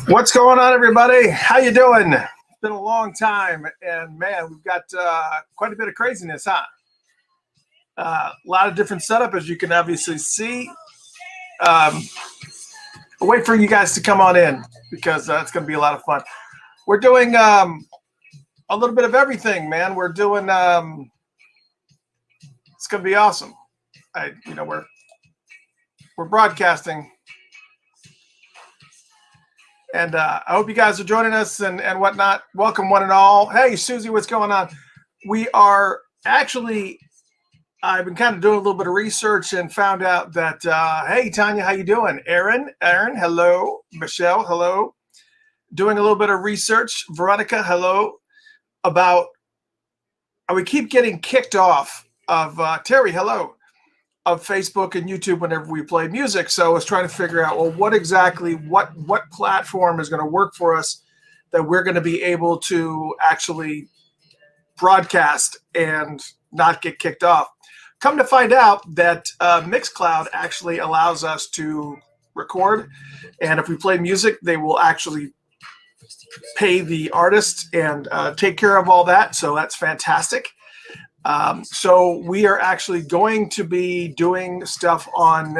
What's going on, everybody? How you doing? It's been a long time, and man, we've got quite a bit of craziness, huh? A lot of different setup, as you can obviously see. I'll wait for you guys to come on in because it's going to be a lot of fun. We're doing a little bit of everything, man. We're doing. It's going to be awesome. We're broadcasting. And I hope you guys are joining us and whatnot. Welcome, one and all. Hey, Susie, what's going on? We are actually, I've been kind of doing a little bit of research and found out that, hey, Tanya, how you doing? Aaron, hello. Michelle, hello. Doing a little bit of research. Veronica, hello. About, we keep getting kicked off of, Terry, hello, of Facebook and YouTube whenever we play music. So I was trying to figure out, well, what platform is going to work for us that we're going to be able to actually broadcast and not get kicked off. Come to find out that Mixcloud actually allows us to record. And if we play music, they will actually pay the artist and take care of all that. So that's fantastic. So we are actually going to be doing stuff on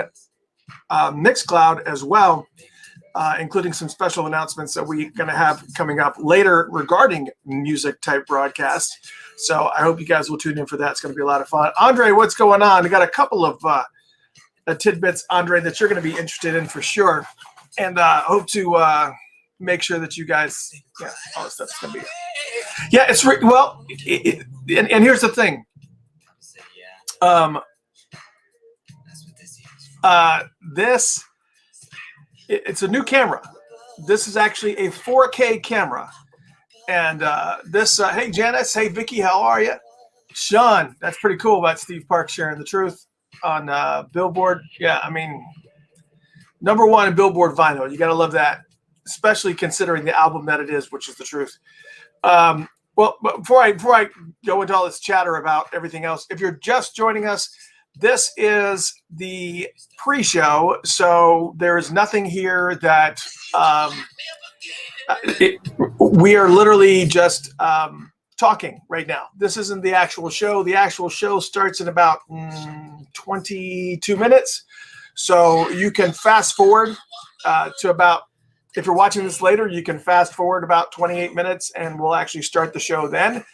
Mixcloud as well, including some special announcements that we're going to have coming up later regarding music type broadcasts. So I hope you guys will tune in for that. It's going to be a lot of fun. Andre, what's going on? We got a couple of tidbits, Andre, that you're going to be interested in for sure. And hope to make sure that you guys, all this stuff's going to be. Yeah, it's well, and here's the thing. It's a new camera. This is actually a 4K camera, and hey Janice, hey Vicky, how are you? Sean, that's pretty cool about Steve Park sharing the truth on Billboard. Yeah, I mean, #1 in Billboard vinyl. You got to love that, especially considering the album that it is, which is the truth. Well, before I go into all this chatter about everything else, if you're just joining us, this is the pre-show, so there is nothing here that we are literally just talking right now. This isn't the actual show. The actual show starts in about 22 minutes, so you can fast forward to about. If you're watching this later, you can fast forward about 28 minutes and we'll actually start the show then.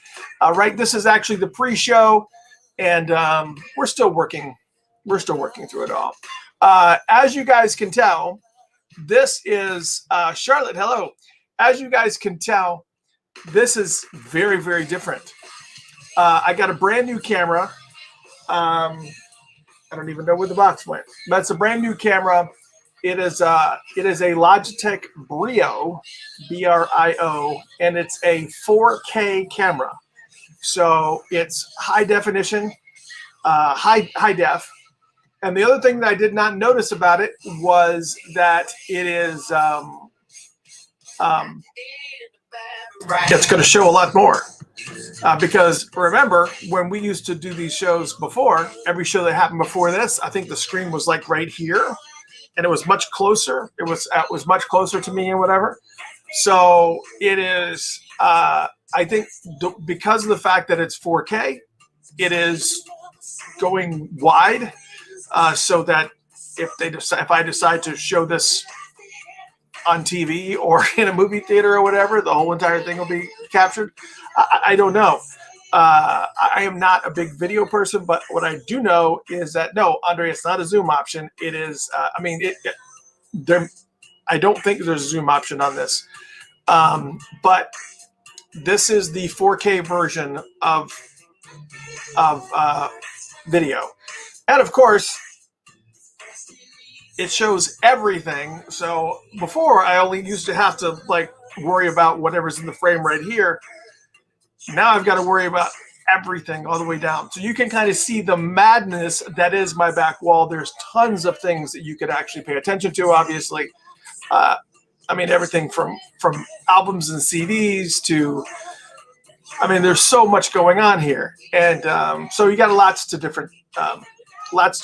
Right, this is actually the pre-show, and we're still working through it all. As you guys can tell, this is Charlotte, hello. As you guys can tell, this is very, very different. I got a brand new camera. I don't even know where the box went, but it's a brand new camera. It is a Logitech Brio, B-R-I-O, and it's a 4K camera. So it's high definition, high def. And the other thing that I did not notice about it was that it is it's going to show a lot more. Because remember, when we used to do these shows before, every show that happened before this, I think the screen was like right here. And it was much closer. It was much closer to me and whatever. So it is. I think because of the fact that it's 4K, it is going wide, so that if I decide to show this on TV or in a movie theater or whatever, the whole entire thing will be captured. I don't know. I am not a big video person, but what I do know is that no, Andre, it's not a zoom option. It is. I don't think there's a zoom option on this, but this is the 4K version of video, and of course, it shows everything. So before, I only used to have to worry about whatever's in the frame right here. Now I've got to worry about everything all the way down. So you can kind of see the madness that is my back wall. There's tons of things that you could actually pay attention to, obviously. Everything from albums and CDs to, there's so much going on here. And so you got lots to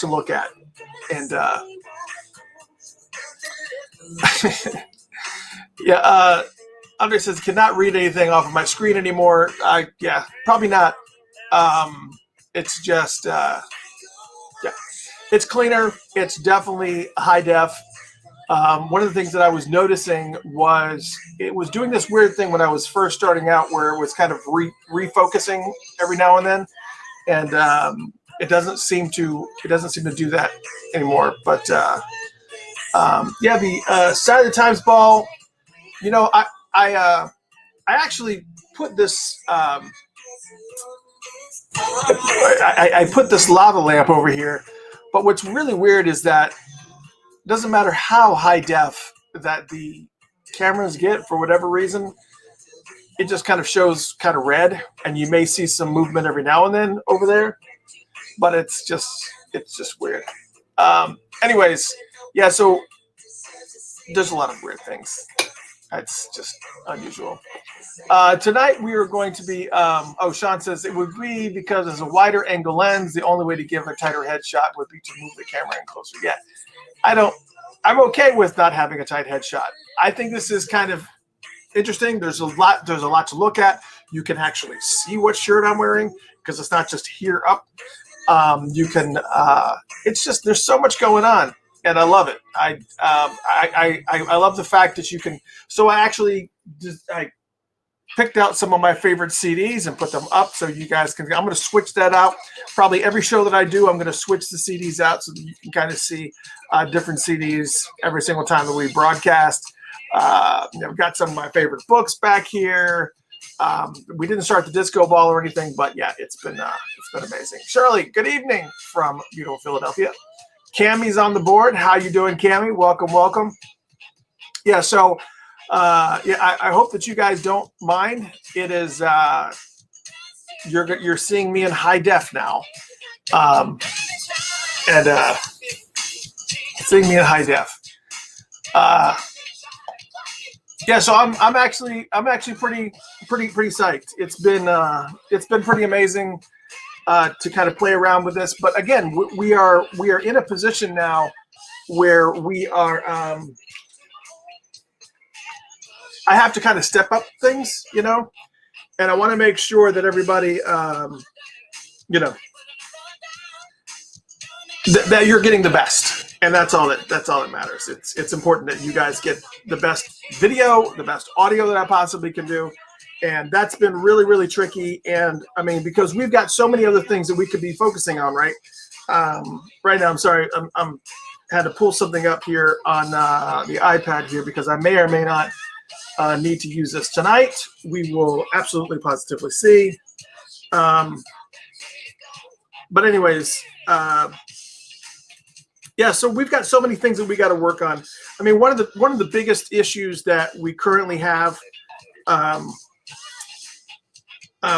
look at. And Yeah. Andre says cannot read anything off of my screen anymore. Yeah, probably not. It's just yeah, it's cleaner. It's definitely high def. One of the things that I was noticing was it was doing this weird thing when I was first starting out, where it was kind of refocusing every now and then, and it doesn't seem to do that anymore. But yeah, the side of the Times ball. You know, I actually put this. I put this lava lamp over here, but what's really weird is that it doesn't matter how high def that the cameras get for whatever reason, it just kind of shows kind of red, and you may see some movement every now and then over there, but it's just weird. Anyways, yeah. So there's a lot of weird things. It's just unusual. Tonight we are going to be, Sean says it would be because it's a wider angle lens. The only way to give a tighter headshot would be to move the camera in closer. Yeah, I'm okay with not having a tight headshot. I think this is kind of interesting. There's a lot to look at. You can actually see what shirt I'm wearing because it's not just here up. You can, it's just, there's so much going on. And I love it. I love the fact that you can. So I picked out some of my favorite CDs and put them up so you guys can. I'm going to switch that out. Probably every show that I do, I'm going to switch the CDs out so that you can kind of see different CDs every single time that we broadcast. We've got some of my favorite books back here. We didn't start the disco ball or anything, but yeah, it's been amazing. Shirley, good evening from beautiful Philadelphia. Cammie's on the board. How you doing, Cammie? Welcome. Yeah, so I hope that you guys don't mind. It is you're seeing me in high def now, and seeing me in high def. Yeah, so I'm actually pretty psyched. It's been pretty amazing. To kind of play around with this, but again, we are in a position now where we are. I have to kind of step up things, and I want to make sure that everybody, that you're getting the best, and that's all that matters. It's important that you guys get the best video, the best audio that I possibly can do. And that's been really, really tricky. And I mean, because we've got so many other things that we could be focusing on, right? Right now, I'm sorry, I'm had to pull something up here on the iPad here because I may or may not need to use this tonight. We will absolutely positively see. But anyways, yeah. So we've got so many things that we got to work on. I mean, one of the biggest issues that we currently have.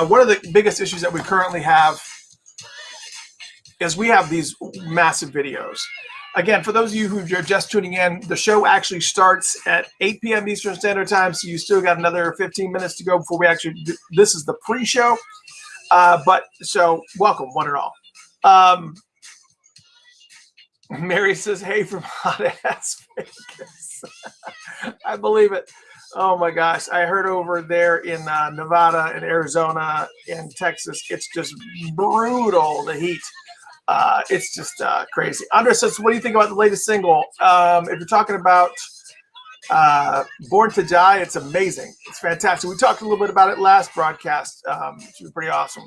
One of the biggest issues that we currently have is we have these massive videos. Again, for those of you who are just tuning in, the show actually starts at 8 p.m. Eastern Standard Time, so you still got another 15 minutes to go before we actually do. This is the pre-show. But so welcome, one and all. Mary says, hey, from hot ass Vegas. I believe it. Oh my gosh. I heard over there in Nevada and Arizona and Texas, it's just brutal, the heat. It's just crazy. Andre says, what do you think about the latest single? If you're talking about Born to Die, it's amazing. It's fantastic. We talked a little bit about it last broadcast. Which was pretty awesome.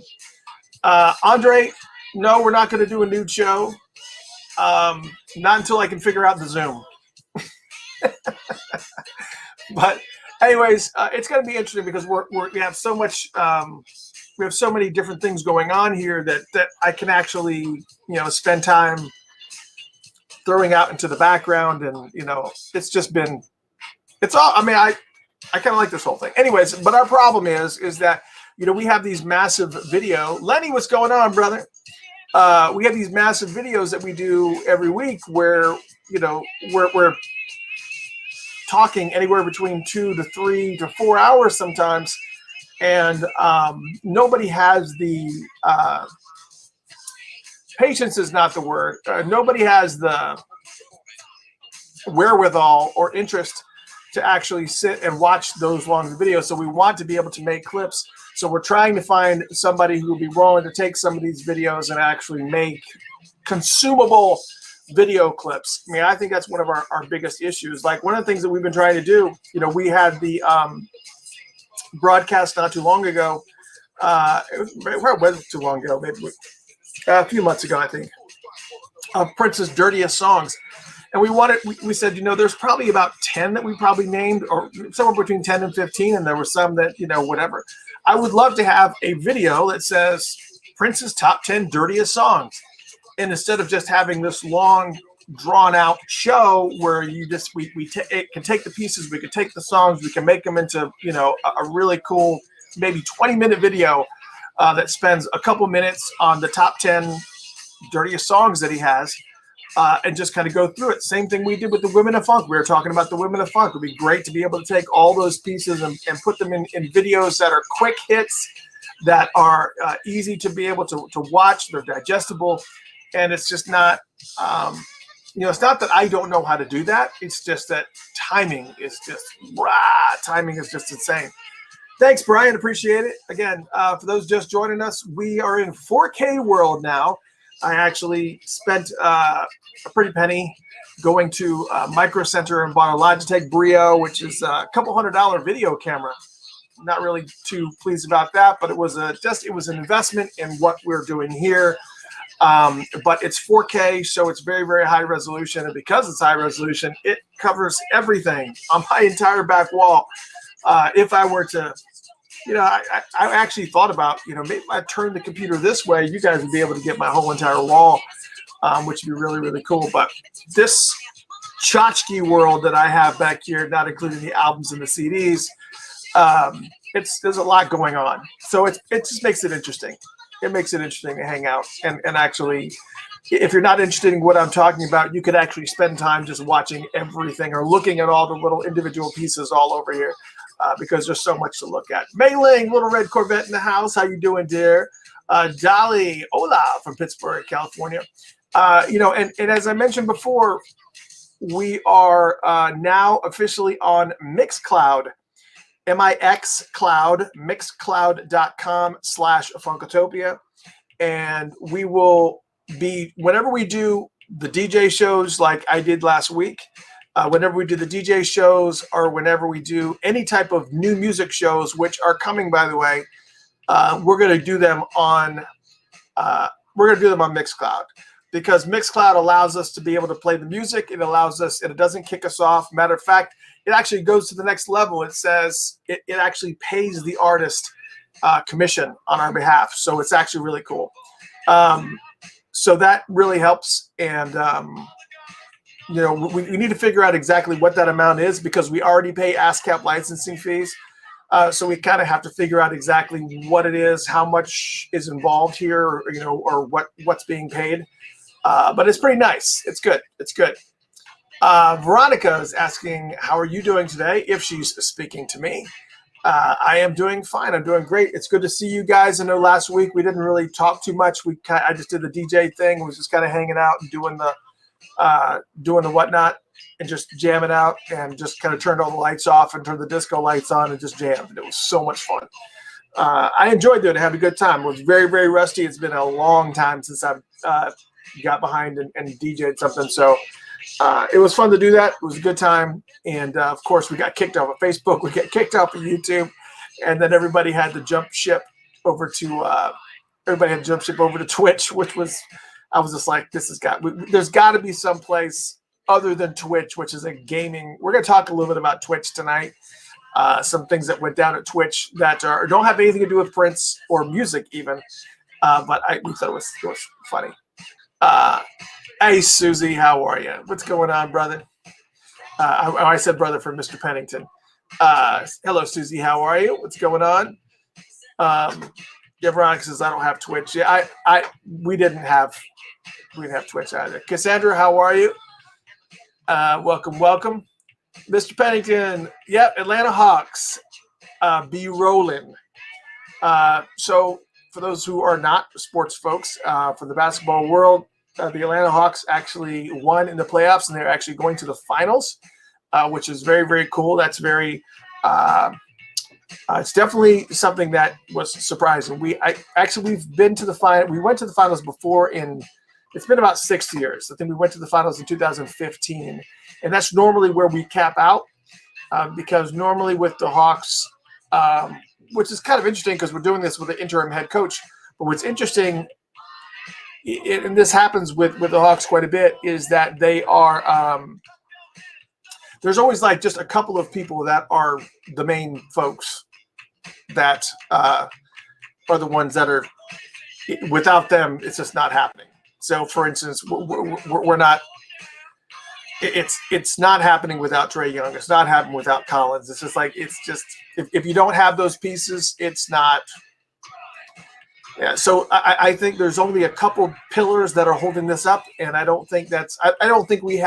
Andre, no, we're not going to do a nude show. Not until I can figure out the Zoom. But anyways, it's going to be interesting because we have so much, we have so many different things going on here that I can actually, spend time throwing out into the background, and it's just been, it's all. I mean, I kind of like this whole thing. Anyways, but our problem is that we have these massive video. Lenny, what's going on, brother? We have these massive videos that we do every week where we're talking anywhere between 2 to 3 to 4 hours sometimes, and nobody has the patience is not the word. Nobody has the wherewithal or interest to actually sit and watch those long videos. So we want to be able to make clips. So we're trying to find somebody who will be willing to take some of these videos and actually make consumable video clips. I mean, I think that's one of our biggest issues. Like one of the things that we've been trying to do, we had the broadcast not too long ago. Where was it too long ago? Maybe a few months ago, I think, of Prince's dirtiest songs. And we said, there's probably about 10 that we probably named, or somewhere between 10 and 15. And there were some that, whatever. I would love to have a video that says Prince's top 10 dirtiest songs. And instead of just having this long, drawn out show where you just, it can take the pieces, we can take the songs, we can make them into, a really cool, maybe 20-minute video that spends a couple minutes on the top 10 dirtiest songs that he has. And just kind of go through it. Same thing we did with the Women of Funk. We were talking about the Women of Funk. It would be great to be able to take all those pieces and put them in videos that are quick hits, that are easy to be able to watch. They're digestible. And it's just not, it's not that I don't know how to do that. It's just that timing is just insane. Thanks, Brian. Appreciate it. Again, for those just joining us, we are in 4K world now. I actually spent a pretty penny going to Micro Center and bought a Logitech Brio, which is a couple $100 video camera. Not really too pleased about that, but it was an investment in what we're doing here. But it's 4K, so it's very, very high resolution. And because it's high resolution, it covers everything on my entire back wall. If I were to, I actually thought about, maybe if I turn the computer this way, you guys would be able to get my whole entire wall, which would be really, really cool. But this tchotchke world that I have back here, not including the albums and the CDs, there's a lot going on. So it just makes it interesting. It makes it interesting to hang out and actually, if you're not interested in what I'm talking about, you could actually spend time just watching everything or looking at all the little individual pieces all over here. Because there's so much to look at. Mei Ling, Little Red Corvette in the house. How you doing, dear? Dolly, hola, from Pittsburgh, California. And as I mentioned before, we are now officially on Mixcloud, Mixcloud, mixcloud.com/Funkotopia. And we will be, whenever we do the DJ shows like I did last week, whenever we do the DJ shows or whenever we do any type of new music shows, which are coming, by the way, we're going to do them on Mixcloud, because Mixcloud allows us to be able to play the music. It allows us, and it doesn't kick us off. Matter of fact, it actually goes to the next level. It says it actually pays the artist commission on our behalf. So it's actually really cool. So that really helps. And, we need to figure out exactly what that amount is, because we already pay ASCAP licensing fees. So we kind of have to figure out exactly what it is, how much is involved here, or what's being paid. But it's pretty nice. It's good. It's good. Veronica is asking, how are you doing today? If she's speaking to me. I am doing fine. I'm doing great. It's good to see you guys. I know last week we didn't really talk too much. I just did the DJ thing. Was just kind of hanging out and doing the whatnot and just jamming out, and just kind of turned all the lights off and turned the disco lights on and just jammed. And it was so much fun. I enjoyed doing it. Had a good time. I was very, very rusty. It's been a long time since I've got behind and DJ'd something. So it was fun to do that. It was a good time. And of course, we got kicked off of Facebook. We got kicked off of YouTube. And then everybody had to jump ship over to Twitch, which was, I was just like, there's got to be some place other than Twitch, which is a gaming. We're going to talk a little bit about Twitch tonight. Some things that went down at Twitch that don't have anything to do with Prince or music even. But we thought it was funny. Hey, Susie, how are you? What's going on, brother? I said brother for Mr. Pennington. Hello, Susie, how are you? What's going on? Veronica says, I don't have Twitch. Yeah, we didn't have Twitch either. Cassandra, how are you? Welcome. Mr. Pennington, yep, Atlanta Hawks, be rolling. So for those who are not sports folks, for the basketball world, the Atlanta Hawks actually won in the playoffs, and they're actually going to the finals. which is very, very cool. That's very. It's definitely something that was surprising. We've been to the final. We went to the finals before it's been about 6 years. I think we went to the finals in 2015, and that's normally where we cap out because normally with the Hawks, which is kind of interesting because we're doing this with the interim head coach. But what's interesting, and this happens with the Hawks quite a bit, is that they are there's always like just a couple of people that are the main folks that are the ones that are without them, it's just not happening. So, for instance, we're not. It's not happening without Trae Young. It's not happening without Collins. It's just like if you don't have those pieces, it's not. Yeah. So I think there's only a couple pillars that are holding this up, and I don't think we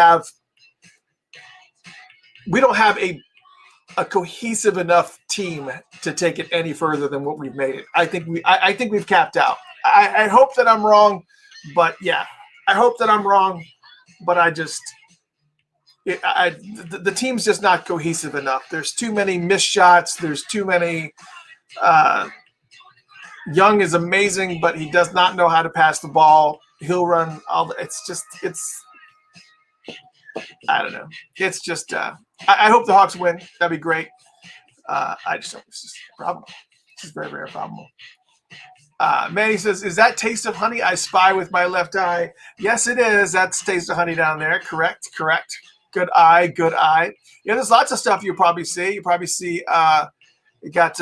don't have a cohesive enough team to take it any further than what we've made it. I think we've capped out. I hope that I'm wrong, but yeah, I hope that I'm wrong, but the team's just not cohesive enough. There's too many missed shots. There's too many. Young is amazing, but he does not know how to pass the ball. He'll run all. I don't know. It's just. I hope the Hawks win. That'd be great. I just hope it's just a problem. It's just very, very probable. Manny says, "Is that Taste of Honey I spy with my left eye?" Yes, it is. That's Taste of Honey down there. Correct. Good eye. Yeah, there's lots of stuff you probably see. You probably see you got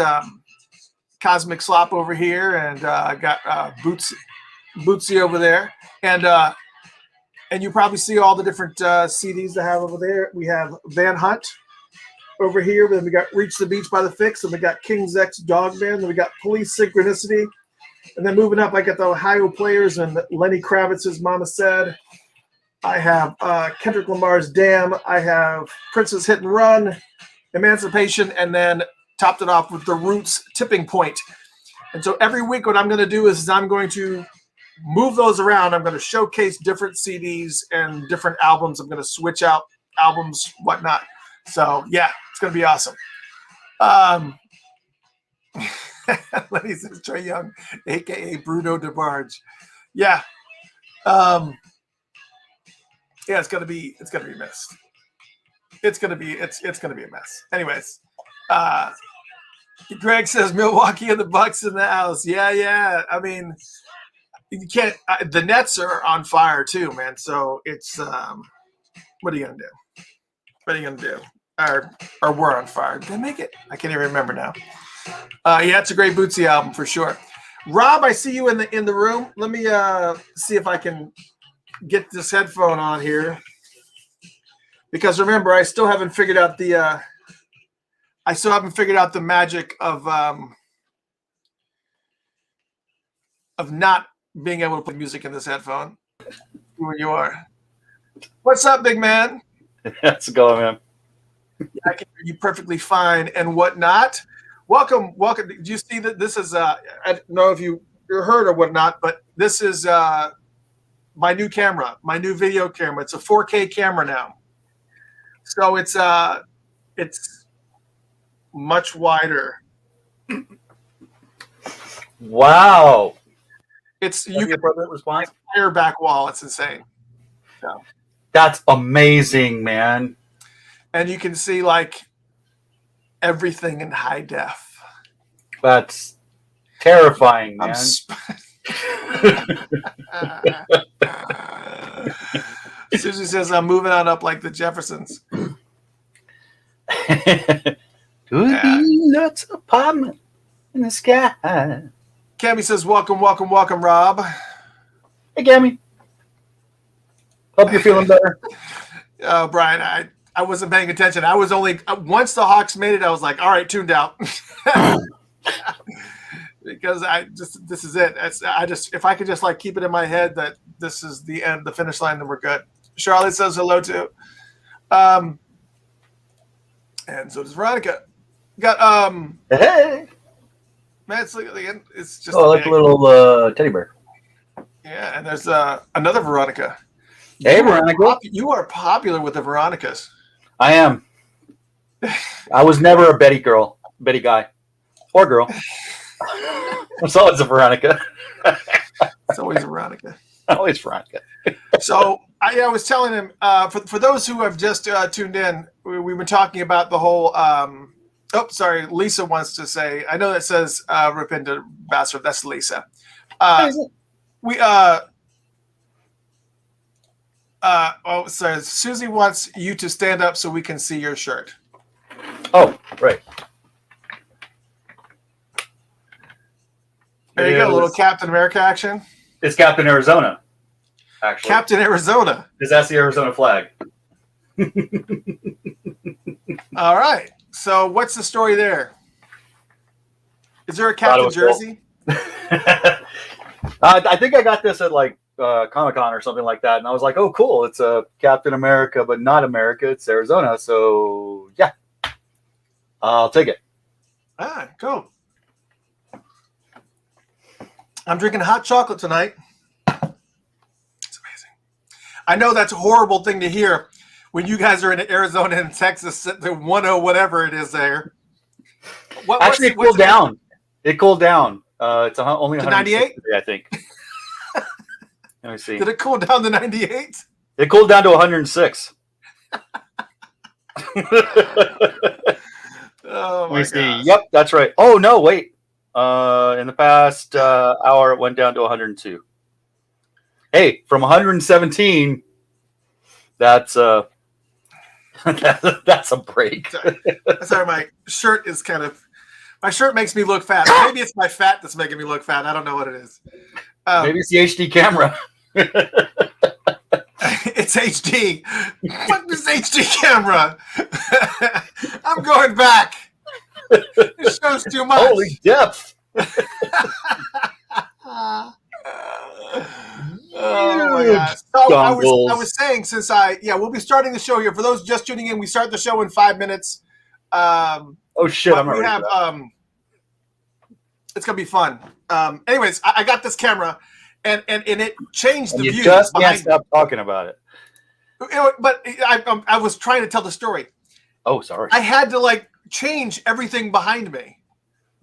Cosmic Slop over here, and got Bootsy over there, and you probably see all the different CDs they have over there. We have Van Hunt over here. Then we got Reach the Beach by the Fix, and we got King's X Dog Band. Then we got Police Synchronicity, and then moving up, I got the Ohio Players and Lenny Kravitz's Mama Said. I have Kendrick Lamar's Damn. I have Prince's Hit and Run, Emancipation, and then topped it off with The Roots Tipping Point. And so every week what I'm going to do is I'm going to move those around. I'm going to showcase different CDs and different albums. I'm going to switch out albums, whatnot. So, yeah, it's going to be awesome. Lenny says Trae Young, a.k.a. Bruno DeBarge. Yeah. Yeah, it's gonna be missed. It's gonna be a mess. Anyways, Greg says Milwaukee and the Bucks in the house. Yeah. I mean, you can't. The Nets are on fire too, man. So it's what are you gonna do? Or we're on fire. Did they make it? I can't even remember now. Yeah, it's a great Bootsy album for sure. Rob, I see you in the room. Let me see if I can get this headphone on here, because remember, I still haven't figured out the magic of not being able to play music in this headphone. Where you are. What's up, big man? How's it going, man? Yeah, I can hear you perfectly fine and whatnot. Welcome. Did you see that this is I don't know if you heard or whatnot, but this is my new camera, my new video camera. It's a 4K camera now. So it's much wider. Wow. It's you can response. Entire back wall. It's insane. So. That's amazing, man. And you can see like everything in high def. That's terrifying, man. Susie says I'm moving on up like the Jeffersons. Nuts apartment in the sky. Cammy says welcome, Rob. Hey, Cammy. Hope you're feeling better. Brian, I wasn't paying attention. I was only once the Hawks made it, I was like, all right, tuned out. Because this is it. If I could just like keep it in my head that this is the end, the finish line, then we're good. Charlotte says hello too. And so does Veronica. Got hey. Man, it's just like a little teddy bear. Yeah, and there's another Veronica. Hey, Veronica. You are popular with the Veronicas. I am. I was never a Betty guy, or girl. It's always a Veronica. It's always Veronica. Always Veronica. So I was telling him, for those who have just tuned in, we've been talking about the whole. Oh, sorry. Lisa wants to say. I know that says Rapinda Bastard. That's Lisa. We oh, sorry. Susie wants you to stand up so we can see your shirt. Oh, right. There you go. A little Captain America action. It's Captain Arizona, actually. Captain Arizona. Because that's the Arizona flag. All right. So what's the story there? Is there a Captain Jersey? I think I got this at like Comic-Con or something like that. And I was like, oh, cool. It's a Captain America, but not America. It's Arizona. So, yeah. I'll take it. Ah, cool. I'm drinking hot chocolate tonight. It's amazing. I know that's a horrible thing to hear when you guys are in Arizona and Texas, the 10 whatever it is there. Actually, it cooled down. It cooled down. It's only 98, I think. Let me see. Did it cool down to 98? It cooled down to 106. Oh my Let me see. gosh. Yep, that's right. Oh no, wait. In the past hour, it went down to 102. Hey, from 117, that's that's a break. Sorry, my shirt is my shirt makes me look fat. Maybe it's my fat that's making me look fat. I don't know what it is. Maybe it's the HD camera. It's HD. What is HD camera? I'm going back. It shows too much. Holy depth. Oh my gosh. So I was saying, we'll be starting the show here. For those just tuning in, we start the show in 5 minutes. Oh shit, I'm not ready for that. It's gonna be fun. Anyways, I got this camera and it changed the view. You just can't stop talking about it. But I was trying to tell the story. Oh, sorry. I had to change everything behind me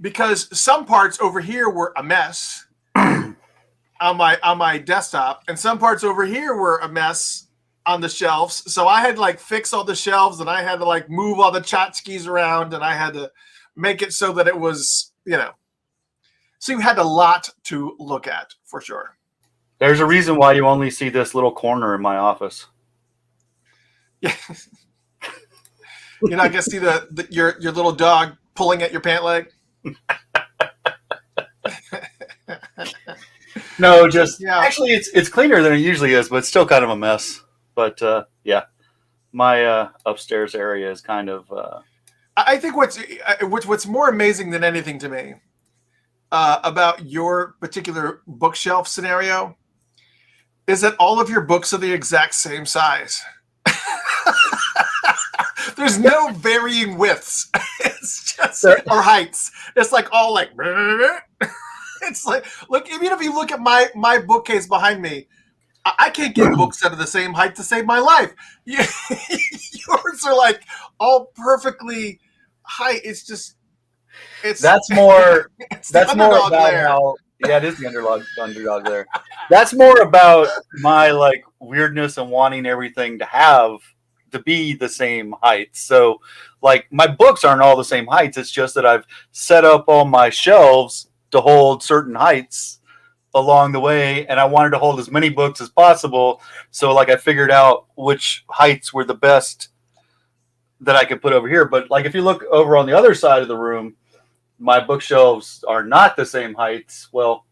because some parts over here were a mess on my desktop, and some parts over here were a mess on the shelves. So I had to fix all the shelves, and I had to move all the tchotchkes around, and I had to make it so that it was, So you had a lot to look at for sure. There's a reason why you only see this little corner in my office. Yeah. You're not gonna see your little dog pulling at your pant leg. No, just actually it's cleaner than it usually is, but it's still kind of a mess. But yeah, my upstairs area is kind of. I think what's more amazing than anything to me about your particular bookshelf scenario is that all of your books are the exact same size. There's no varying widths. It's just or heights. It's all it's look, even if you look at my bookcase behind me, I can't get books that are the same height to save my life. Yours are all perfectly high. That's more that's more about there. how it is the underdog there. That's more about my weirdness and wanting everything to be the same height. So my books aren't all the same heights. It's just that I've set up all my shelves to hold certain heights along the way, and I wanted to hold as many books as possible. So I figured out which heights were the best that I could put over here. But if you look over on the other side of the room, my bookshelves are not the same heights. Well,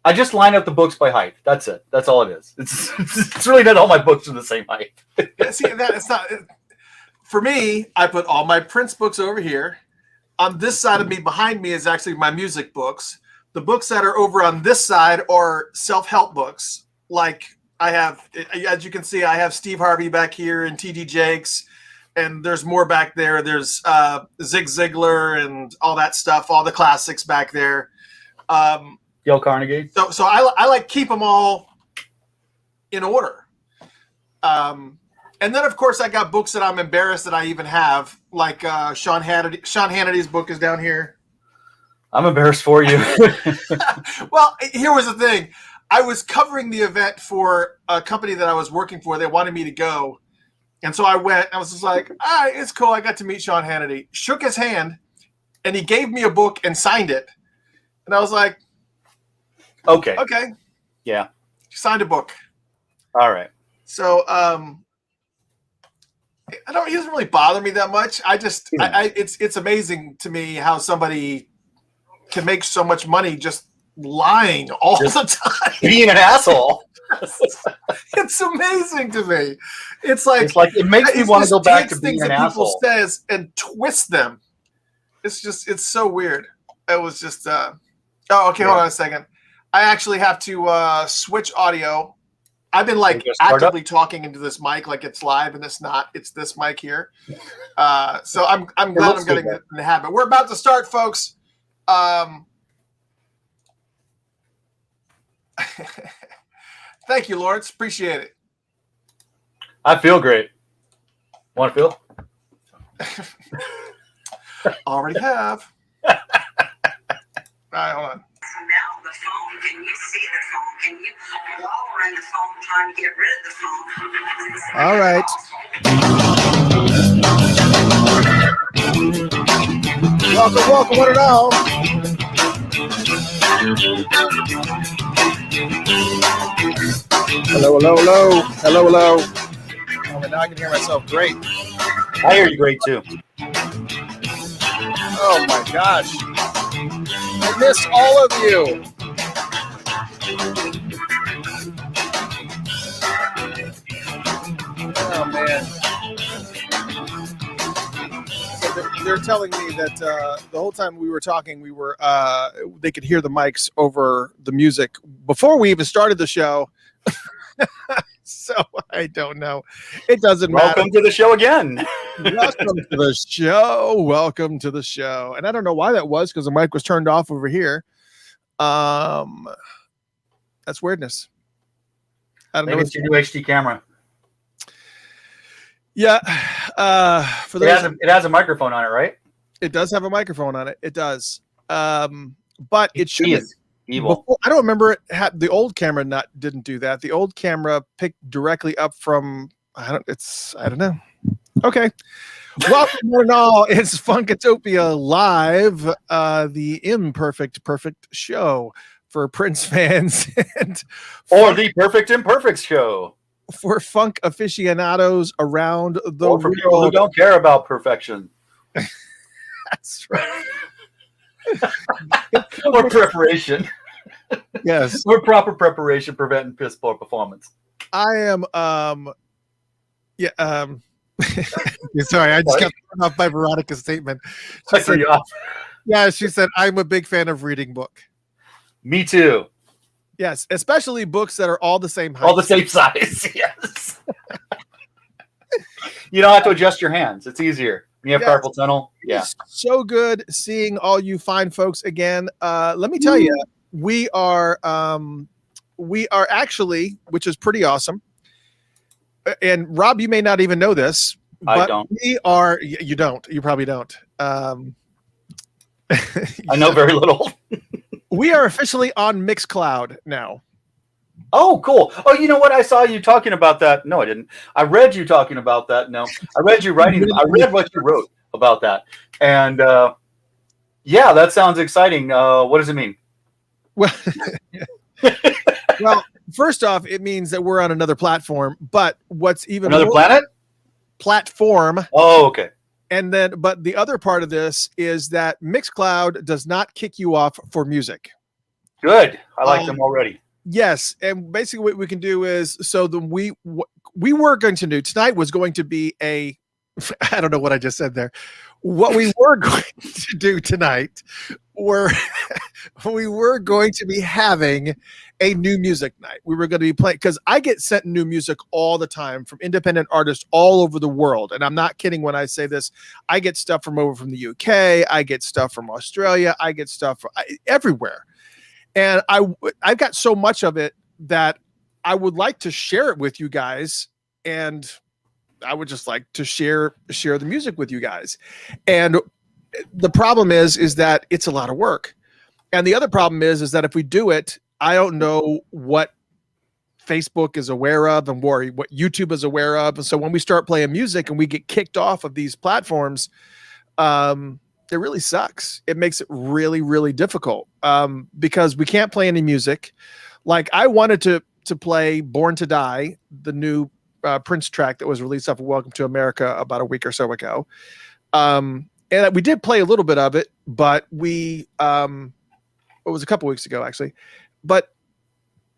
I just line up the books by height. That's it. That's all it is. It's really not all my books are the same height. See, that it's not. For me, I put all my Prince books over here. On this side of me, behind me, is actually my music books. The books that are over on this side are self-help books. I have, as you can see, I have Steve Harvey back here and T.D. Jakes, and there's more back there. There's Zig Ziglar and all that stuff, all the classics back there. Dale Carnegie. So I keep them all in order. And then, of course, I got books that I'm embarrassed that I even have, like Sean Hannity's book is down here. I'm embarrassed for you. Well, here was the thing. I was covering the event for a company that I was working for. They wanted me to go. And so I went. I was just like, all right, it's cool. I got to meet Sean Hannity. Shook his hand, and he gave me a book and signed it. And I was like, Okay. Yeah. Signed a book. All right. So he doesn't really bother me that much. It's amazing to me how somebody can make so much money just lying all the time. Being an asshole. It's amazing to me. It's like it makes me want to go back to being an asshole. People says and twist them. It's so weird. It was just hold on a second. I actually have to switch audio. I've been like actively talking into this mic like it's live, and it's not. It's this mic here. So I'm glad I'm getting in the habit. We're about to start, folks. Thank you, Lawrence. Appreciate it. I feel great. Want to feel? Already have. All right, hold on. Now the phone, can you see the phone? Can you lower in the phone trying to get rid of the phone? All right. Welcome, one and all. Hello. Oh, now I can hear myself great. I hear you great too. Oh my gosh. I miss all of you. Oh man. So they're telling me that the whole time we were talking, they could hear the mics over the music before we even started the show. So I don't know. It doesn't matter. Welcome to the show again. Welcome to the show. Welcome to the show. And I don't know why that was, because the mic was turned off over here. That's weirdness. I don't know. Maybe it's your new HD camera. Yeah. For those, it has a microphone on it, right? It does have a microphone on it. It does. But it shouldn't. Evil. Before, I don't remember it. The old camera didn't do that. The old camera picked directly up from. I don't know. Okay. Welcome one and all. It's Funkatopia Live, the perfect show for Prince fans or the Perfect Imperfect show for funk aficionados around the world. For people who don't care about perfection. That's right. Or preparation. Yes. Or proper preparation preventing piss poor performance. I am sorry, I just got thrown off by Veronica's statement. She said, I'm a big fan of reading book. Me too. Yes, especially books that are all the same height. All the same size, yes. You don't have to adjust your hands. It's easier. You have carpal tunnel. Yeah. It's so good seeing all you fine folks again. Let me tell you, we are actually, which is pretty awesome. And Rob, you may not even know this. But I don't. You don't. You probably don't. I know very little. We are officially on Mixcloud now. Oh, cool. Oh, you know what? I saw you talking about that. No, I didn't. I read you talking about that. No, I read you writing. I read what you wrote about that. And yeah, that sounds exciting. What does it mean? Well, first off, it means that we're on another platform. But what's even another planet? Platform. Oh, okay. And then, but the other part of this is that Mixcloud does not kick you off for music. Good. I like them already. Yes, and basically what we can do is we were going to do tonight was going to be I don't know what I just said there. What we were going to do tonight we were going to be having a new music night. We were going to be playing, because I get sent new music all the time from independent artists all over the world. And I'm not kidding when I say this. I get stuff from the UK. I get stuff from Australia. I get stuff from everywhere. And I've got so much of it that I would like to share it with you guys. And I would just like to share the music with you guys. And the problem is that it's a lot of work. And the other problem is that if we do it, I don't know what Facebook is aware of and what YouTube is aware of. And so when we start playing music and we get kicked off of these platforms, it really sucks. It makes it really, really difficult because we can't play any music. Like I wanted to play Born to Die, the new Prince track that was released off of Welcome to America about a week or so ago. And we did play a little bit of it, but it was a couple weeks ago actually, but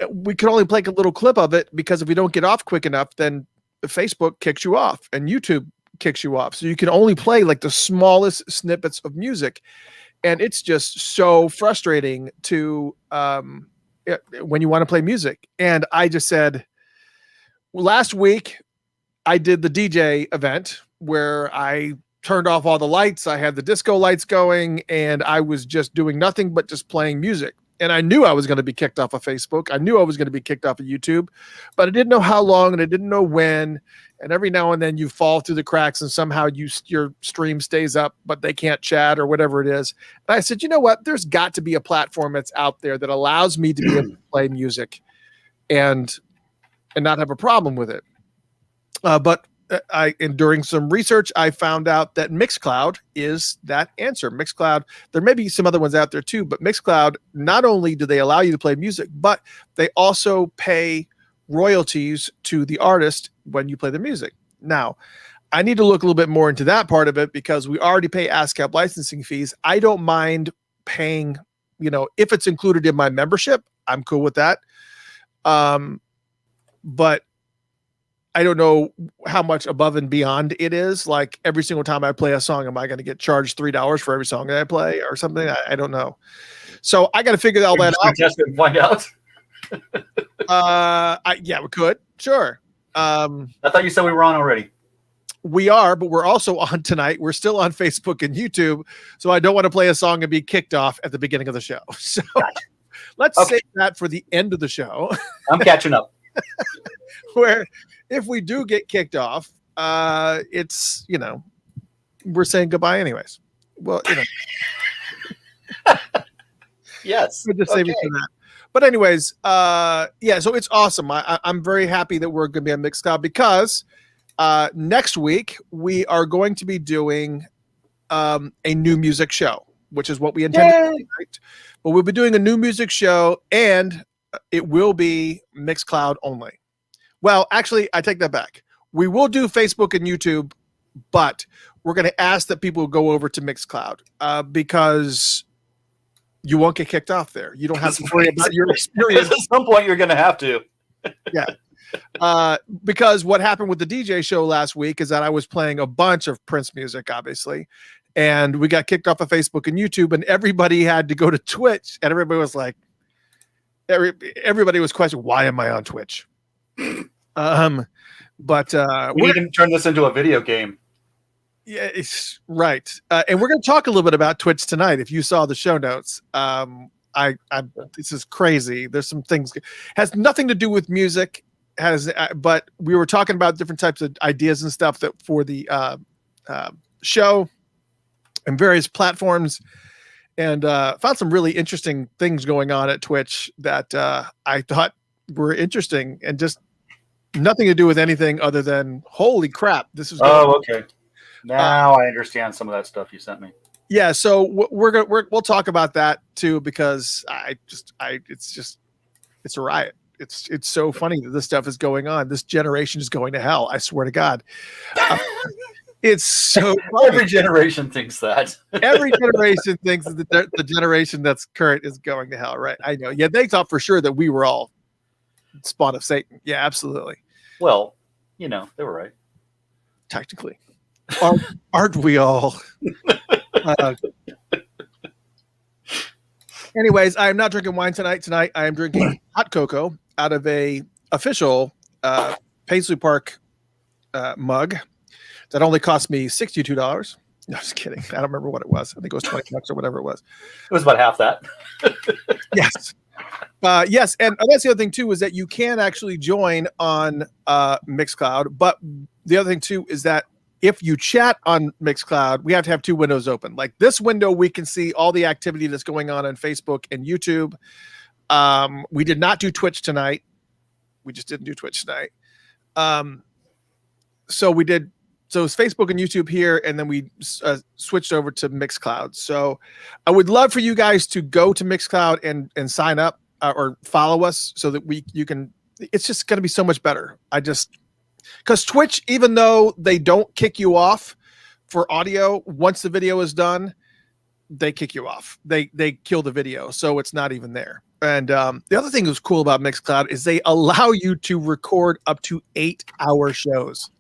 we could only play a little clip of it because if we don't get off quick enough, then Facebook kicks you off and YouTube kicks you off. So you can only play like the smallest snippets of music. And it's just so frustrating to, when you want to play music. And I just said, last week I did the DJ event where I turned off all the lights. I had the disco lights going and I was just doing nothing but just playing music. And I knew I was going to be kicked off of Facebook. I knew I was going to be kicked off of YouTube, but I didn't know how long and I didn't know when. And every now and then you fall through the cracks and somehow your stream stays up, but they can't chat or whatever it is. And I said, you know what? There's got to be a platform that's out there that allows me to be able to play music and not have a problem with it. But during some research, I found out that Mixcloud is that answer. Mixcloud, there may be some other ones out there too, but Mixcloud, not only do they allow you to play music, but they also pay royalties to the artist when you play the music. Now, I need to look a little bit more into that part of it because we already pay ASCAP licensing fees. I don't mind paying, if it's included in my membership, I'm cool with that. But I don't know how much above and beyond it is. Like every single time I play a song, am I going to get charged $3 for every song that I play or something? I don't know. So I got to figure all that out. Test it and find out. Yeah, we could. Sure. I thought you said we were on already. We are, but we're also on tonight. We're still on Facebook and YouTube. So I don't want to play a song and be kicked off at the beginning of the show. So let's save that for the end of the show. I'm catching up. Where if we do get kicked off, it's, we're saying goodbye anyways. Well, Yes. We'll just save it for that. But anyways, so it's awesome. I'm very happy that we're going to be on Mixcloud because next week we are going to be doing a new music show, which is what we intended to do, right? But we'll be doing a new music show and it will be Mixcloud only. Well, actually, I take that back. We will do Facebook and YouTube, but we're going to ask that people go over to Mixcloud because you won't get kicked off there. You don't have to worry about your experience. At some point, you're going to have to. Yeah. Because what happened with the DJ show last week is that I was playing a bunch of Prince music, obviously, and we got kicked off of Facebook and YouTube, and everybody had to go to Twitch, and everybody was like, everybody was questioning, why am I on Twitch? But we need to turn this into a video game. Yeah, it's right. And we're going to talk a little bit about Twitch tonight. If you saw the show notes, this is crazy. There's some things has nothing to do with music, but we were talking about different types of ideas and stuff that for the show and various platforms, and found some really interesting things going on at Twitch that I thought were interesting and just nothing to do with anything other than holy crap, this is okay. Now I understand some of that stuff you sent me. Yeah, so we'll talk about that too because it's a riot. It's so funny that this stuff is going on. This generation is going to hell. I swear to God. It's so funny. Every generation thinks that. Every generation thinks that the generation that's current is going to hell, right? I know. Yeah, they thought for sure that we were all spawn of Satan. Yeah, absolutely. Well, they were right. Technically. Aren't we all? Anyways, I am not drinking wine tonight. Tonight, I am drinking hot cocoa out of a official Paisley Park mug that only cost me $62. No, just kidding. I don't remember what it was. I think it was $20 or whatever it was. It was about half that. Yes. Yes, and that's the other thing too, is that you can actually join on Mixcloud. But the other thing too is that if you chat on Mixcloud, we have to have two windows open. Like this window, we can see all the activity that's going on Facebook and YouTube. We did not do Twitch tonight. We just didn't do Twitch tonight. So it's Facebook and YouTube here, and then we switched over to Mixcloud. So I would love for you guys to go to Mixcloud and sign up or follow us so that you can. It's just going to be so much better. Because Twitch, even though they don't kick you off for audio, once the video is done, they kick you off. They kill the video, so it's not even there. And the other thing that's cool about Mixcloud is they allow you to record up to 8-hour shows.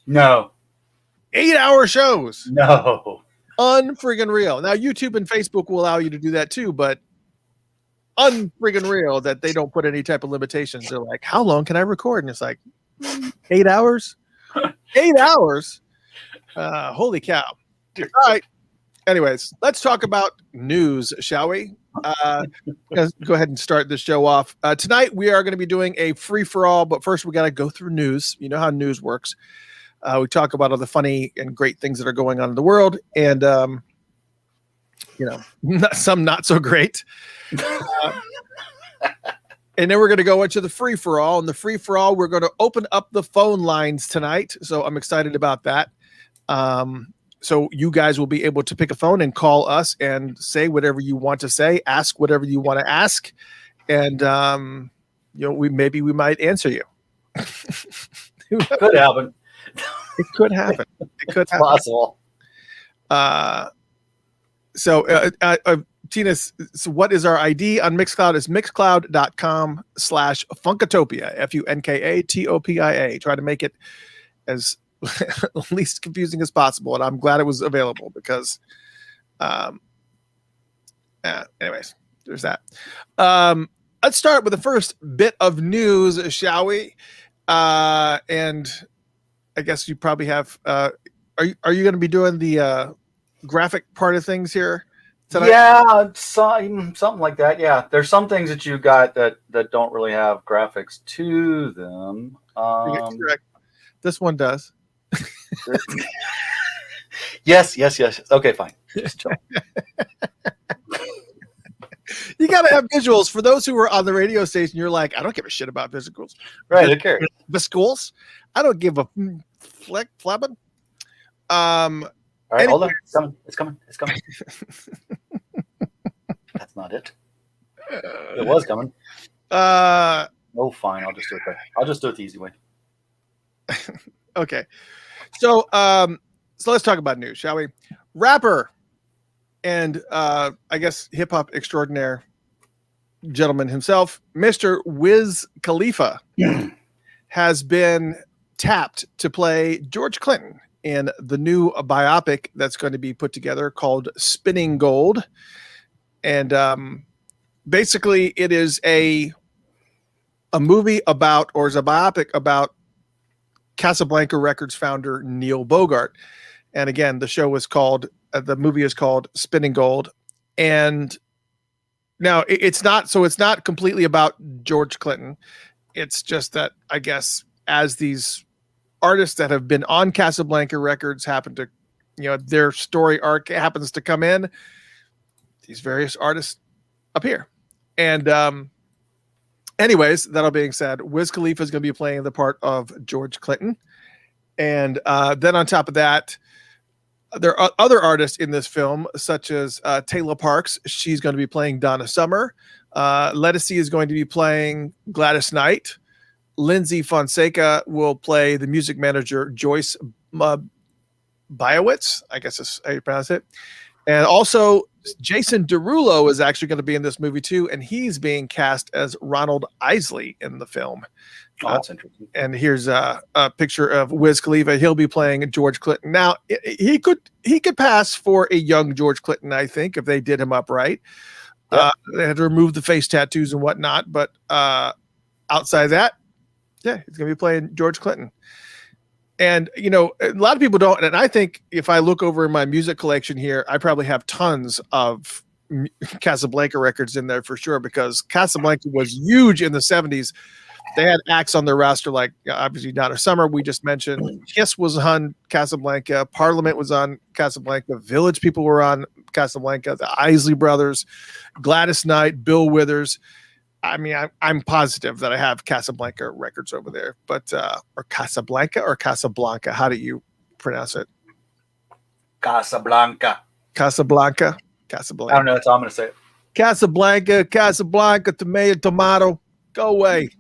No. 8-hour shows. No. Unfriggin' real. Now, YouTube and Facebook will allow you to do that too, but unfriggin' real that they don't put any type of limitations. They're like, how long can I record? And it's like, 8 hours? 8 hours? Holy cow. All right. Anyways, let's talk about news, shall we? Let's go ahead and start this show off. Tonight, we are going to be doing a free-for-all, but first we got to go through news. You know how news works. We talk about all the funny and great things that are going on in the world, and some not so great. And then we're going to go into the free-for-all. And the free-for-all, we're going to open up the phone lines tonight. So I'm excited about that. So you guys will be able to pick a phone and call us and say whatever you want to say, ask whatever you want to ask, and we might answer you. Could happen. It could happen. It could happen. Possible. Tina, so what is our ID on Mixcloud? Is mixcloud.com/Funkatopia, FUNKATOPIA. Try to make it as least confusing as possible. And I'm glad it was available because, anyways, there's that. Let's start with the first bit of news, shall we? And I guess you probably have, are you going to be doing the graphic part of things here tonight? Yeah, something like that. Yeah, there's some things that you got that don't really have graphics to them. Correct. This one does. Yes. Okay, fine. You got to have visuals. For those who were on the radio station, you're like, I don't give a shit about visuals. Right, who cares? Visuals? I don't give a flabbing. All right, hold on. It's coming. That's not it. It was coming. Oh, fine. I'll just do it there. I'll just do it the easy way. Okay. So let's talk about news, shall we? Rapper and I guess hip hop extraordinaire gentleman himself, Mr. Wiz Khalifa, has been tapped to play George Clinton in the new biopic that's going to be put together called Spinning Gold. And basically it is a movie about, or is a biopic about, Casablanca Records founder Neil Bogart. And again, the movie is called Spinning Gold. And now it's not completely about George Clinton. It's just that, I guess, as these artists that have been on Casablanca Records happen to, their story arc happens to come in, these various artists appear. And anyways, that all being said, Wiz Khalifa is going to be playing the part of George Clinton. And then on top of that, there are other artists in this film, such as Taylor Parks. She's going to be playing Donna Summer. Lettucey is going to be playing Gladys Knight. Lindsay Fonseca will play the music manager, Joyce Biowitz, I guess is how you pronounce it. And also, Jason Derulo is actually going to be in this movie too, and he's being cast as Ronald Isley in the film. Oh, that's interesting. And here's a picture of Wiz Khalifa. He'll be playing George Clinton. Now, he could pass for a young George Clinton, I think, if they did him up right. Yeah. They had to remove the face tattoos and whatnot, but outside that, yeah, he's going to be playing George Clinton. And, a lot of people don't. And I think if I look over in my music collection here, I probably have tons of Casablanca records in there for sure, because Casablanca was huge in the 70s. They had acts on their roster like obviously Donna Summer, we just mentioned. Kiss was on Casablanca. Parliament was on Casablanca. Village People were on Casablanca. The Isley Brothers, Gladys Knight, Bill Withers. I mean, I'm positive that I have Casablanca records over there, but or Casablanca or Casablanca. How do you pronounce it? Casablanca. Casablanca. I don't know. That's how I'm going to say it. Casablanca, tomato. Go away.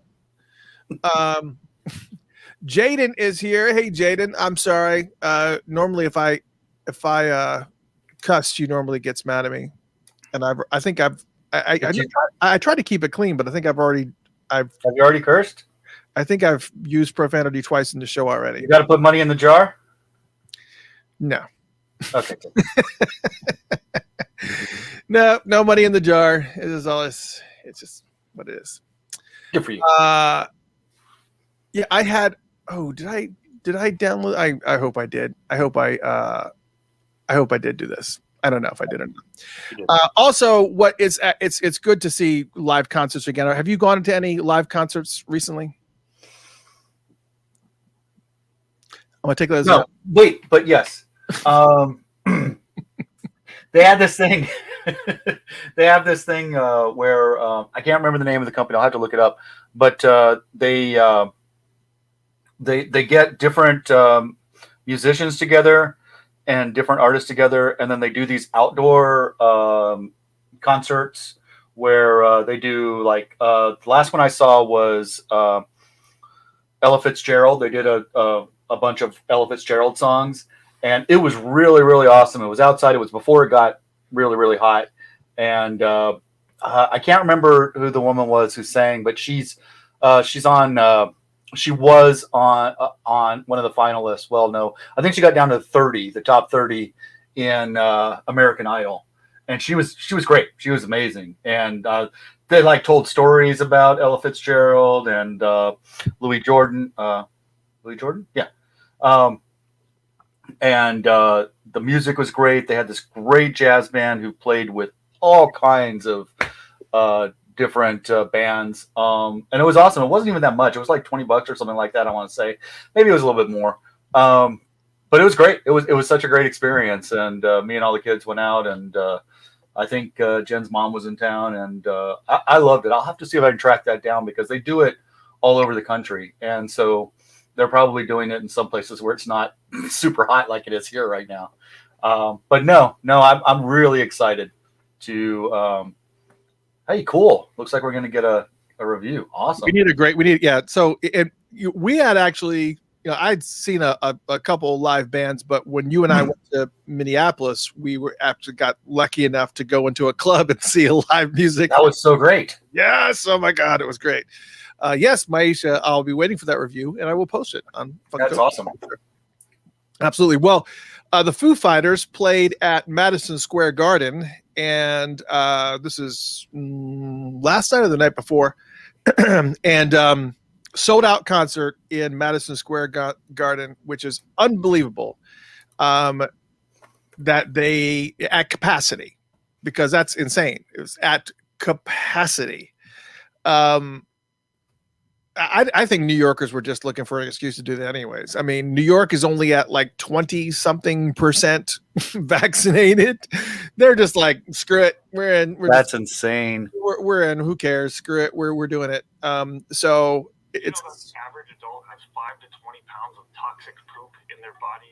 Jaden is here. Hey, Jaden. I'm sorry. Normally, if I cuss, she normally gets mad at me, and I try to keep it clean, but I think have you already cursed? I think I've used profanity twice in the show already. You got to put money in the jar? No. Okay. No money in the jar. It is all it's just what it is. Good for you. Yeah, I had. Oh, did I download? I hope I did. I hope I did do this. I don't know if I did or not. Also, it's good to see live concerts again. Have you gone to any live concerts recently? I'm gonna take that as no. Wait, but yes. They had this thing. They have this thing where I can't remember the name of the company. I'll have to look it up. But they get different musicians together and different artists together, and then they do these outdoor concerts where they do like the last one I saw was Ella Fitzgerald. They did a bunch of Ella Fitzgerald songs, and it was really, really awesome. It was outside. It was before it got really, really hot, and I can't remember who the woman was who sang, but she's on. She was on one of the finalists. Well, no, I think she got down to the top 30 in American Idol, and she was great. She was amazing, and they like told stories about Ella Fitzgerald and Louis Jordan. Louis Jordan, yeah. And the music was great. They had this great jazz band who played with all kinds of different bands, and it was awesome. It wasn't even that much. It was like $20 or something like that, I want to say. Maybe it was a little bit more, but it was great. It was such a great experience, and me and all the kids went out, and I think Jen's mom was in town, and I loved it. I'll have to see if I can track that down, because they do it all over the country, and so they're probably doing it in some places where it's not super hot like it is here right now. But no, I'm really excited to hey, cool. Looks like we're going to get a review. Awesome. So we had actually, I'd seen a couple of live bands, but when you and I went to Minneapolis, we were actually got lucky enough to go into a club and see a live music. That was so great. Yes. Oh my God. It was great. Yes, Maisha, I'll be waiting for that review, and I will post it on. That's awesome. Absolutely. Well, the Foo Fighters played at Madison Square Garden, and this is last night or the night before, and sold out concert in Madison Square Garden, which is unbelievable. That they at capacity, because that's insane. It was at capacity. I think New Yorkers were just looking for an excuse to do that anyways. I mean, New York is only at like 20-something% vaccinated. They're just like, screw it. That's insane. We're in. Who cares? Screw it. We're doing it. So it's the average adult has 5 to 20 pounds of toxic poop in their body.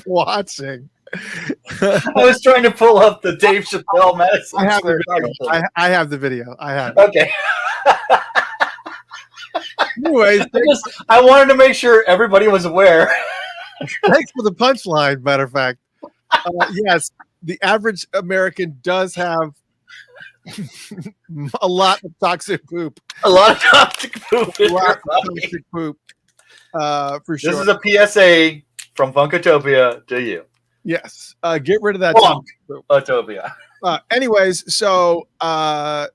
Watching. I was trying to pull up the Dave Chappelle Madison. I have the video. I have it. Okay. Anyways, I wanted to make sure everybody was aware. Thanks for the punchline. Matter of fact, yes, the average American does have a lot of toxic poop. A lot of toxic poop. For sure. This is a PSA from Funkatopia to you. Yes. Get rid of that. Funkatopia. Anyways, so so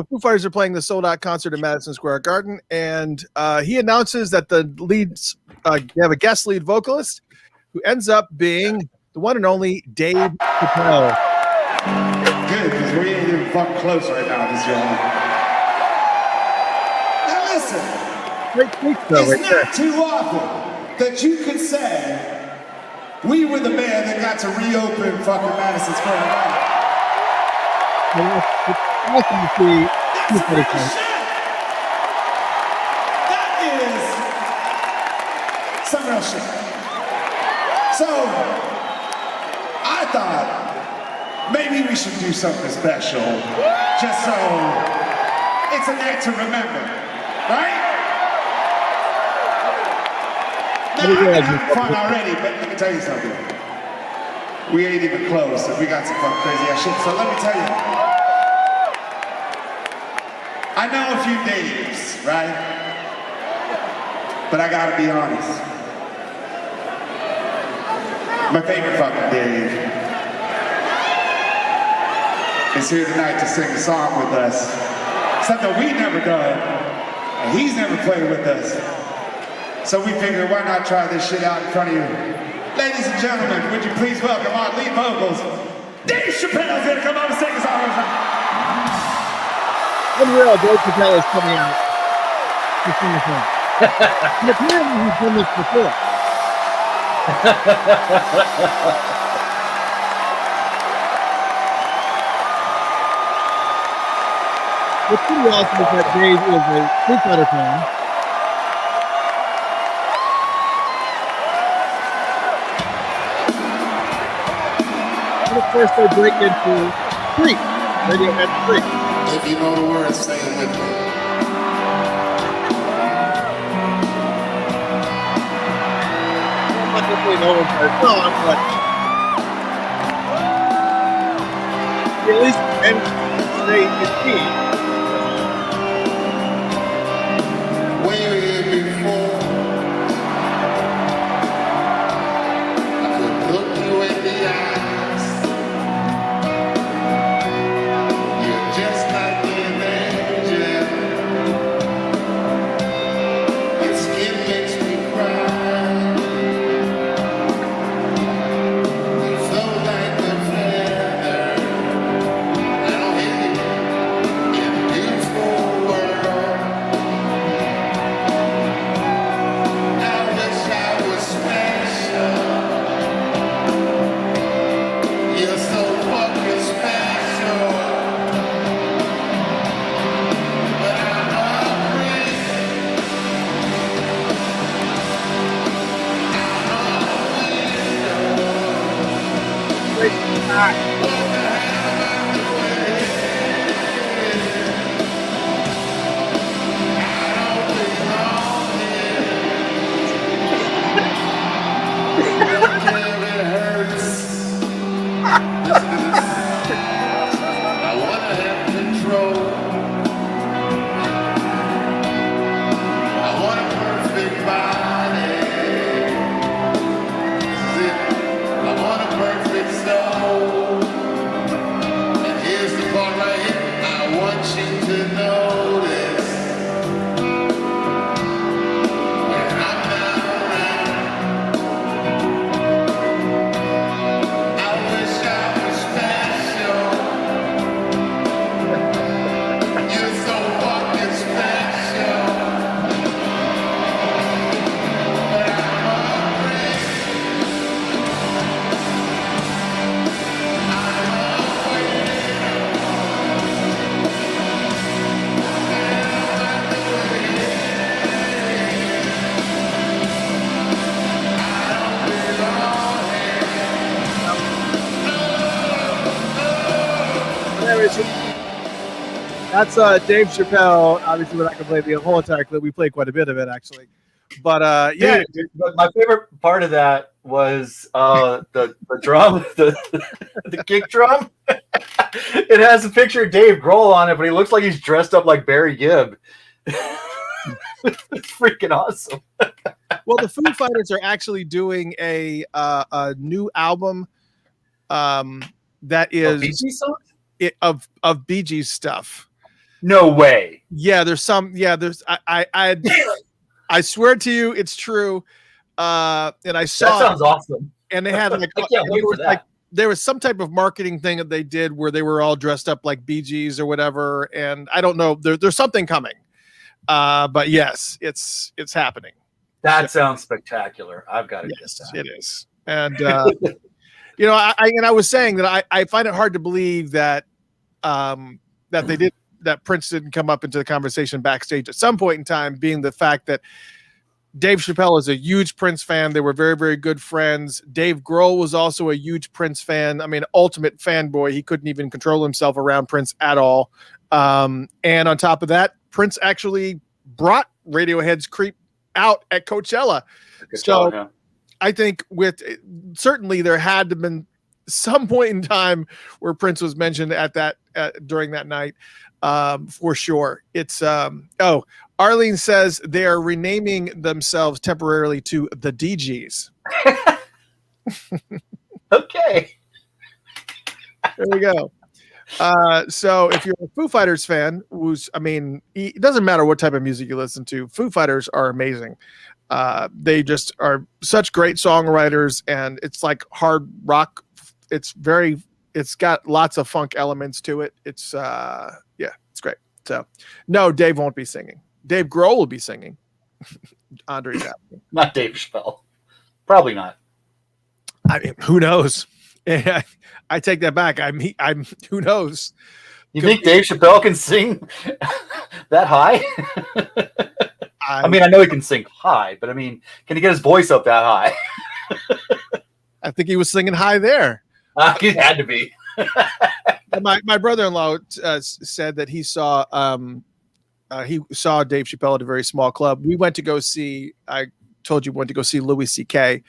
Foo Fighters are playing the sold out concert in Madison Square Garden, and he announces that the leads they have a guest lead vocalist who ends up being the one and only Dave Tudahl. Good, because we ain't even fucking close right now, this y'all. Now listen, Great speech, though, it's right there. not too often that you could say we were the band that got to reopen fucking Madison Square Garden. It's awesome to see. That's real shit. That is some real shit. So, I thought maybe we should do something special, just so it's a night to remember, right? Now, I've been having fun already, but let me tell you something. We ain't even close, and we got some fucking crazy ass shit. So let me tell you. I know a few Daves, right? But I gotta be honest. My favorite fucking Dave is here tonight to sing a song with us. Something we never done, and he's never played with us. So we figured, why not try this shit out in front of you? Ladies and gentlemen, would you please welcome our lead vocals, Dave Chappelle's gonna come up and sing a song with us. Unreal, Dave Tudahl is coming out to sing the song. And apparently he's done this before. What's pretty awesome is that Dave is a Street Fighter fan. And of course they break into Freak, Radiohead Freak. If you know the words, say it with me. I'm not really know him for a song, but he at least managed to stay in key. When you were here before, I could look you in the eyes. You're just like an angel. Your skin makes me cry. You float like a feather. I don't hear you in a beautiful world. I wish I was special. You're so fucking special. But I'm hungry. Great. Ah, It hurts. Listen to this. I wanna have control. I want a perfect body. This is it. I want a perfect soul. And here's the part right here. I want you to notice when I'm not around. I wish I was special. You're so fucking special. But I'm hungry. there is it. That's Dave Chappelle. Obviously, we're not going to play the whole entire clip. We played quite a bit of it, actually. But yeah, Dude, but my favorite part of that was the drum, the kick drum. It has a picture of Dave Grohl on it, but he looks like he's dressed up like Barry Gibb. It's freaking awesome. well, the Foo Fighters are actually doing a new album that is BG songs? of Bee Gees stuff. No way. Yeah, there's some. Yeah, there's. I swear to you, it's true. And I saw. That sounds awesome. and they had like I can't wait for that. there was some type of marketing thing that they did where they were all dressed up like Bee Gees or whatever, and I don't know. There's something coming, but yes, it's happening. That sounds spectacular. I've got to Yes, get that. it is, and you know, I was saying that I find it hard to believe that that Prince didn't come up into the conversation backstage at some point in time, being the fact that Dave Chappelle is a huge Prince fan. They were very, very good friends. Dave Grohl was also a huge Prince fan. I mean, ultimate fanboy. He couldn't even control himself around Prince at all. And on top of that, Prince actually brought Radiohead's Creep out at Coachella. So I think certainly there had to have been some point in time where Prince was mentioned at that during that night. For sure. It's Arlene says they are renaming themselves temporarily to the DGs. Okay. There we go. So if you're a Foo Fighters fan, it doesn't matter what type of music you listen to, Foo Fighters are amazing. They just are such great songwriters, and it's like hard rock. It's got lots of funk elements to it. It's it's great. So no, Dave won't be singing. Dave Grohl will be singing. Andre's asking. Not Dave Chappelle. Probably not. I mean, who knows? I take that back. I'm who knows? You think Dave Chappelle can sing that high? I mean, I know he can sing high, but I mean, can he get his voice up that high? I think he was singing high there. He had to be. My brother-in-law said that he saw Dave Chappelle at a very small club. We went to go see. I told you we went to go see Louis C.K.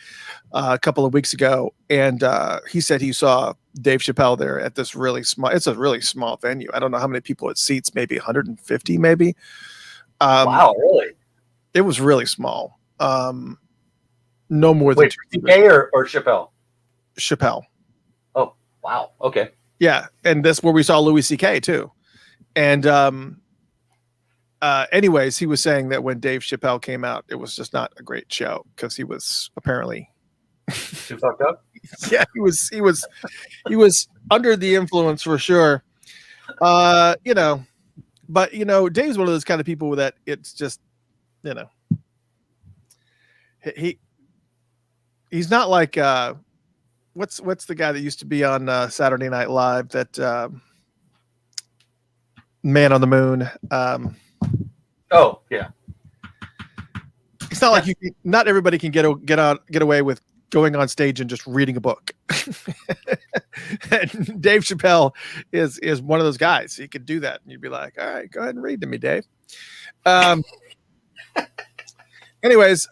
A couple of weeks ago, and he said he saw Dave Chappelle there at this really small. It's a really small venue. I don't know how many people it seats. Maybe 150, maybe. Wow, really? It was really small. No more than C.K. or Chappelle? Chappelle. Oh, wow. Okay. Yeah, and that's where we saw Louis C.K. too. And anyways, he was saying that when Dave Chappelle came out, it was just not a great show because he was apparently too fucked up. Yeah, he was under the influence for sure. But Dave's one of those kind of people that it's just, he's not like what's the guy that used to be on Saturday Night Live, that Man on the Moon. Oh yeah. It's not like not everybody can get away with going on stage and just reading a book. And Dave Chappelle is one of those guys. He could do that, and you'd be like, "All right, go ahead and read to me, Dave." Anyways,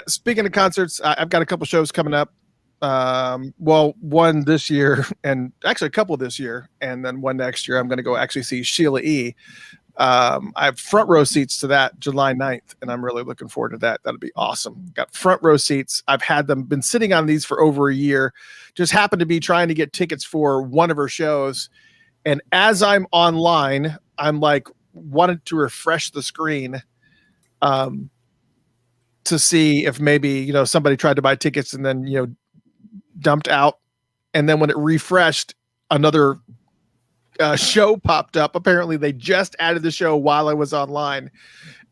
speaking of concerts, I've got a couple shows coming up. One this year, and actually a couple this year, and then one next year. I'm going to go actually see Sheila E. I have front row seats to that July 9th, and I'm really looking forward to that. That'll be awesome. Got front row seats. I've been sitting on these for over a year. Just happened to be trying to get tickets for one of her shows. And as I'm online, I'm like, wanted to refresh the screen, to see if maybe, somebody tried to buy tickets and then, dumped out. And then when it refreshed, another show popped up. Apparently they just added the show while I was online,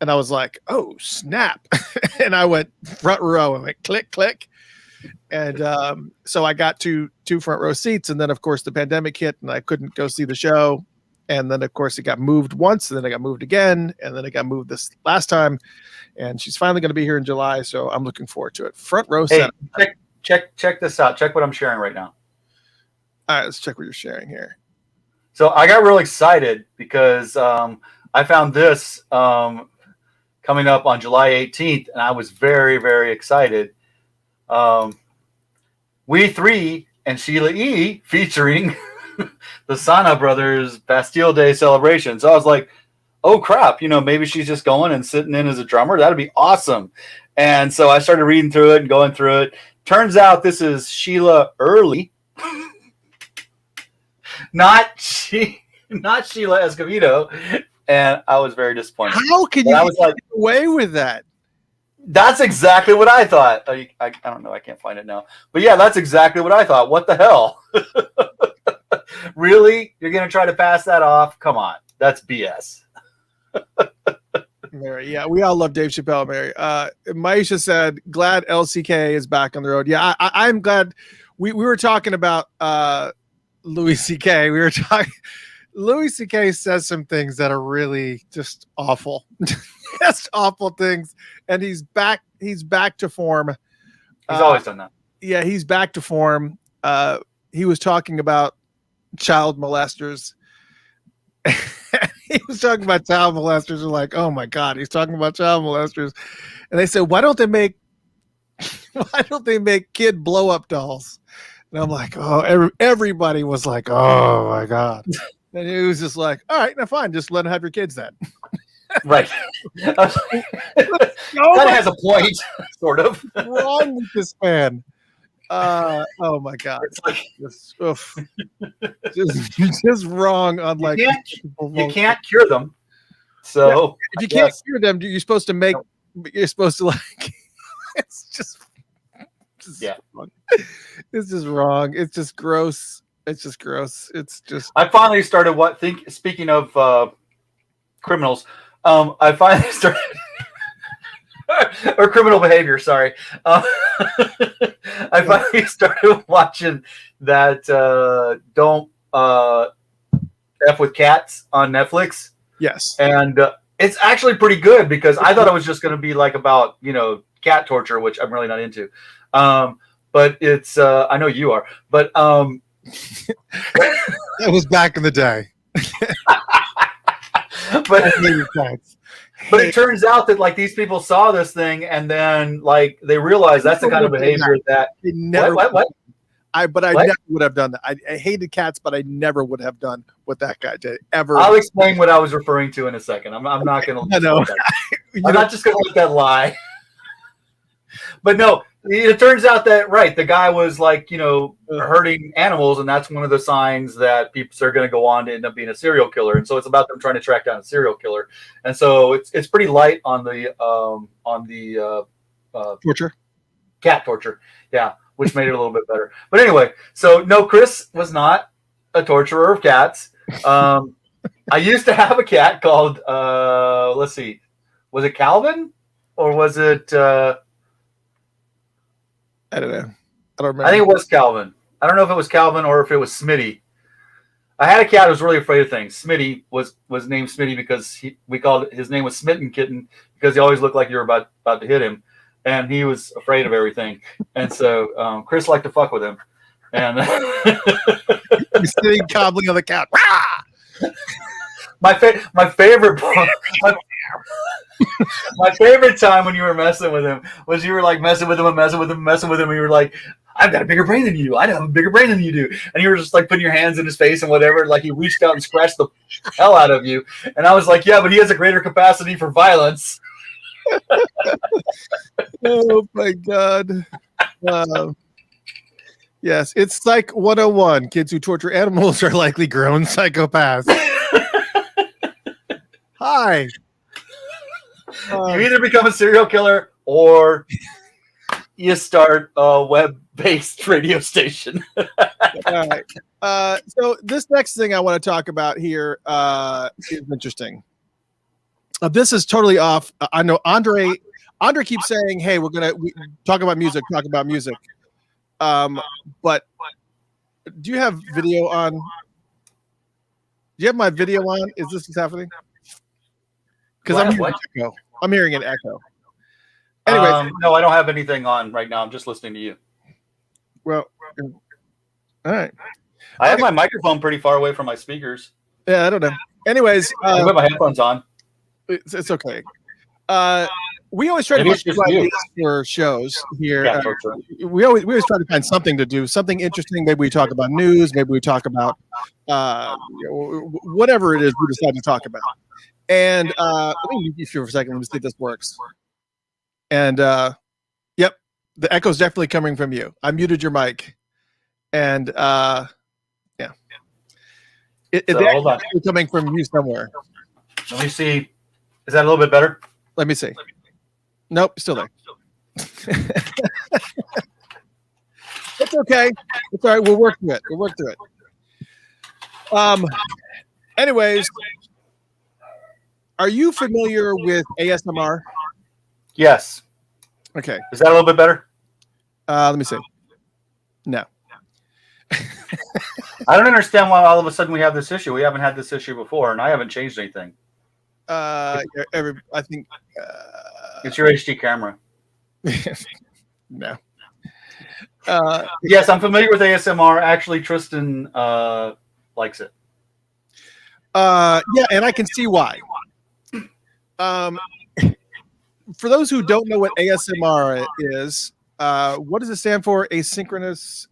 and I was like, oh snap. And I went front row and went click, click. And so I got two front row seats, and then of course the pandemic hit and I couldn't go see the show. And then of course it got moved once, and then it got moved again, and then it got moved this last time. And she's finally going to be here in July, so I'm looking forward to it. Front row set. Check this out. Check what I'm sharing right now. All right, let's check what you're sharing here. So I got real excited because I found this coming up on July 18th, and I was very, very excited. We Three and Sheila E. featuring the Sana Brothers Bastille Day celebration. So I was like, oh crap, maybe she's just going and sitting in as a drummer. That'd be awesome. And so I started reading through it and going through it. Turns out this is Sheila Early. Not Sheila Escovedo, and I was very disappointed. How could you get away with that? That's exactly what I thought. I don't know. I can't find it now. But yeah, that's exactly what I thought. What the hell? Really? You're going to try to pass that off? Come on. That's BS. Mary, yeah, we all love Dave Chappelle, Mary. Maisha said, glad LCK is back on the road. Yeah, I'm glad. We were talking about Louis C.K. We were talking. Louis C.K. says some things that are really just awful. Just awful things. And he's back to form. He's always done that. Yeah, he's back to form. He was talking about child molesters. He was talking about child molesters. We're like, oh my God, he's talking about child molesters. And they said, why don't they make kid blow up dolls? And I'm like, oh, everybody was like, oh my God. And he was just like, all right, now fine, just let him have your kids then. Right. Kind of has a point, sort of. What's wrong with this man? Oh my God. It's like, just wrong on like you can't cure them. So if you can't cure them, you're supposed to like it's just wrong. It's just wrong. It's just gross. It's just I finally started speaking of criminals, I finally started or criminal behavior, sorry. I finally started watching that Don't F with Cats on Netflix. yes. And it's actually pretty good because I thought it was just going to be like about, cat torture, which I'm really not into. But it's, I know you are, but That was back in the day. But it turns out that like these people saw this thing and then like they realized that's the kind of behavior that they never what? I never would have done that. I hated cats, but I never would have done what that guy did ever. I'll explain what I was referring to in a second. I'm not going to. No. I'm not just going to let that lie. But no, it turns out that the guy was like hurting animals, and that's one of the signs that people are going to go on to end up being a serial killer. And so it's about them trying to track down a serial killer. And so it's pretty light on the torture, cat torture, yeah, which made it a little bit better. But anyway, so no, Chris was not a torturer of cats. I used to have a cat called let's see, was it Calvin or was it? I don't know. I don't remember. I think it was Calvin. I don't know if it was Calvin or if it was Smitty. I had a cat who was really afraid of things. Smitty was named Smitty because we called his name was Smitten Kitten because he always looked like you were about to hit him, and he was afraid of everything. And so Chris liked to fuck with him. And he's sitting cobbling on the couch. My favorite my favorite time when you were messing with him was you were like messing with him, and you were like, I've got a bigger brain than you. I have a bigger brain than you do. And you were just like putting your hands in his face and whatever, like he reached out and scratched the hell out of you. And I was like, yeah, but he has a greater capacity for violence. Oh my God. Yes, it's Psych 101. Kids who torture animals are likely grown psychopaths. Hi. You either become a serial killer or you start a web-based radio station. All right. So this next thing I want to talk about here is interesting. This is totally off. I know Andre keeps saying, "Hey, we're gonna talk about music. Talk about music." But do you have video on? Do you have my video on? Is this what's happening? Because I'm hearing an echo. Anyway, no, I don't have anything on right now. I'm just listening to you. Well, all right. I have my microphone pretty far away from my speakers. Yeah, I don't know. Anyways, I put my headphones on. It's okay. We always try to find ideas for shows here. Yeah, we always try to find something to do, something interesting. Maybe we talk about news. Maybe we talk about whatever it is we decide to talk about. And let me mute you for a second. Let me see if this works. And yep, the echo's definitely coming from you. I muted your mic, and yeah, it's actually coming from you somewhere. Let me see. Is that a little bit better? Let me see. Nope, still there. It's okay. It's all right. We'll work through it. Anyways, are you familiar with ASMR? Yes. Okay. Is that a little bit better? Let me see. No. I don't understand why all of a sudden we have this issue. We haven't had this issue before, and I haven't changed anything. I think It's your HD camera. no. Yes, I'm familiar with ASMR. Actually, Tristan likes it. Yeah, and I can see why. For those who don't know what ASMR is, what does it stand for? Asynchronous.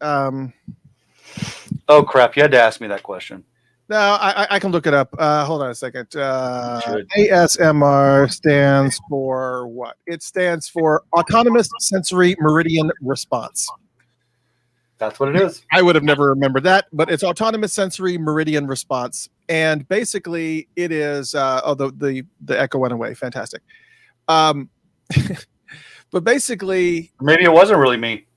Oh crap! You had to ask me that question. No, I can look it up. Hold on a second. ASMR stands for what? It stands for Autonomous Sensory Meridian Response. That's what it is. I would have never remembered that, but it's Autonomous Sensory Meridian Response, and basically it is. The echo went away. Fantastic. But basically, Maybe it wasn't really me.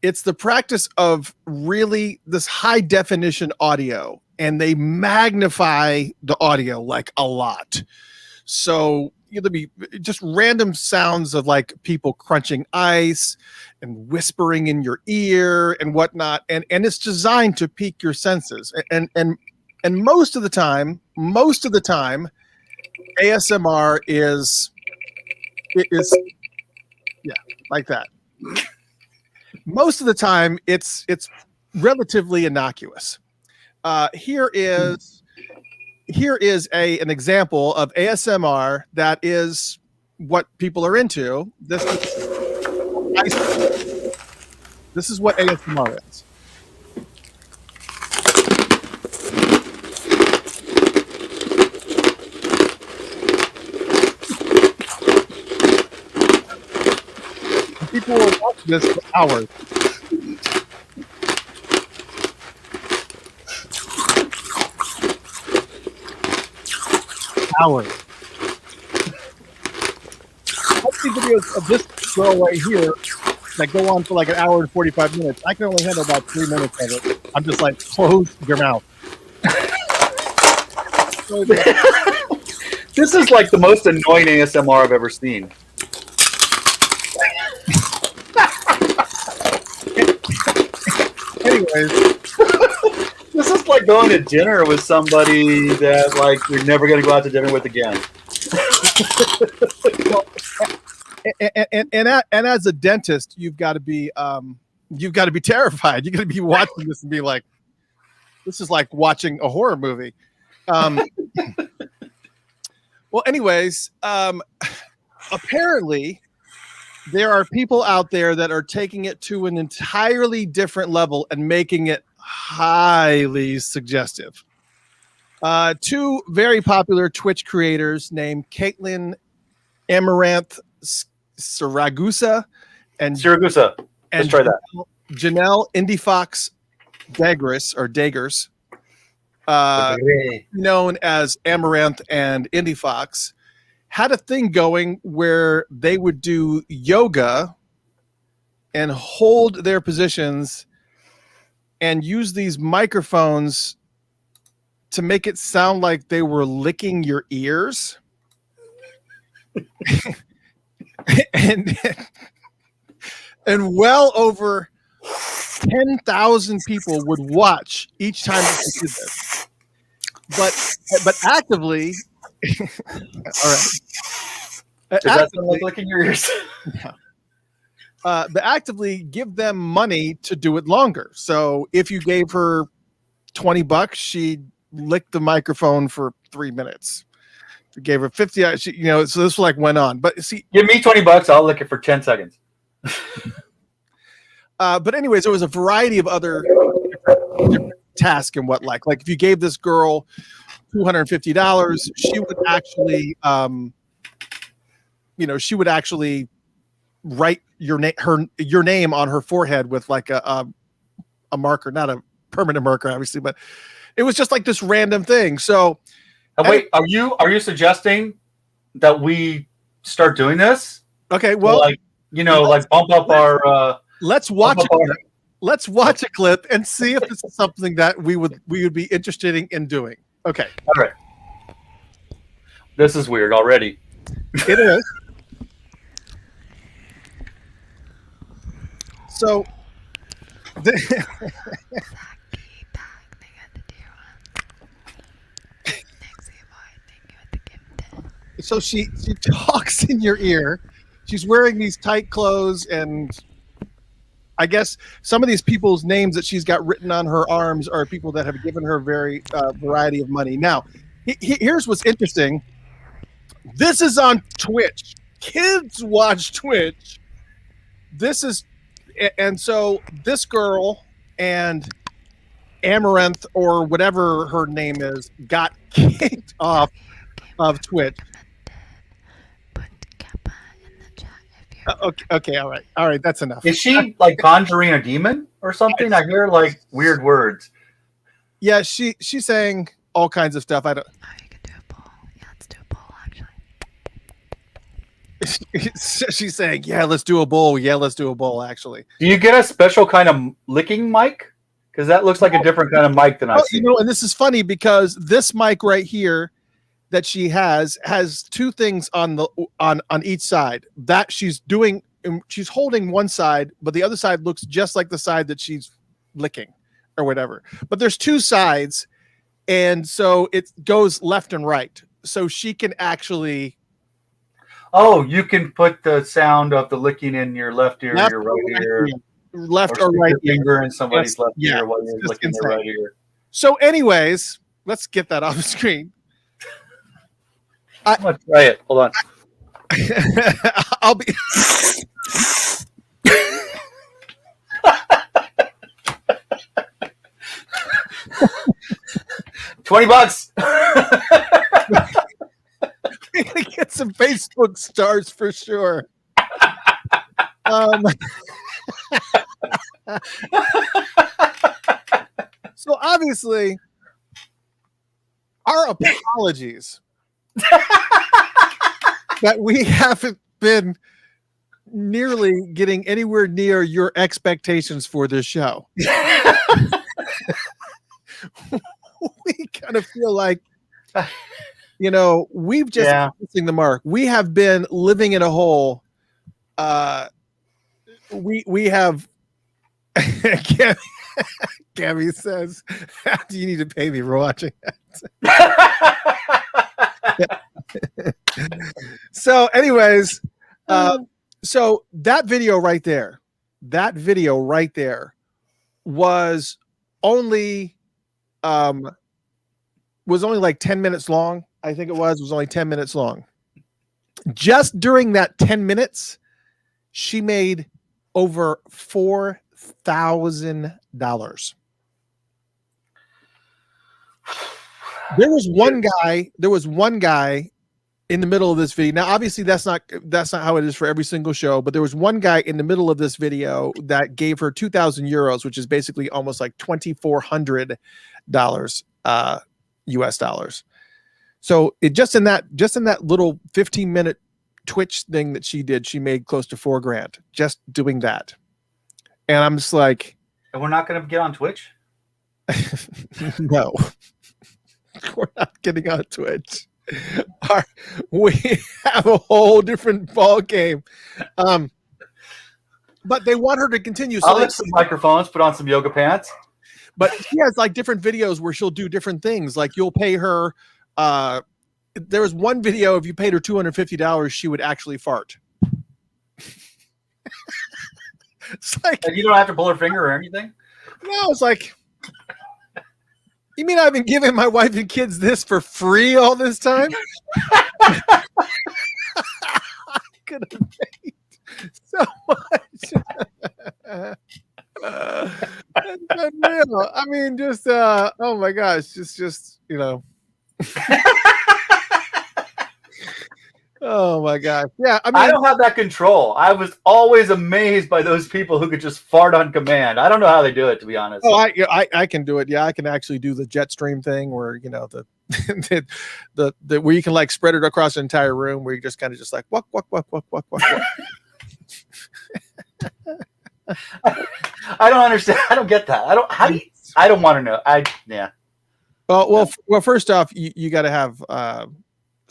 it's the practice of really this high definition audio, and they magnify the audio like a lot. So it'll be just random sounds of like people crunching ice and whispering in your ear and whatnot. And it's designed to pique your senses. And most of the time, ASMR is yeah, like that. Most of the time it's relatively innocuous. Here is an example of ASMR that is what people are into. This is what ASMR is. People will watch this for hours. I've seen videos of this girl right here that go on for like an hour and 45 minutes. I can only handle about 3 minutes of it. I'm just like, close your mouth. This is like the most annoying ASMR I've ever seen. Anyways, this is like going to dinner with somebody that like you're never going to go out to dinner with again. and as a dentist, you've got to be terrified. You're going to be watching this and be like, this is like watching a horror movie. Well, anyways, apparently there are people out there that are taking it to an entirely different level and making it highly suggestive. Two very popular Twitch creators named Caitlin Amaranth Siragusa and Let's try that. Janelle Indie Fox Daggers, known as Amaranth and Indie Fox, had a thing going where they would do yoga and hold their positions and use these microphones to make it sound like they were licking your ears. and well over 10,000 people would watch each time they did this. But actively, all right. Does that sound like licking your ears? But actively give them money to do it longer. So if you gave her $20, she'd lick the microphone for 3 minutes. If you gave her 50, so this went on. But see, give me $20, I'll lick it for 10 seconds. But anyways, there was a variety of other different tasks and what like if you gave this girl $250, she would actually, she would actually write your name on her forehead with like a marker, not a permanent marker, obviously, but it was just like this random thing. So, wait, are you suggesting that we start doing this? Okay, well, like like bump up our. let's watch bump up our- let's watch a clip and see if this is something that we would be interested in doing. Okay. All right. This is weird already. It is. So so she talks in your ear. She's wearing these tight clothes, and I guess some of these people's names that she's got written on her arms are people that have given her very variety of money. Now, here's what's interesting. This is on Twitch. Kids watch Twitch. And so this girl and Amaranth, or whatever her name is, got kicked off of Twitch. Okay, all right, that's enough. Is she like conjuring a demon or something? I hear like weird words. Yeah, she's saying all kinds of stuff. I don't. Oh, you could do a poll. Yeah, let's do a poll, actually. She's saying, yeah, let's do a bowl. Yeah, let's do a bowl, actually. Do you get a special kind of licking mic? Because that looks like a different kind of mic than I see. And this is funny because this mic right here that she has two things on each side. That she's holding one side, but the other side looks just like the side that she's licking or whatever. But there's two sides, and so it goes left and right. So she can actually. Oh, you can put the sound of the licking in your left ear, your right ear, left or right finger in somebody's left ear while you're licking their right ear. So, anyways, let's get that off the screen. I'm gonna try it. Hold on. I'll be. $20. We're gonna get some Facebook stars for sure. So obviously, our apologies that we haven't been nearly getting anywhere near your expectations for this show. We kind of feel like, we've just missing the mark. We have been living in a hole. We have. Gabby says, "Do you need to pay me for watching that?" So, anyways, so that video right there was only like 10 minutes long. I think it was only 10 minutes long. Just during that 10 minutes, she made over $4,000. There was one guy in the middle of this video. Now, obviously, that's not how it is for every single show, but there was one guy in the middle of this video that gave her 2,000 euros, which is basically almost like $2,400 US dollars. So it just in that little 15-minute Twitch thing that she did, she made close to $4,000 just doing that. And I'm just like, and we're not going to get on Twitch? No, we're not getting on Twitch. We have a whole different ball game. But they want her to continue. So I'll lift some microphones, put on some yoga pants. But she has like different videos where she'll do different things. Like you'll pay her. There was one video, if you paid her $250, she would actually fart. It's like, and you don't have to pull her finger or anything? No, it's like, you mean I've been giving my wife and kids this for free all this time? I could have paid so much. That's unreal. I mean, just oh my gosh, just Oh my god. Yeah, I mean, I don't have that control. I was always amazed by those people who could just fart on command. I don't know how they do it, to be honest. oh, I can do it. Yeah, I can actually do the jet stream thing where the the where you can like spread it across the entire room where you just kind of just like walk. I don't understand. I don't get that. I don't want to know. Yeah. Well, first off, you got to have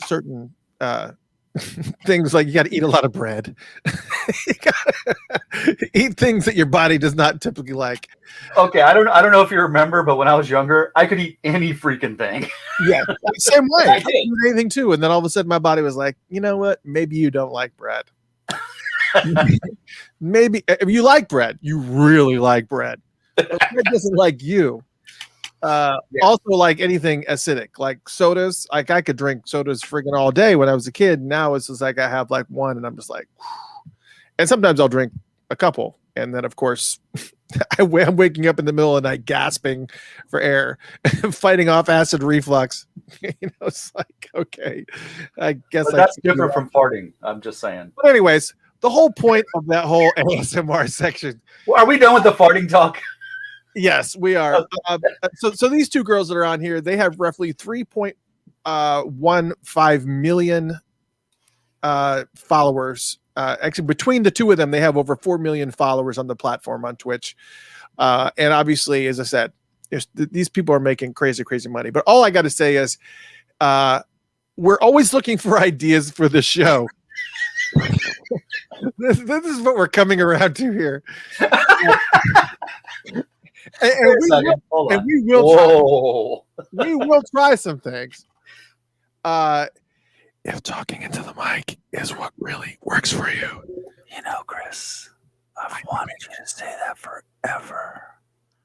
certain things like you got to eat a lot of bread. You gotta eat things that your body does not typically like. Okay, I don't know if you remember, but when I was younger, I could eat any freaking thing. Yeah, same way. I I did. could eat anything too, and then all of a sudden, my body was like, you know what? Maybe you don't like bread. Maybe if you like bread, you really like bread. But bread doesn't like you. Also, like anything acidic, like sodas. Like I could drink sodas friggin' all day when I was a kid. Now it's just like I have like one, and I'm just like, whew. And sometimes I'll drink a couple, and then of course, I'm waking up in the middle of the night gasping for air, fighting off acid reflux. It's like okay, I guess But that's different from farting. I'm just saying. But anyways, the whole point of that whole ASMR section. Well, are we done with the farting talk? Yes, we are. So these two girls that are on here, they have roughly 3.15 million followers. Actually, between the two of them, they have over 4 million followers on the platform on Twitch. And obviously, as I said, these people are making crazy money. But all I got to say is we're always looking for ideas for the show. This is what we're coming around to here. And we will try some things. If talking into the mic is what really works for you. You know, Chris, I've wanted you to say that forever.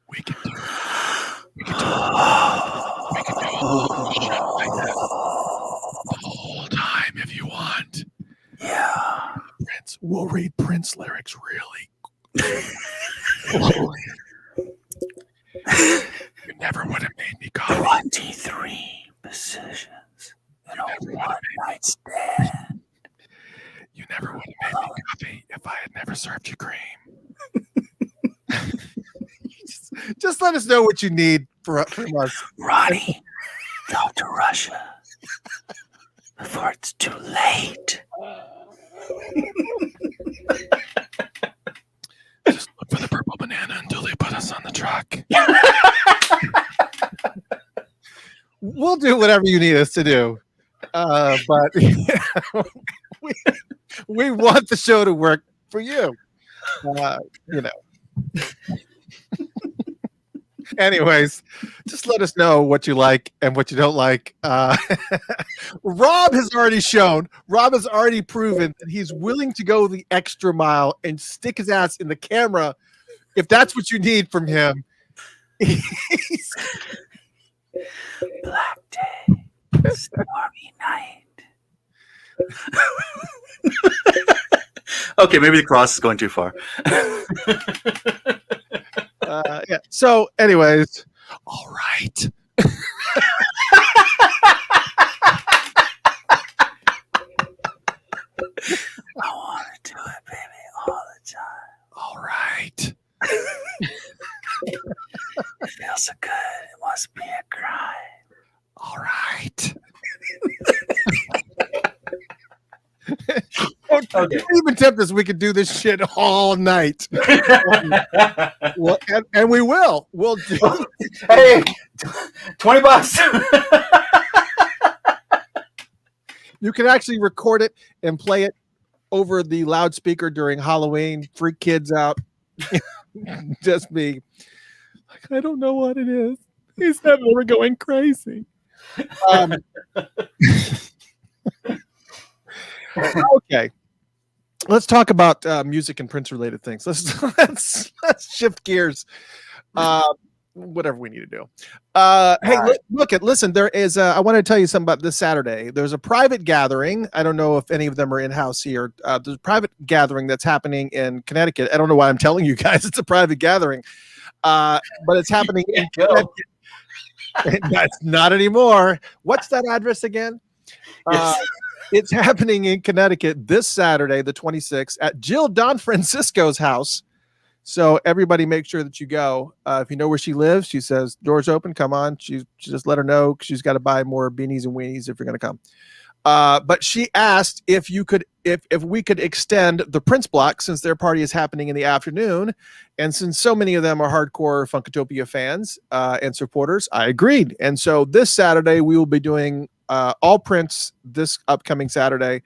We can do it. We can do it like that the whole time if you want. Yeah. Prince, we'll read Prince lyrics really slowly. You never would have made me coffee. 23 positions in a one-night stand. You never would have made me coffee if I had never served you cream. just let us know what you need from us. Ronnie, go to Russia before it's too late. Just look for the purple banana until they put us on the truck. We'll do whatever you need us to do. But we want the show to work for you. Anyways, just let us know what you like and what you don't like. Rob has already proven that he's willing to go the extra mile and stick his ass in the camera if that's what you need from him. Black day, stormy night. Okay, maybe the cross is going too far. Yeah. So, anyways, all right. I want to do it, baby, all the time. All right. It feels so good. It must be a crime. All right. Okay. Even tempt us, we could do this shit all night. Well, and we will. We'll do. Hey, $20. You can actually record it and play it over the loudspeaker during Halloween. Freak kids out. Just me. Like, I don't know what it is. He said we're going crazy. Okay. Let's talk about music and Prince related things. Let's shift gears. Whatever we need to do. Hey, listen, there is I want to tell you something about this Saturday. There's a private gathering. I don't know if any of them are in-house here. There's a private gathering that's happening in Connecticut. I don't know why I'm telling you guys it's a private gathering. But it's happening in Connecticut. That's not anymore. What's that address again? Yes. It's happening in Connecticut this Saturday, the 26th, at Jill Don Francisco's house. So everybody make sure that you go. If you know where she lives, she says, doors open, come on. She just let her know she's got to buy more beanies and weenies if you're going to come. But she asked if we could extend the Prince block since their party is happening in the afternoon. And since so many of them are hardcore Funkatopia fans and supporters, I agreed. And so this Saturday, we will be doing all Prince this upcoming Saturday.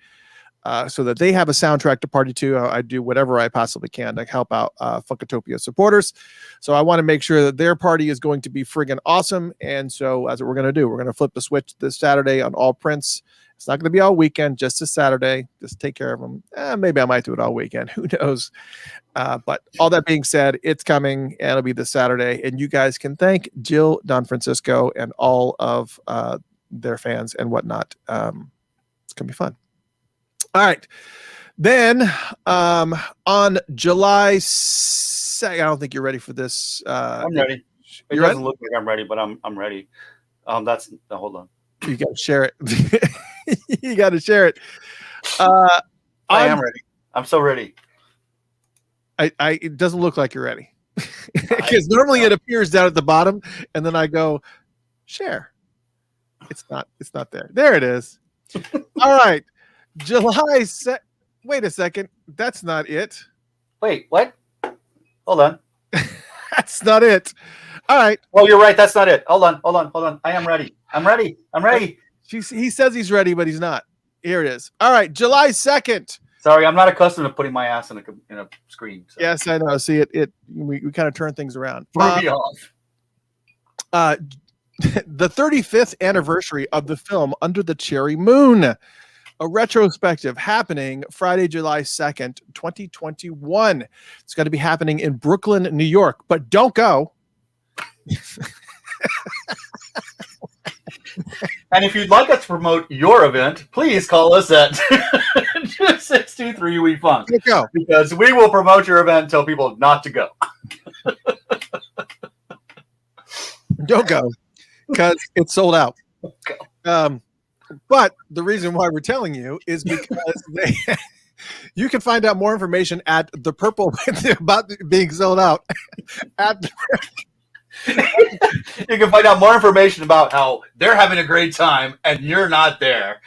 So that they have a soundtrack to party to. I do whatever I possibly can to help out Funkatopia supporters. So I want to make sure that their party is going to be friggin' awesome. And so that's what we're going to do. We're going to flip the switch this Saturday on all Prince. It's not going to be all weekend, just this Saturday. Just take care of them. Maybe I might do it all weekend. Who knows? But all that being said, it's coming and it'll be this Saturday. And you guys can thank Jill Don Francisco and all of their fans and whatnot. It's going to be fun. All right. Then on July 2nd, I don't think you're ready for this. I'm ready. It doesn't look like I'm ready, but I'm ready. Hold on. You got to share it. You got to share it. I am ready. I'm so ready. It doesn't look like you're ready. Because normally it appears down at the bottom, and then I go, share. It's not there. There it is. All right. July 2nd. Wait a second. That's not it. Wait, what? Hold on. That's not it. All right. Oh, you're right. That's not it. Hold on. I am ready. I'm ready. He says he's ready, but he's not. Here it is. All right. July 2nd. Sorry, I'm not accustomed to putting my ass in a screen. So. Yes, I know. See, we kind of turn things around. Throw me off. The 35th anniversary of the film Under the Cherry Moon. A retrospective happening Friday, July 2nd, 2021. It's going to be happening in Brooklyn, New York, but don't go. And if you'd like us to promote your event, please call us at 623-WE-FUNK. Don't go. Because we will promote your event and tell people not to go. Don't go because it's sold out. But the reason why we're telling you is because you can find out more information at the Purple about being sold out. You can find out more information about how they're having a great time and you're not there.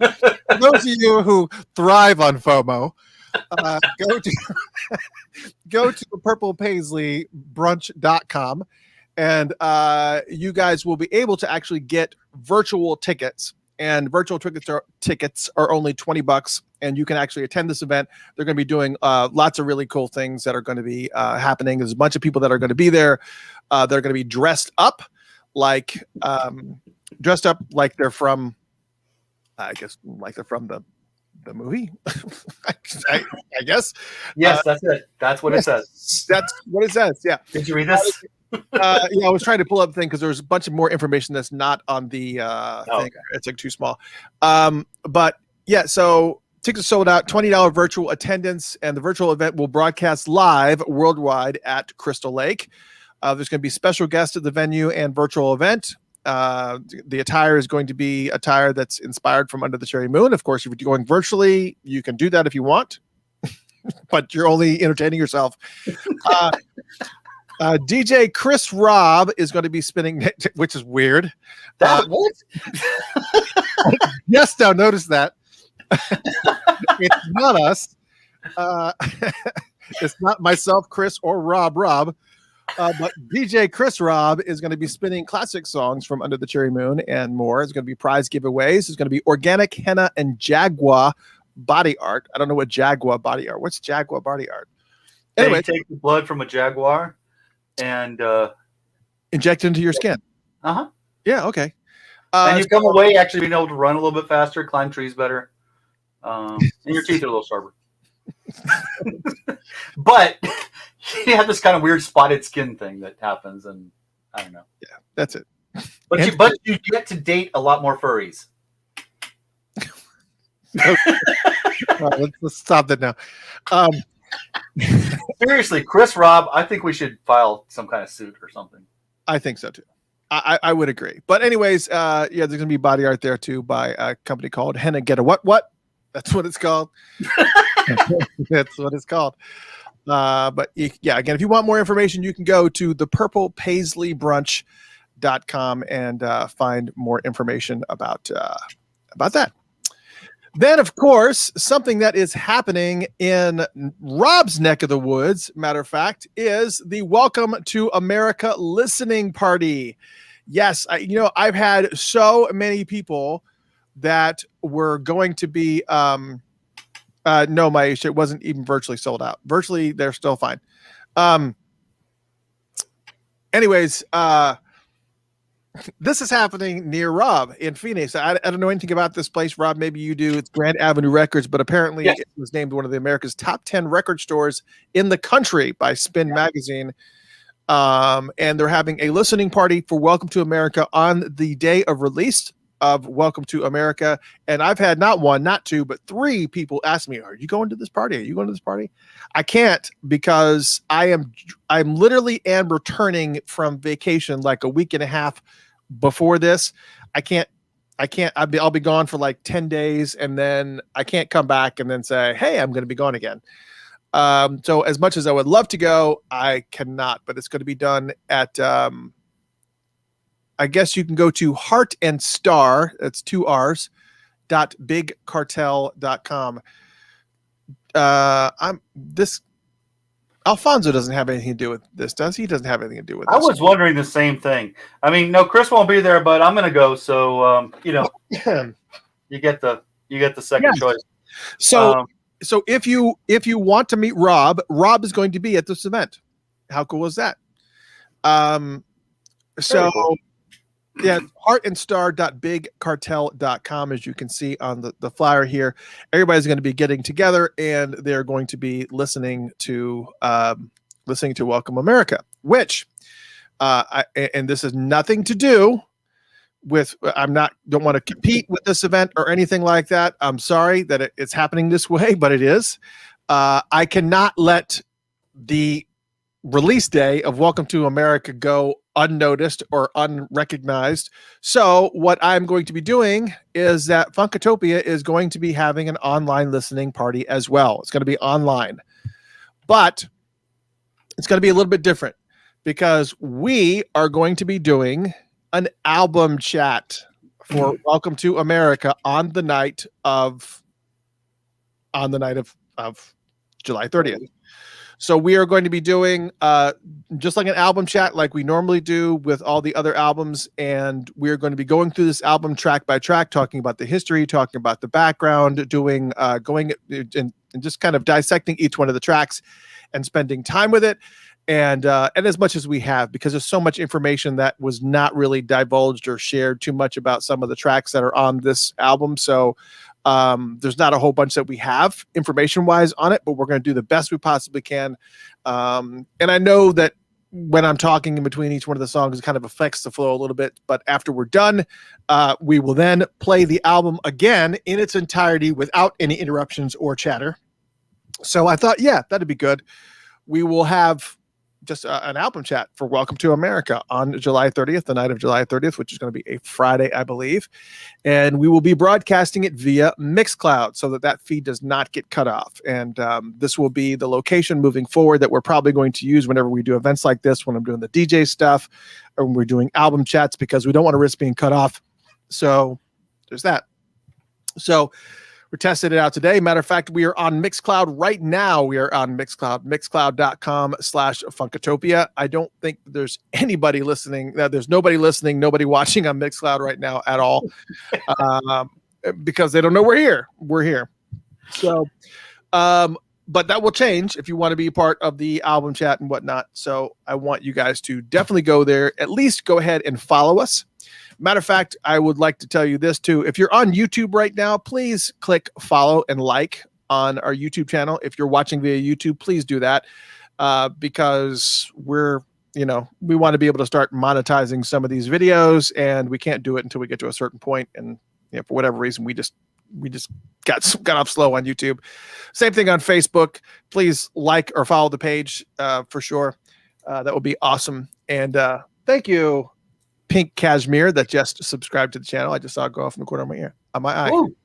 Those of you who thrive on FOMO, go to purplepaisleybrunch.com and you guys will be able to actually get virtual tickets. And virtual tickets are only $20, and you can actually attend this event. They're going to be doing lots of really cool things that are going to be happening. There's a bunch of people that are going to be there. They're going to be dressed up like they're from, I guess, like they're from the movie. I guess. Yes, that's it. That's what it says. That's what it says. Yeah. Did you read this? I was trying to pull up the thing because there's a bunch of more information that's not on the thing. Okay. It's like too small. But yeah, so tickets sold out, $20 virtual attendance, and the virtual event will broadcast live worldwide at Crystal Lake. There's going to be special guests at the venue and virtual event. The attire is going to be attire that's inspired from Under the Cherry Moon. Of course, if you're going virtually, you can do that if you want, but you're only entertaining yourself. DJ Chris Robb is going to be spinning, which is weird. What? Yes, now notice that. It's not us. It's not myself, Chris, or Rob. But DJ Chris Robb is going to be spinning classic songs from Under the Cherry Moon and more. It's going to be prize giveaways. It's going to be organic henna and Jaguar body art. I don't know what Jaguar body art. What's Jaguar body art? Anyway, they take the blood from a jaguar and inject into your skin. Yeah. Okay. And you come away actually being able to run a little bit faster, climb trees better, and your teeth are a little sharper. But you have this kind of weird spotted skin thing that happens, and I don't know. Yeah, that's it. But you get to date a lot more furries. Let's stop that now. Seriously, Chris Robb, I think we should file some kind of suit or something. I think so too. I would agree. But anyways, yeah, there's gonna be body art there too by a company called Henna Get a What? That's what it's called. That's what it's called. But yeah, again, if you want more information, you can go to thepurplepaisleybrunch.com and find more information about that. Then, of course, something that is happening in Rob's neck of the woods, matter of fact, is the Welcome to America listening party. Yes, I've had so many people that were going to be no, my shit wasn't even virtually sold out. Virtually, they're still fine. Anyways, this is happening near Rob in Phoenix. I don't know anything about this place. Rob, maybe you do. It's Grand Avenue Records, but apparently it was named one of the America's top 10 record stores in the country by Spin Magazine. And they're having a listening party for Welcome to America on the day of release of Welcome to America. And I've had not one, not two, but three people ask me, are you going to this party? Are you going to this party? I can't, because I'm literally am returning from vacation like a week and a half before this. I'll be gone for like 10 days, and then I can't come back and then say, hey, I'm going to be gone again. So as much as I would love to go, I cannot, but it's going to be done at, I guess you can go to Heart and Star. That's 2 R's. .bigcartel.com. Alfonso doesn't have anything to do with this, does he? He doesn't have anything to do with this. I was wondering the same thing. I mean, no, Chris won't be there, but I'm going to go. So, you get the second choice. So if you want to meet Rob is going to be at this event. How cool is that? Cool. Yeah, heartandstar.bigcartel.com, as you can see on the flyer here. Everybody's going to be getting together, and they're going to be listening to Welcome America, which and this has nothing to do with, don't want to compete with this event or anything like that. I'm sorry that it's happening this way, but it is. I cannot let the release day of Welcome to America go unnoticed or unrecognized. So what I'm going to be doing is that Funkatopia is going to be having an online listening party as well. It's going to be online, but it's going to be a little bit different, because we are going to be doing an album chat for Welcome to America on the night of July 30th. So we are going to be doing just like an album chat like we normally do with all the other albums, and we're going to be going through this album track by track, talking about the history, talking about the background, going and just kind of dissecting each one of the tracks and spending time with it. And as much as we have, because there's so much information that was not really divulged or shared too much about some of the tracks that are on this album. So there's not a whole bunch that we have information wise on it, but we're going to do the best we possibly can. And I know that when I'm talking in between each one of the songs, it kind of affects the flow a little bit, but after we're done, we will then play the album again in its entirety without any interruptions or chatter. So I thought, yeah, that'd be good. We will have just an album chat for Welcome to America on July 30th, the night of July 30th, which is going to be a Friday, I believe. And we will be broadcasting it via Mixcloud so that feed does not get cut off. And this will be the location moving forward that we're probably going to use whenever we do events like this, when I'm doing the DJ stuff or when we're doing album chats, because we don't want to risk being cut off. So there's that. So we're testing it out today. Matter of fact, we are on Mixcloud right now. We are on Mixcloud, mixcloud.com/Funkatopia. I don't think there's anybody listening. There's nobody listening, nobody watching on Mixcloud right now at all, because they don't know we're here. We're here. So, but that will change if you want to be a part of the album chat and whatnot. So I want you guys to definitely go there. At least go ahead and follow us. Matter of fact, I would like to tell you this too. If you're on YouTube right now, please click follow and like on our YouTube channel. If you're watching via YouTube, please do that, because we want to be able to start monetizing some of these videos, and we can't do it until we get to a certain point. And for whatever reason, we just got off slow on YouTube. Same thing on Facebook. Please like or follow the page for sure. That would be awesome. And thank you. pink cashmere that just subscribed to the channel. I just saw it go off in the corner of my ear, on my eye. Ooh.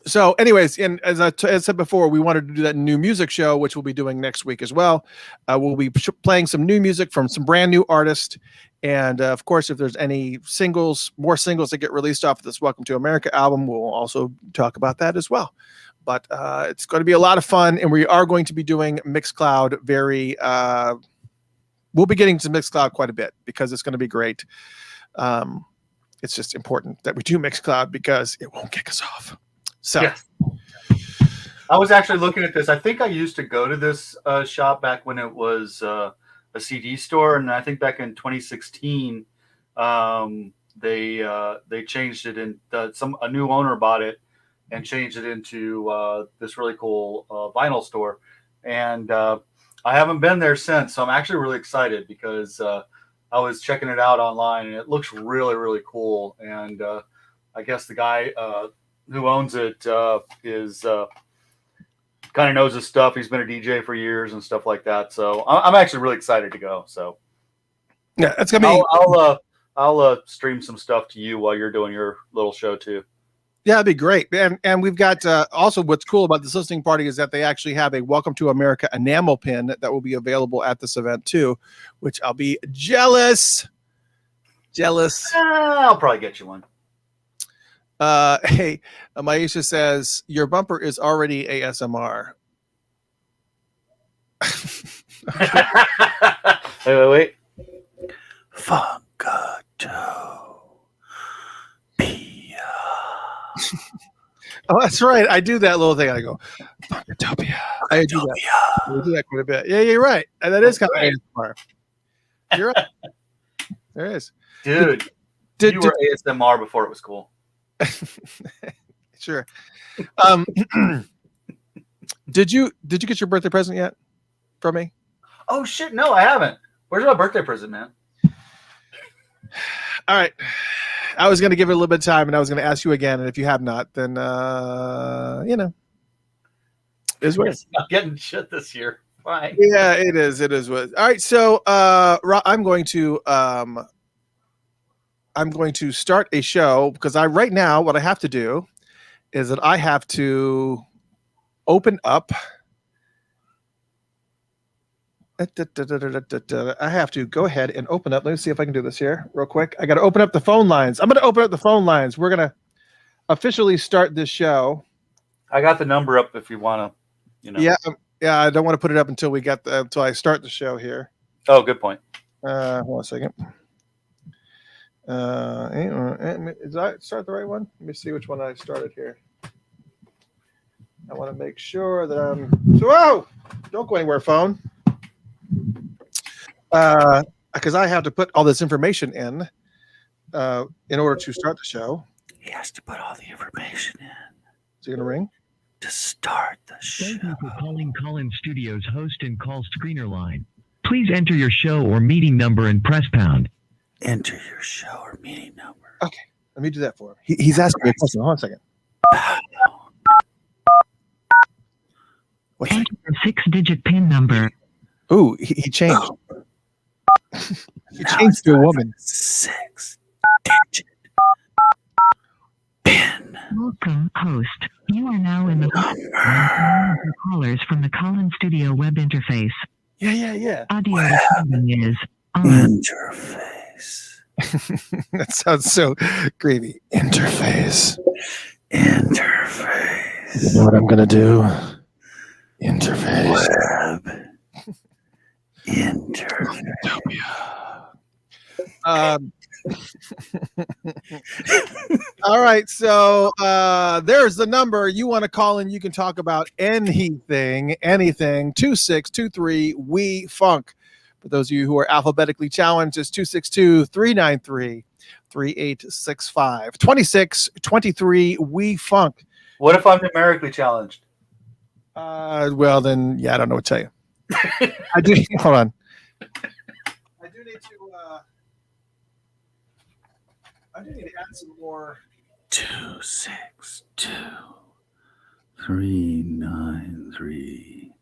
So anyways, and as I said before, we wanted to do that new music show, which we'll be doing next week as well. We'll be playing some new music from some brand new artists. And of course, if there's any more singles that get released off of this Welcome to America album, we'll also talk about that as well. But it's going to be a lot of fun. And we are going to be doing Mixcloud we'll be getting to Mixcloud quite a bit because it's going to be great. It's just important that we do Mixcloud because it won't kick us off. So Yes. I was actually looking at this. I think I used to go to this shop back when it was a CD store, and I think back in 2016, they changed it, and a new owner bought it and changed it into this really cool vinyl store. And I haven't been there since, so I'm actually really excited because I was checking it out online, and it looks really, really cool. And I guess the guy who owns it is kind of knows his stuff. He's been a DJ for years and stuff like that. So I'm actually really excited to go. So yeah, it's gonna be. I'll stream some stuff to you while you're doing your little show too. Yeah, it'd be great. And we've got also what's cool about this listening party is that they actually have a Welcome to America enamel pin that will be available at this event too, which I'll be jealous. I'll probably get you one. Hey, Maisha says your bumper is already ASMR. Wait. Oh, that's right. I do that little thing. I go, Funkatopia. I do that. I do that quite a bit. Yeah, you're right. And that is kind of ASMR. You're right. There is. Dude, you were ASMR before it was cool. Sure. Did you get your birthday present yet from me? Oh shit, no, I haven't. Where's my birthday present, man? All right. I was going to give it a little bit of time, and I was going to ask you again. And if you have not, then is what not getting shit this year. Fine. Yeah, it is. It is what. All right. So I'm going to start a show because right now what I have to do is that I have to open up. I have to go ahead and open up. Let me see if I can do this here real quick. I got to open up the phone lines. I'm going to open up the phone lines. We're going to officially start this show. I got the number up if you want to, Yeah. I don't want to put it up until until I start the show here. Oh, good point. Hold on a second. Did I start the right one? Let me see which one I started here. I want to make sure that I'm. Whoa! Don't go anywhere, phone. Because I have to put all this information in order to start the show. He has to put all the information in Is it gonna ring? to start the show. Thank you for calling Call-In Studios host and call screener line. Please enter your show or meeting number and press pound. Enter your show or meeting number. Okay, let me do that for him. He's asking me a question. Hold on a second. What's that? Enter your 6-digit PIN number. Ooh, he changed. He changed to a woman. 6-digit PIN. Welcome, host. You are now in the callers from the Call-In Studio web interface. Yeah. Audio recording is on. Interface. That sounds so creepy. Interface. Interface. You know what I'm gonna do? Interface. Web. Interface. All right, so there's the number. You want to call in, you can talk about anything 2623 we funk. For those of you who are alphabetically challenged, it's 262-393-3865 2623 we funk. What if I'm numerically challenged? Well then, yeah, I don't know what to tell you. I do. Hold on. I do need to add some more. 262-393-3865.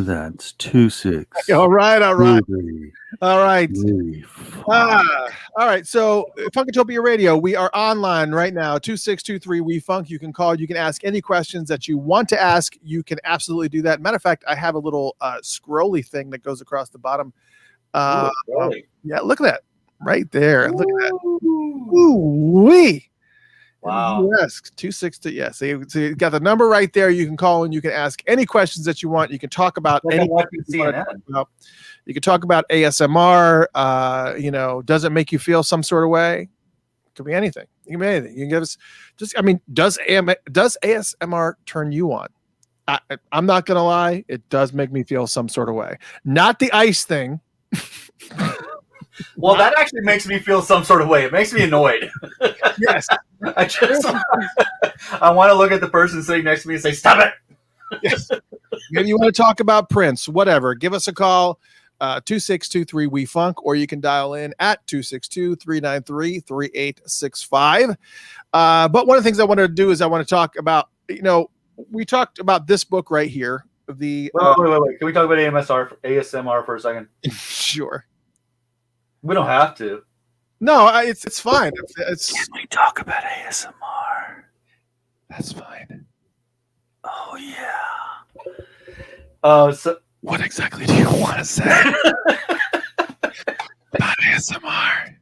That's 26. All right. 23, All right. 24. All right. So, Funkatopia Radio, we are online right now. 2623 We Funk. You can call. You can ask any questions that you want to ask. You can absolutely do that. Matter of fact, I have a little scrolly thing that goes across the bottom. Really? Yeah, look at that right there. Look at that. Ooh wee. Wow. Yes, 260. Yeah, so you got the number right there. You can call and you can ask any questions that you want. You can talk about Like I'm anything watching you want to CNN. talk about. You can talk about ASMR. Does it make you feel some sort of way? It could be anything. You can be anything. You can give us does ASMR turn you on? I'm not gonna lie, it does make me feel some sort of way. Not the ice thing. Well, that actually makes me feel some sort of way. It makes me annoyed. Yes. I want to look at the person sitting next to me and say, "Stop it." Yes. Maybe you want to talk about Prince, whatever. Give us a call, 2623 We Funk, or you can dial in at 262-393-3865. But one of the things I wanted to do is I want to talk about, we talked about this book right here. Wait. Can we talk about ASMR for a second? Sure. We don't have to. No, it's fine. Can we talk about ASMR? That's fine. Oh, yeah. So What exactly do you want to say about ASMR?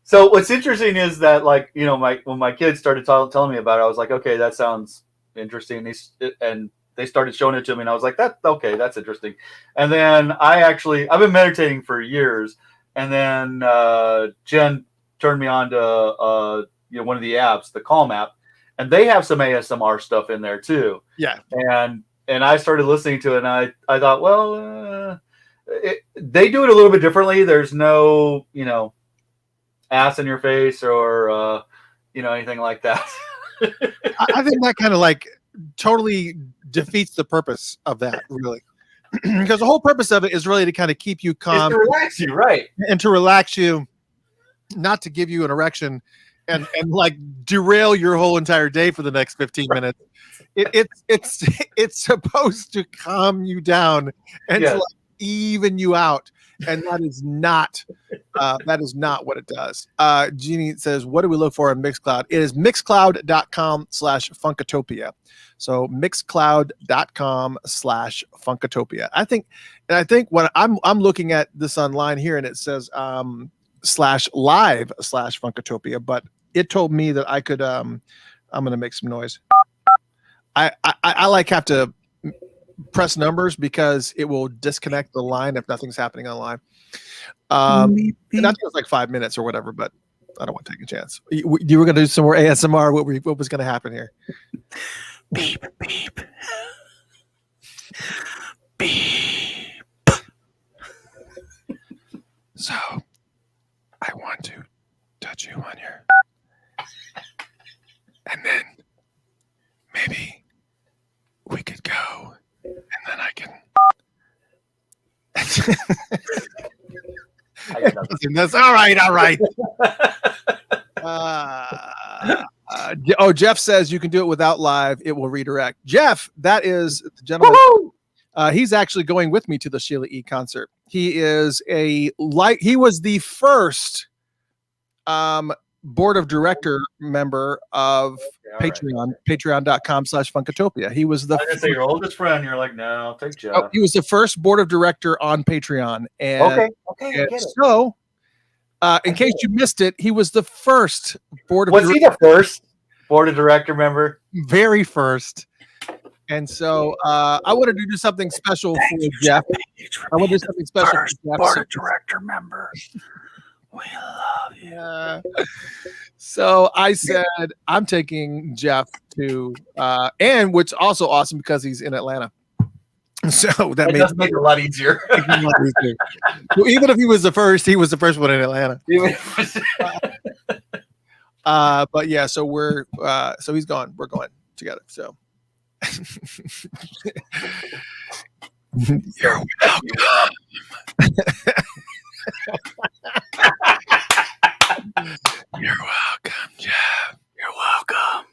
So what's interesting is that, like, when my kids started telling me about it, I was like, okay, that sounds interesting. And they started showing it to me, and I was like, that's interesting. And then I've been meditating for years, and then Jen turned me on to one of the apps, the Calm app, and they have some ASMR stuff in there too. Yeah. And I started listening to it, and I thought, well, they do it a little bit differently. There's no, ass in your face or anything like that. I think that kind of totally defeats the purpose of that, really. Because the whole purpose of it is really to kind of keep you calm, to relax you, right? And to relax you, not to give you an erection and derail your whole entire day for the next 15 minutes. It's supposed to calm you down and to even you out, and that is not what it does. Jeannie says, what do we look for on Mixcloud? It is mixcloud.com/Funkatopia. So mixcloud.com/Funkatopia. I think when I'm looking at this online here, and it says /live/Funkatopia, but it told me that I could I'm gonna make some noise. I have to press numbers because it will disconnect the line if nothing's happening online. And that feels like 5 minutes or whatever, but I don't want to take a chance. You were going to do some more ASMR. What was going to happen here? Beep, beep. Beep. So, I want to touch you on your... And then maybe we could go, and then I can... That's all right. Jeff says you can do it without live. It will redirect. Jeff, that is the gentleman. He's actually going with me to the Sheila E. concert. He is he was the first board of director member of Patreon, patreon.com/Funkatopia. He was the I was gonna say your oldest friend. You're like, no, take Jeff. he was the first board of director on Patreon. And okay, I get it. So in case you missed it, he was the first board of Was he the first board of director member? Very first. And so I wanted to do something special for Jeff. I want to do something special for Jeff. Board of director member. We love you. So I said, I'm taking Jeff to, and which also awesome because he's in Atlanta. So that does make it a lot easier. Well, even if he was the first one in Atlanta. But yeah, so so he's gone. We're going together. So you're welcome. You're welcome, Jeff. You're welcome.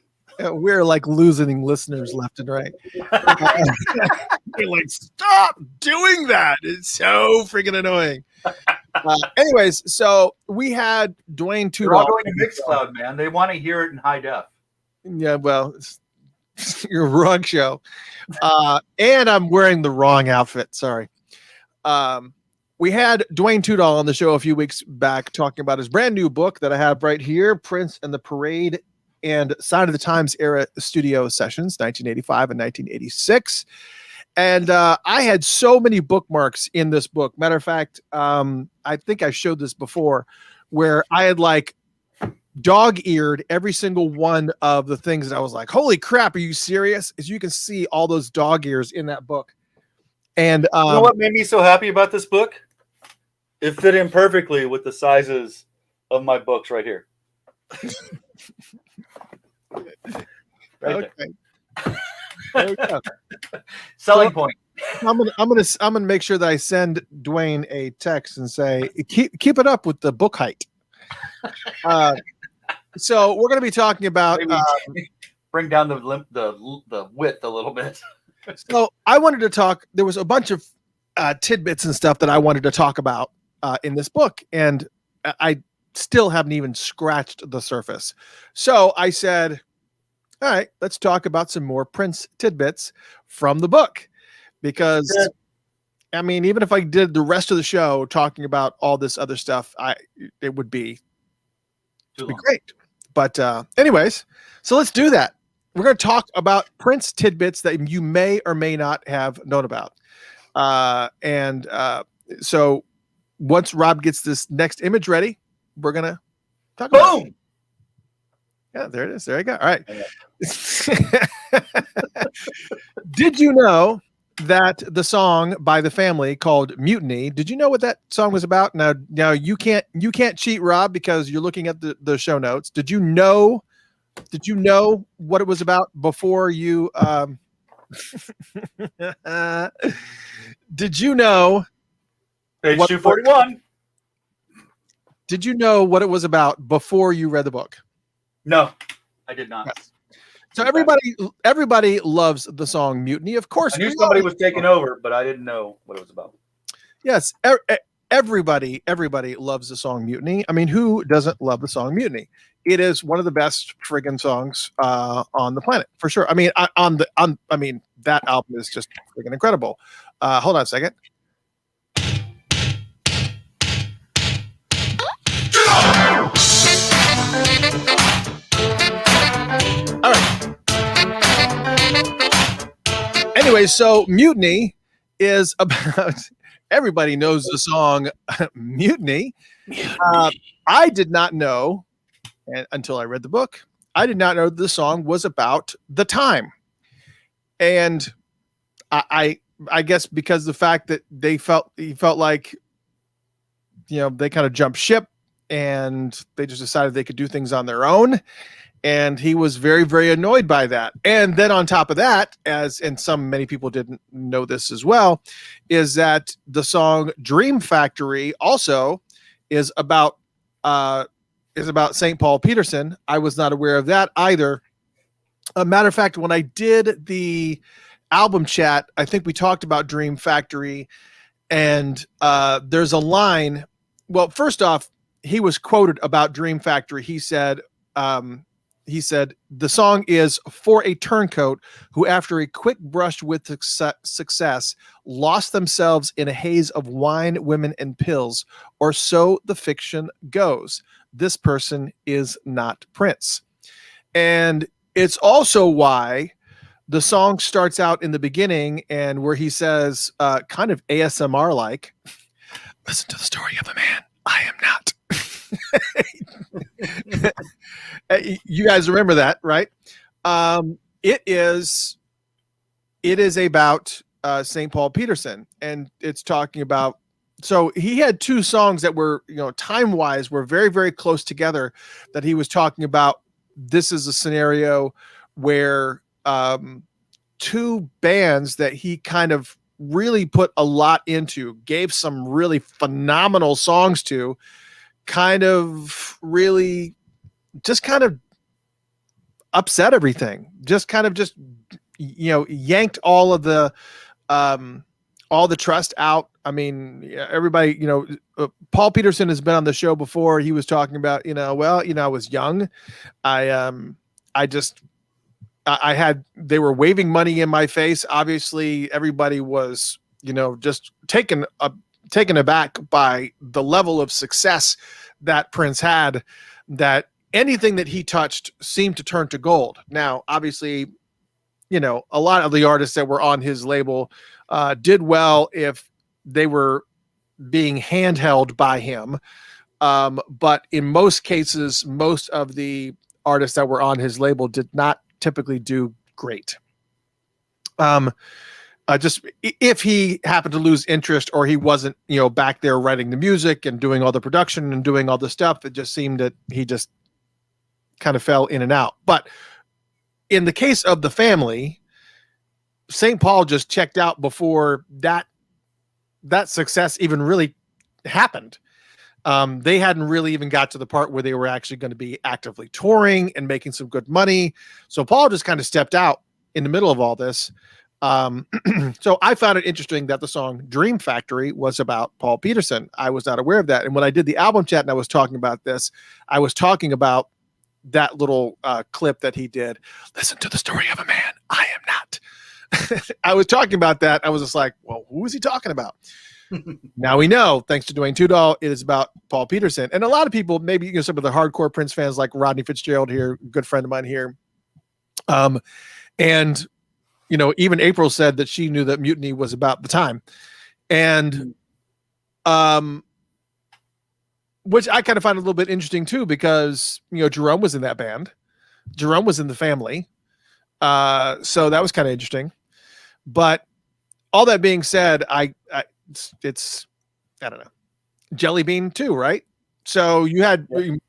We're like losing listeners left and right. They're like, stop doing that. It's so freaking annoying. Anyways, so we had Dwayne They're all Tudahl. going to Mixcloud, man. They want to hear it in high def. Yeah, well, you're wrong show. And I'm wearing the wrong outfit. Sorry. We had Dwayne Tudahl on the show a few weeks back talking about his brand new book that I have right here, Prince and the Parade and Sign of the Times era studio sessions, 1985 and 1986. And I had so many bookmarks in this book. Matter of fact, I think I showed this before, where I had like dog-eared every single one of the things that I was like, holy crap, are you serious? As you can see all those dog ears in that book. And You know what made me so happy about this book? It fit in perfectly with the sizes of my books right here. Right okay. Okay. Selling point. I'm gonna make sure that I send Dwayne a text and say keep it up with the book height. So we're gonna be talking about Bring down the width a little bit. So I wanted to talk. There was a bunch of tidbits and stuff that I wanted to talk about in this book, and I still haven't even scratched the surface. So I said, all right, let's talk about some more Prince tidbits from the book, because I mean, even if I did the rest of the show talking about all this other stuff, it would be great. But anyways, so let's do that. We're going to talk about Prince tidbits that you may or may not have known about. So once Rob gets this next image ready, we're going to talk about it. Boom! Yeah, there it is. There you go. All right. Did you know that the song by the Family called Mutiny, did you know what that song was about? Now you can't cheat, Rob, because you're looking at the show notes. Did you know what it was about before you did you know Page 241. Did you know what it was about before you read the book? No, I did not. Yes. So everybody loves the song Mutiny. Of course, I knew somebody was taking over, but I didn't know what it was about. Yes, everybody loves the song Mutiny. I mean, who doesn't love the song Mutiny? It is one of the best friggin' songs on the planet, for sure. I mean, that album is just friggin' incredible. Hold on a second. All right. Anyway, so Mutiny is about, everybody knows the song Mutiny. I did not know, until I read the book, I did not know the song was about the time. And I guess because the fact that he felt like, they kind of jumped ship and they just decided they could do things on their own. And he was very, very annoyed by that. And then on top of that, many people didn't know this as well, is that the song Dream Factory also is about St. Paul Peterson. I was not aware of that either. A matter of fact, when I did the album chat, I think we talked about Dream Factory, and there's a line. Well, first off, he was quoted about Dream Factory. He said, the song is for a turncoat who, after a quick brush with success, lost themselves in a haze of wine, women, and pills, or so the fiction goes. This person is not Prince. And it's also why the song starts out in the beginning and where he says, kind of ASMR like, listen to the story of a man I am not. You guys remember that, right? It is about St. Paul Peterson, and it's talking about. So he had two songs that were, time-wise, were very, very close together. That he was talking about. This is a scenario where two bands that he kind of really put a lot into, gave some really phenomenal songs to, kind of really just kind of upset everything. Just kind of just yanked all the trust out. I mean, everybody, Paul Peterson has been on the show before. He was talking about, I was young. They were waving money in my face. Obviously, everybody was, just taken aback by the level of success that Prince had, that anything that he touched seemed to turn to gold. Now, obviously, a lot of the artists that were on his label did well if they were being handheld by him. But in most cases, most of the artists that were on his label did not typically do great. Just if he happened to lose interest, or he wasn't, back there writing the music and doing all the production and doing all the stuff, it just seemed that he just kind of fell in and out. But in the case of the family, St. Paul just checked out before that success even really happened. They hadn't really even got to the part where they were actually going to be actively touring and making some good money. So Paul just kind of stepped out in the middle of all this. So I found it interesting that the song Dream Factory was about Paul Peterson. I was not aware of that. And when I did the album chat and I was talking about this, I was talking about that little clip that he did. Listen to the story of a man I am not. I was talking about that. I was just like, well, who is he talking about? Now we know, thanks to Dwayne Tudahl, it is about Paul Peterson. And a lot of people, maybe some of the hardcore Prince fans like Rodney Fitzgerald here, good friend of mine here. And even April said that she knew that Mutiny was about the time. And which I kind of find a little bit interesting too, because Jerome was in that band. Jerome was in the family. So that was kind of interesting. But all that being said, it's I don't know, Jelly Bean too, right? So you had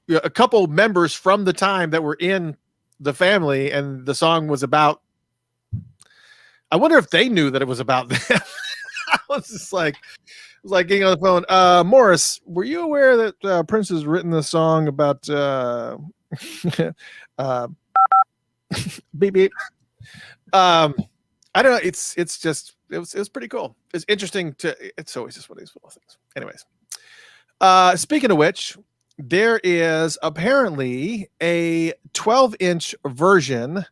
a couple members from the time that were in the family, and the song was about. I wonder if they knew that it was about them. I was just like, getting on the phone. Morris, were you aware that Prince has written this song about beep beep? I don't know. It's just it was pretty cool. It's interesting it's always just one of these little things. Anyways, speaking of which, there is apparently a 12-inch version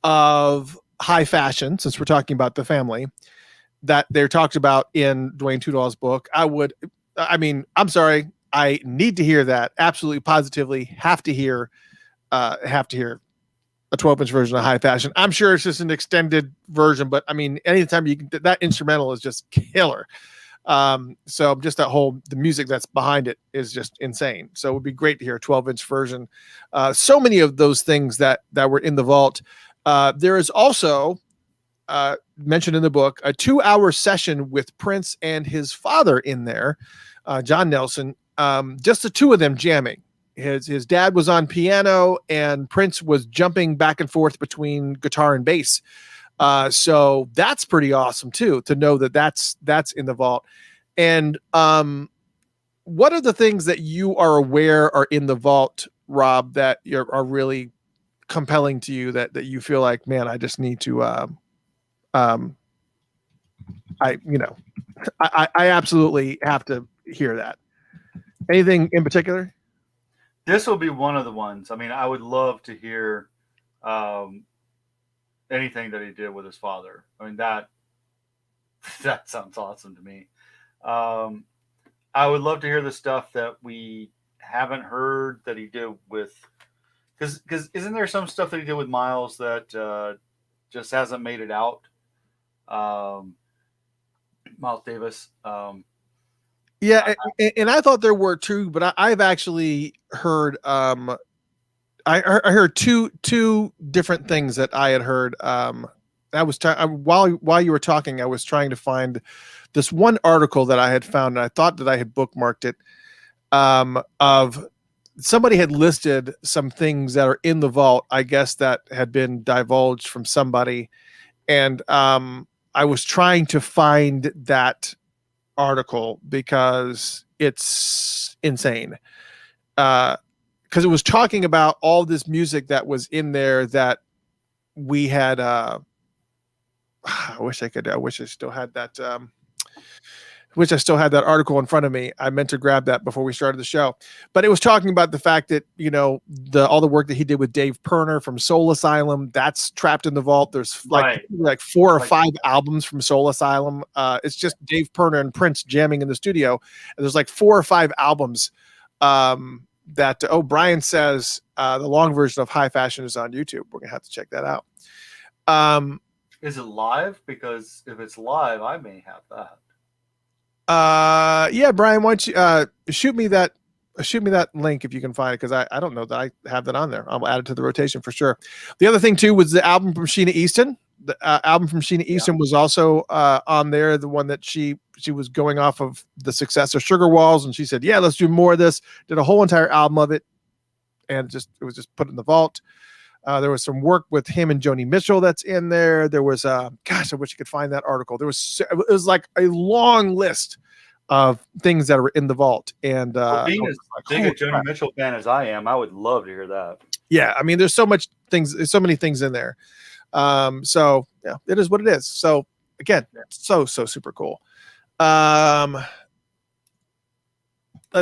of High Fashion, since we're talking about the family, that they're talked about in Dwayne Tudahl's book. I'm sorry, I need to hear that. Absolutely, positively, have to hear a 12-inch version of High Fashion. I'm sure it's just an extended version, but I mean, anytime you can, that instrumental is just killer. So just the music that's behind it is just insane. So it would be great to hear a 12-inch version. So many of those things that were in the vault. There is also mentioned in the book a 2-hour session with Prince and his father in there, John Nelson, just the two of them jamming. His dad was on piano and Prince was jumping back and forth between guitar and bass. So that's pretty awesome too, to know that that's in the vault. And what are the things that you are aware are in the vault, Rob, that are really compelling to you, that you feel like, man, I just need to I absolutely have to hear that. Anything in particular? This will be one of the ones. I mean, I would love to hear anything that he did with his father. I mean, that sounds awesome to me. I would love to hear the stuff that we haven't heard that he did with, because isn't there some stuff that he did with Miles that just hasn't made it out? Miles Davis. Yeah, and I thought there were two, but I've actually heard I heard two different things that I had heard. I was while you were talking, I was trying to find this one article that I had found, and I thought that I had bookmarked it. Of somebody had listed some things that are in the vault, I guess, that had been divulged from somebody, and I was trying to find that article because it's insane. Because because it was talking about all this music that was in there that we had. I wish I still had that. Wish I still had that article in front of me. I meant to grab that before we started the show, but it was talking about the fact that, you know, all the work that he did with Dave Pirner from Soul Asylum, that's trapped in the vault. There's like 4 or 5 albums from Soul Asylum. It's just Dave Pirner and Prince jamming in the studio. And there's like 4 or 5 albums that Brian says the long version of High Fashion is on YouTube. We're gonna have to check that out. Is it live? Because if it's live, I may have that. Yeah, Brian, why don't you shoot me that link if you can find it, because I don't know that I have that on there. I'll add it to the rotation for sure. The other thing too was the album from Sheena Easton. The album from Sheena Easton was also on there, the one that she was going off of the success of Sugar Walls, and she said, yeah, let's do more of this. Did a whole entire album of it, and it was just put in the vault. There was some work with him and Joni Mitchell that's in there. There was, gosh, I wish you could find that article. It was like a long list of things that are in the vault. And being as big a Joni Mitchell fan as I am, I would love to hear that. Yeah, I mean, there's so many things in there. So yeah, it is what it is. So again, so super cool. Let's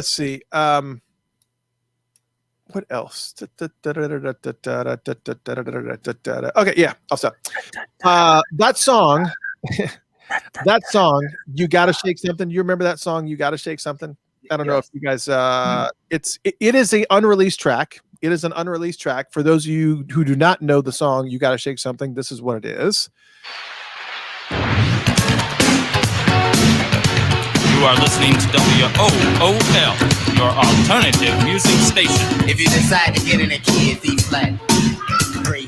see. What else? Okay, yeah, I'll stop. That song, You Gotta Shake Something. You remember that song, You Gotta Shake Something? I don't know if you guys, it is an unreleased track. It is an unreleased track. For those of you who do not know the song, You Gotta Shake Something, this is what it is. You are listening to WOOL, your alternative music station. If you decide to get in a key, it's E flat. Crazy.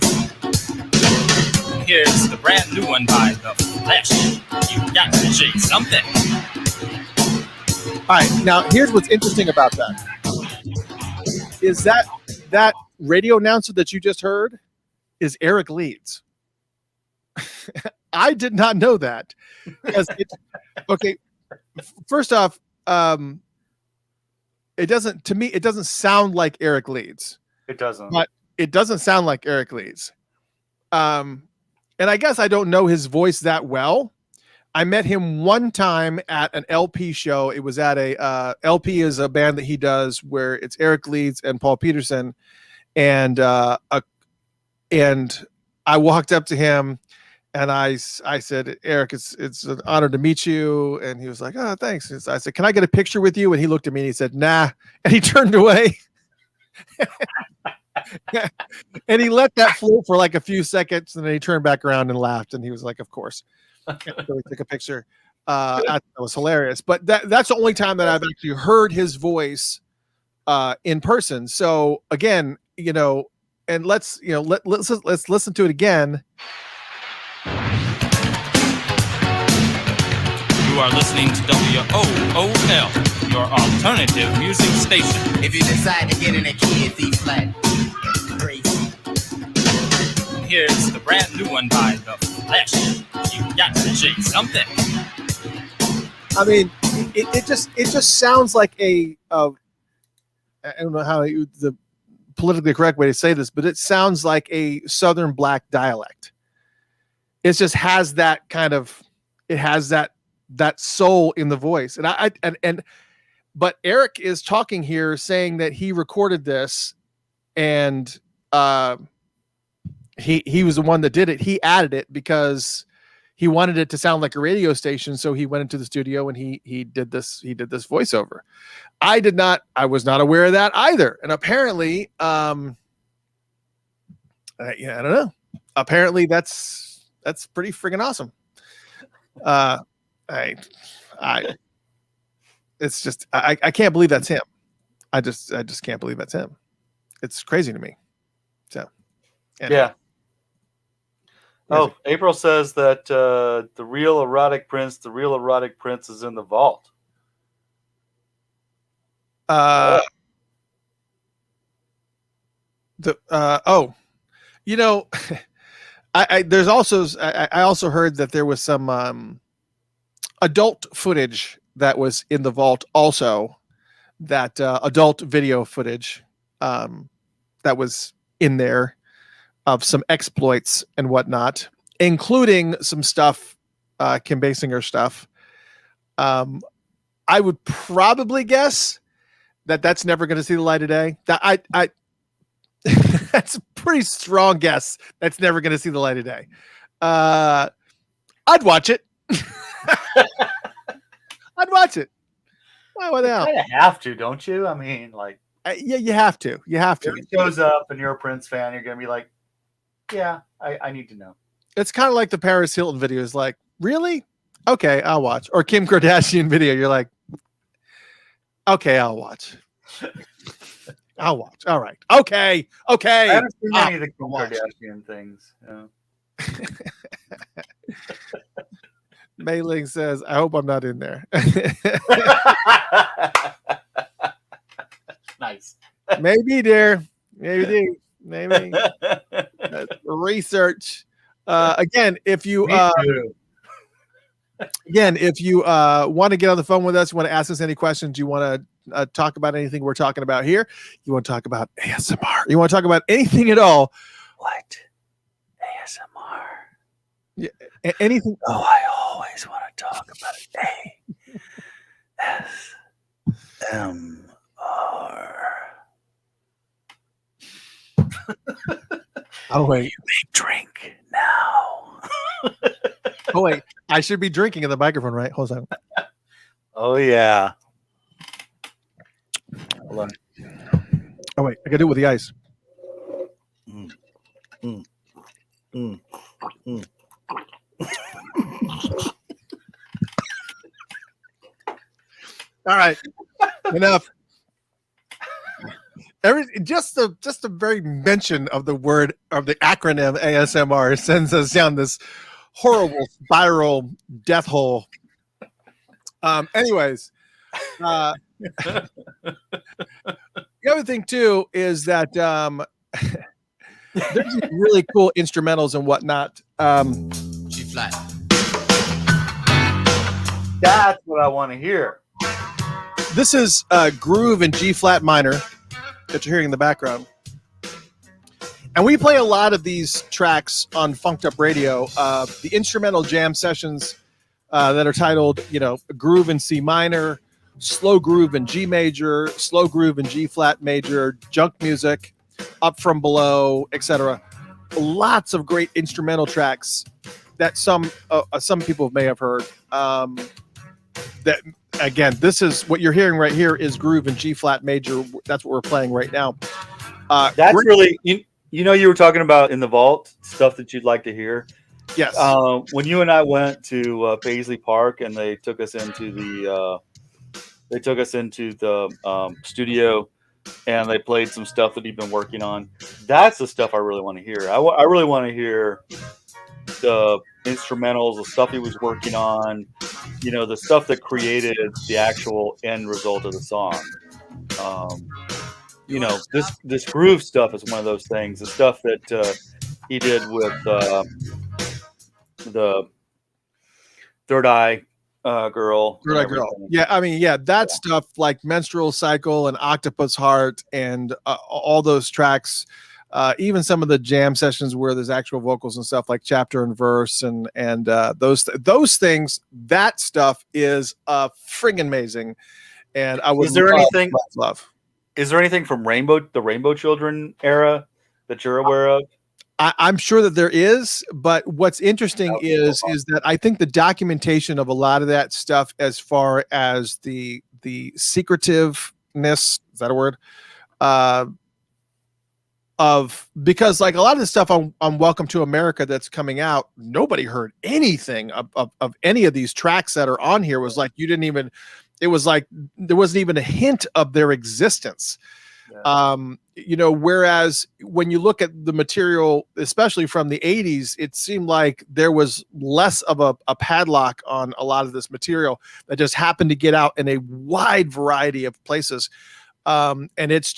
Here's the brand new one by The Flash. You got to shake something. All right, now here's what's interesting about that. Is that radio announcer that you just heard is Eric Leeds. I did not know that. Because okay. First off, it doesn't sound like Eric Leeds. It doesn't. But it doesn't sound like Eric Leeds. And I guess I don't know his voice that well. I met him one time at an LP show. It was at a LP is a band that he does where it's Eric Leeds and Paul Peterson, and I walked up to him. And I said, Eric, it's an honor to meet you. And he was like, oh, thanks. I said, can I get a picture with you? And he looked at me and he said, nah. And he turned away. And he let that float for like a few seconds. And then he turned back around and laughed. And he was like, of course. So we took a picture. That was hilarious. But that's the only time that I've actually heard his voice in person. So again, you know, and let's listen to it again. You are listening to WOOL, your alternative music station. If you decide to get in a key, it's E flat. Crazy. Here's the brand new one by The Flash. You got to shake something. I mean, it just sounds like I don't know how the politically correct way to say this, but it sounds like a Southern Black dialect. It just has that kind of, it has that soul in the voice. But Eric is talking here saying that he recorded this and he was the one that did it. He added it because he wanted it to sound like a radio station. So he went into the studio and he did this voiceover. I was not aware of that either. And apparently, I don't know. Apparently that's pretty friggin' awesome. It's just, I can't believe that's him. I just can't believe that's him. It's crazy to me. So, anyway. Yeah. Oh, April says that the real erotic prince is in the vault. You know, I also heard that there was some adult footage that was in the vault also, that adult video footage that was in there of some exploits and whatnot, including some stuff, Kim Basinger stuff. I would probably guess that that's never going to see the light of day. That I that's a pretty strong guess. That's never going to see the light of day. I'd watch it. I'd watch it. Why the hell? You kind of have to, don't you? I mean, like, Yeah, you have to. You have to. if it shows up and you're a Prince fan, you're gonna be like, yeah, I need to know. It's kind of like the Paris Hilton videos. Like, really? Okay, I'll watch. Or Kim Kardashian video. You're like, okay, I'll watch. I'll watch. All right. Okay. I haven't seen any of the Kim Kardashian things. Mei Ling says, I hope I'm not in there. Nice. Maybe, dear. Maybe. Research. Again, if you want to get on the phone with us, you want to ask us any questions, you want to talk about anything we're talking about here, you want to talk about ASMR, you want to talk about anything at all. What? ASMR. Yeah, anything. Oh, I always want to talk about ASMR. Oh wait, You may drink now. oh wait, I should be drinking in the microphone, right? Hold on. Oh yeah. Hold on. Oh wait, I gotta do it with the ice. All right, enough. Just the very mention of the word of the acronym ASMR sends us down this horrible spiral death hole. Anyways, the other thing too is that there's these really cool instrumentals and whatnot. G flat. That's what I want to hear. This is Groove in G flat minor that you're hearing in the background. And we play a lot of these tracks on Funked Up Radio, the instrumental jam sessions that are titled, Groove in C minor, Slow Groove in G major, Slow Groove in G flat major, Junk Music, Up From Below, etc. Lots of great instrumental tracks that some people may have heard. That again, this is what you're hearing right here is Groove in G flat major. That's what we're playing right now. That's really you were talking about in the vault stuff that you'd like to hear. Yes. When you and I went to Paisley Park and they took us into the studio and they played some stuff that he'd been working on. That's the stuff I really want to hear. I really want to hear the instrumentals, the stuff he was working on, the stuff that created the actual end result of the song. This groove stuff is one of those things. The stuff that he did with the Third Eye Girl. Third Eye Girl. Yeah, I mean, that stuff like Menstrual Cycle and Octopus Heart and all those tracks. Even some of the jam sessions where there's actual vocals and stuff like Chapter and Verse and those things. That stuff is friggin' amazing. And I would love. Is there anything from the Rainbow Children era that you're aware of? I'm sure that there is, but what's interesting is that I think the documentation of a lot of that stuff, as far as the secretiveness, is that a word? Because like a lot of the stuff on Welcome to America that's coming out, nobody heard anything of any of these tracks that are on here. Was like it was like there wasn't even a hint of their existence. Yeah. Whereas when you look at the material, especially from the 80s, it seemed like there was less of a padlock on a lot of this material that just happened to get out in a wide variety of places. And it's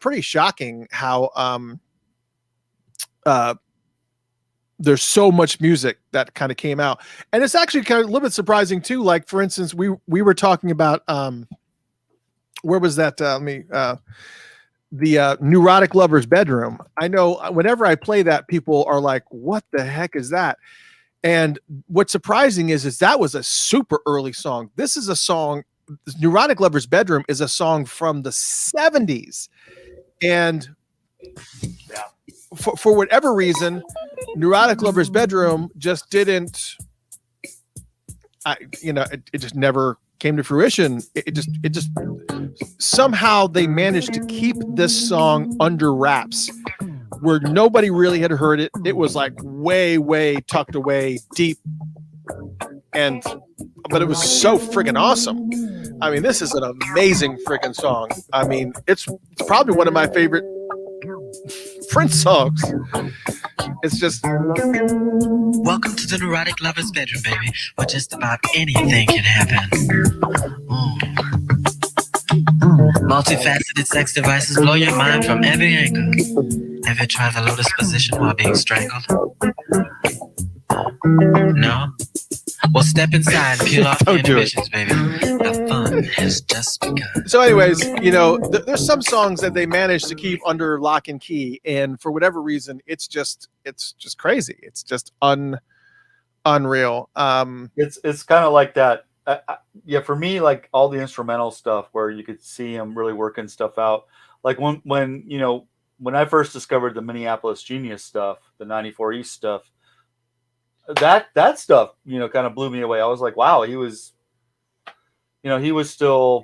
pretty shocking how there's so much music that kind of came out, and it's actually kind of a little bit surprising too. Like for instance, we were talking about where was that? Neurotic Lover's Bedroom. I know whenever I play that, people are like, what the heck is that? And what's surprising is that was a super early song. This is a song, Neurotic Lover's Bedroom is a song from the 70s. And for whatever reason, Neurotic Lover's Bedroom just didn't, it just never came to fruition. It just somehow they managed to keep this song under wraps where nobody really had heard it. It was like way tucked away deep, but it was so freaking awesome. I mean, this is an amazing freaking song. I mean, it's probably one of my favorite Prince songs. It's just welcome to the Neurotic Lover's Bedroom, baby, where just about anything can happen. Multifaceted sex devices blow your mind from every angle. Have you tried the lotus position while being strangled? No? Well, step inside and peel off the inhibitions, baby. The fun has just begun. So anyways, there's some songs that they managed to keep under lock and key, and for whatever reason, it's just crazy. It's just unreal. It's kind of like that. For me, like all the instrumental stuff where you could see him really working stuff out. Like when I first discovered the Minneapolis Genius stuff, the 94 East stuff, that stuff, kind of blew me away. I was like, wow, he was still,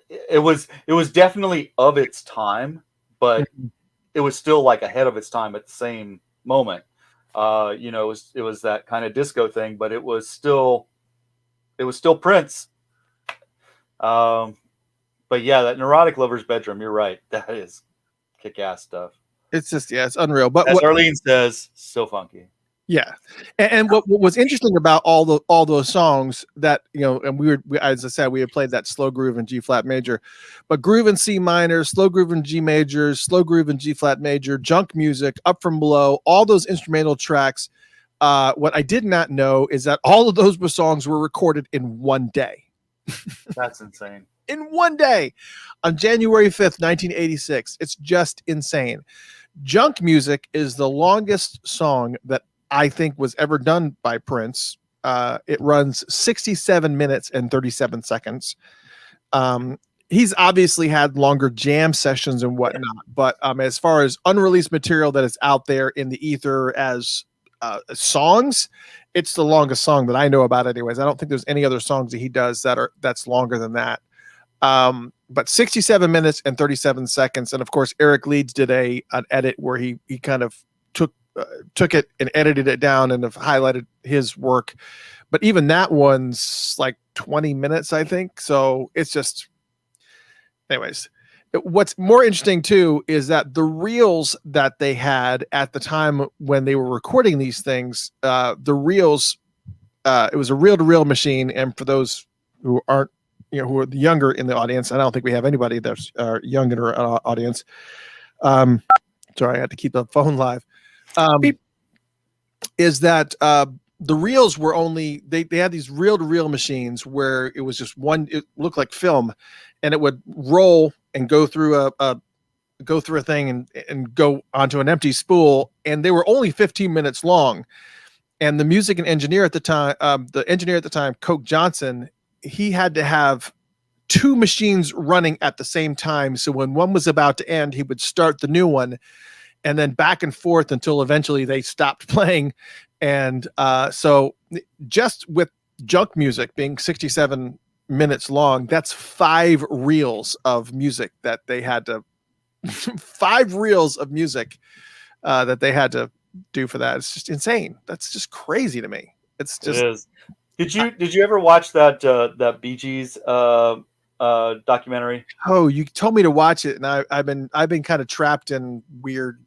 it was definitely of its time, but it was still like ahead of its time at the same moment. It was that kind of disco thing, but it was still Prince. But yeah, that Neurotic Lover's Bedroom, you're right. That is kick-ass stuff. It's just, it's unreal. But as Arlene says, so funky. Yeah. And what was interesting about all those songs that, and we as I said, we had played that slow groove in G flat major, but groove in C minor, slow groove in G major, slow groove in G flat major, junk music, Up From Below, all those instrumental tracks. What I did not know is that all of those songs were recorded in one day. That's insane. In one day on January 5th, 1986. It's just insane. Junk Music is the longest song that I think was ever done by Prince. It runs 67 minutes and 37 seconds. He's obviously had longer jam sessions and whatnot, but as far as unreleased material that is out there in the ether as songs, it's the longest song that I know about anyways. I don't think there's any other songs that he does that's longer than that. But 67 minutes and 37 seconds. And of course, Eric Leeds did an edit where he kind of took it and edited it down and have highlighted his work. But even that one's like 20 minutes, I think. So it's just, anyways, what's more interesting too is that the reels that they had at the time when they were recording these things, the reels, it was a reel-to-reel machine. And for those who aren't, who are younger in the audience, I don't think we have anybody that's young in our audience. Sorry, I had to keep the phone live. Is that the reels were only they had these reel-to-reel machines where it was just one, it looked like film, and it would roll and go through a thing and go onto an empty spool, and they were only 15 minutes long. And the music and engineer at the time, Coke Johnson, he had to have two machines running at the same time. So when one was about to end, he would start the new one, and then back and forth until eventually they stopped playing. And so just with Junk Music being 67 minutes long, that's 5 reels of music that they had to 5 reels of music that they had to do for that. It's just insane. That's just crazy to me. It's just, it is. Did you ever watch that Bee Gees documentary? Oh, you told me to watch it, and I've been kind of trapped in weird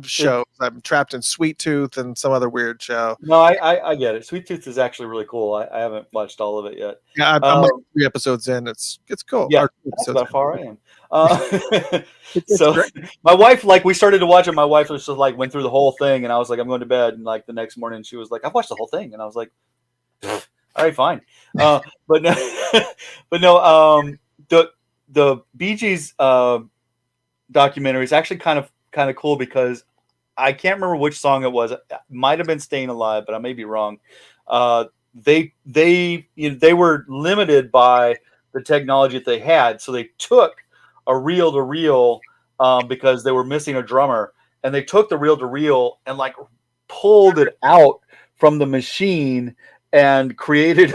shows. I'm trapped in Sweet Tooth and some other weird show. No, I get it. Sweet Tooth is actually really cool. I haven't watched all of it yet. Yeah, I'm like 3 episodes in. It's cool. Yeah, that's about far I am. So my wife, like, we started to watch it. My wife was just like went through the whole thing, and I was like, I'm going to bed. And like the next morning, she was like, I've watched the whole thing, and I was like, all right, fine. But no, the Bee Gees documentary is actually kind of cool because I can't remember which song it was. It might have been "Staying Alive," but I may be wrong. They were limited by the technology that they had, so they took a reel to reel because they were missing a drummer, and they took the reel to reel and like pulled it out from the machine and created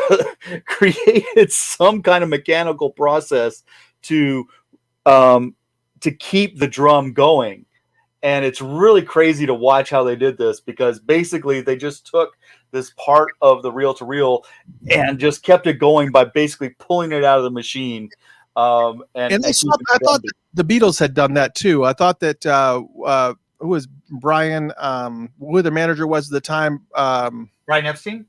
some kind of mechanical process to keep the drum going. And it's really crazy to watch how they did this because basically they just took this part of the reel to reel and just kept it going by basically pulling it out of the machine. And I thought the Beatles had done that too. I thought that who was Brian? Who the manager was at the time? Brian Epstein.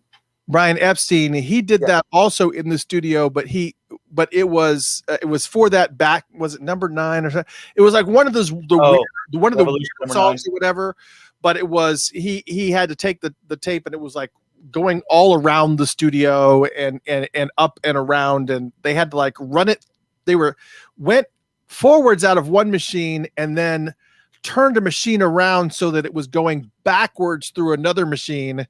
Brian Epstein. He did that also in the studio, but it was for that back. Was it number 9 or something? It was like one of those one of the weird songs or whatever. But it was he had to take the tape, and it was like going all around the studio and up and around, and they had to like run it. They went forwards out of one machine and then turned a machine around so that it was going backwards through another machine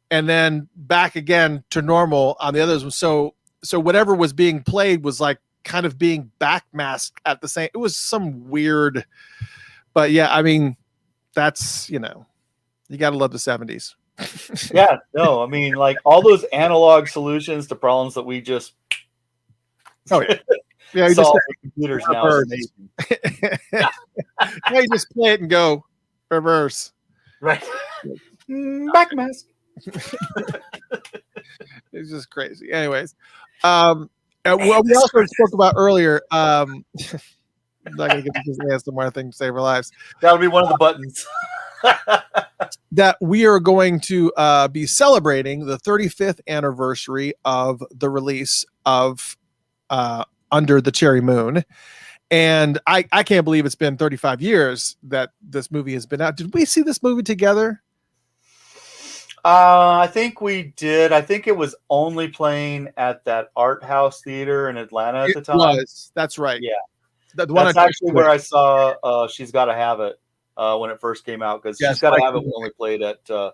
and then back again to normal on the others. So whatever was being played was like kind of being backmasked at the same. It was some weird, but yeah, I mean, that's, you got to love the 70s. Yeah, no, I mean, like all those analog solutions to problems that we just yeah, you solve just with computers now. Now you just play it and go reverse. Right. Backmask. It's just crazy. Anyways, and what we also spoke about earlier, I'm not gonna get this ASMR thing to save our lives. That'll be one of the buttons. That we are going to be celebrating the 35th anniversary of the release of Under the Cherry Moon. And I can't believe it's been 35 years that this movie has been out. Did we see this movie together? I think we did. I think it was only playing at that art house theater in Atlanta at the time. That's right. Yeah. That's actually where I saw She's Gotta Have It when it first came out, because She's Gotta Have It only played at that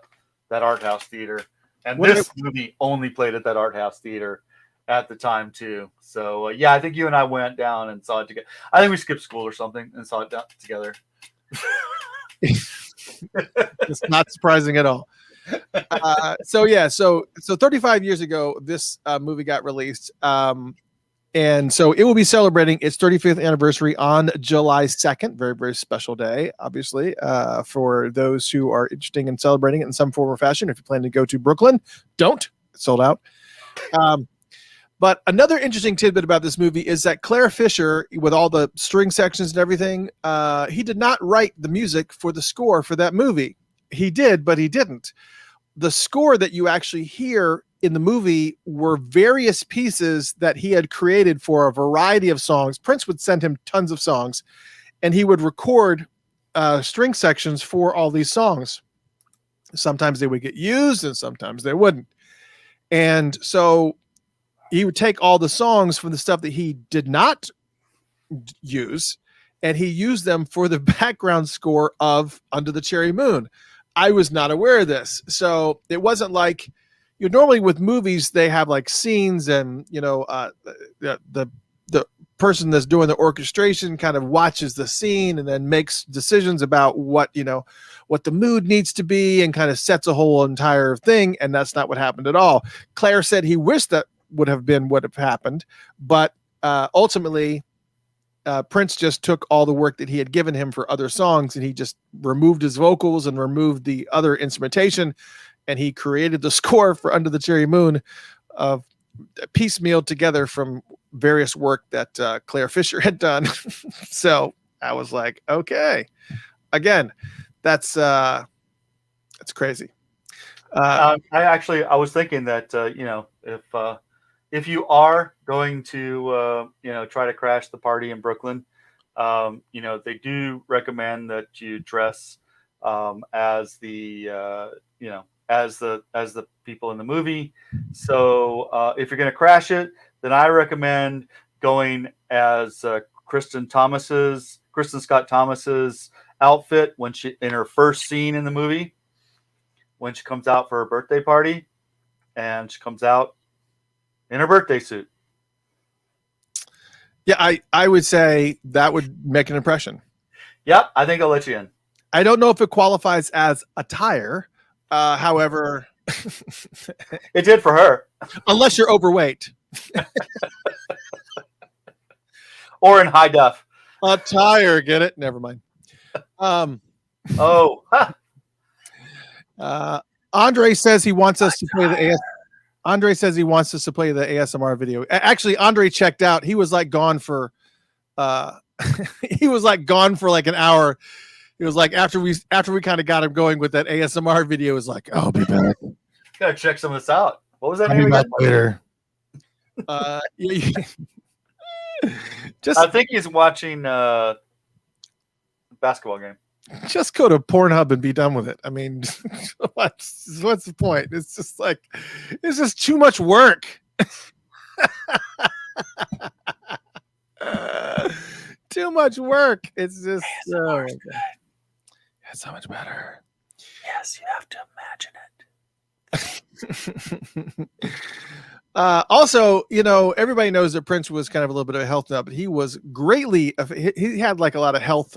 art house theater. And this movie only played at that art house theater at the time too. So yeah, I think you and I went down and saw it together. I think we skipped school or something and saw it together. It's not surprising at all. So 35 years ago, this movie got released. And so it will be celebrating its 35th anniversary on July 2nd. Very, very special day, obviously, for those who are interested in celebrating it in some form or fashion. If you plan to go to Brooklyn, don't. It's sold out. But another interesting tidbit about this movie is that Claire Fisher, with all the string sections and everything, he did not write the music for the score for that movie. He did, but he didn't. The score that you actually hear in the movie were various pieces that he had created for a variety of songs. Prince would send him tons of songs, and he would record string sections for all these songs. Sometimes they would get used and sometimes they wouldn't. And so he would take all the songs from the stuff that he did not use, and he used them for the background score of Under the Cherry Moon. I was not aware of this. So it wasn't like, normally with movies, they have like scenes and, the person that's doing the orchestration kind of watches the scene and then makes decisions about what the mood needs to be and kind of sets a whole entire thing. And that's not what happened at all. Claire said he wished that would have been what have happened, but ultimately Prince just took all the work that he had given him for other songs and he just removed his vocals and removed the other instrumentation, and he created the score for Under the Cherry Moon, piecemeal together from various work that Claire Fisher had done. So I was like, okay, again, that's crazy. I was thinking that if you are going to try to crash the party in Brooklyn, they do recommend that you dress as the people in the movie. So if you're going to crash it, then I recommend going as Kristen Thomas's Kristen Scott Thomas's outfit when she in her first scene in the movie, when she comes out for her birthday party, and she comes out in her birthday suit. Yeah, I would say that would make an impression. Yep, I think I'll let you in. I don't know if it qualifies as attire. However, it did for her. Unless you're overweight. Or in high def. Attire, get it? Never mind. Andre says he wants us to play the Andre says he wants us to play the ASMR video. Actually, Andre checked out. He was like gone for he was like gone for like an hour. It was like after we kind of got him going with that ASMR video, it was like, I'll be back. Gotta check some of this out. What was that I'll name be back again? later. I think he's watching basketball game. Just go to Pornhub and be done with it. I mean, what's the point? It's just like, it's just too much work. Too much work. It's just it's so much better. Yes, you have to imagine it. Also, everybody knows that Prince was kind of a little bit of a health nut, but he was greatly, he had like a lot of health.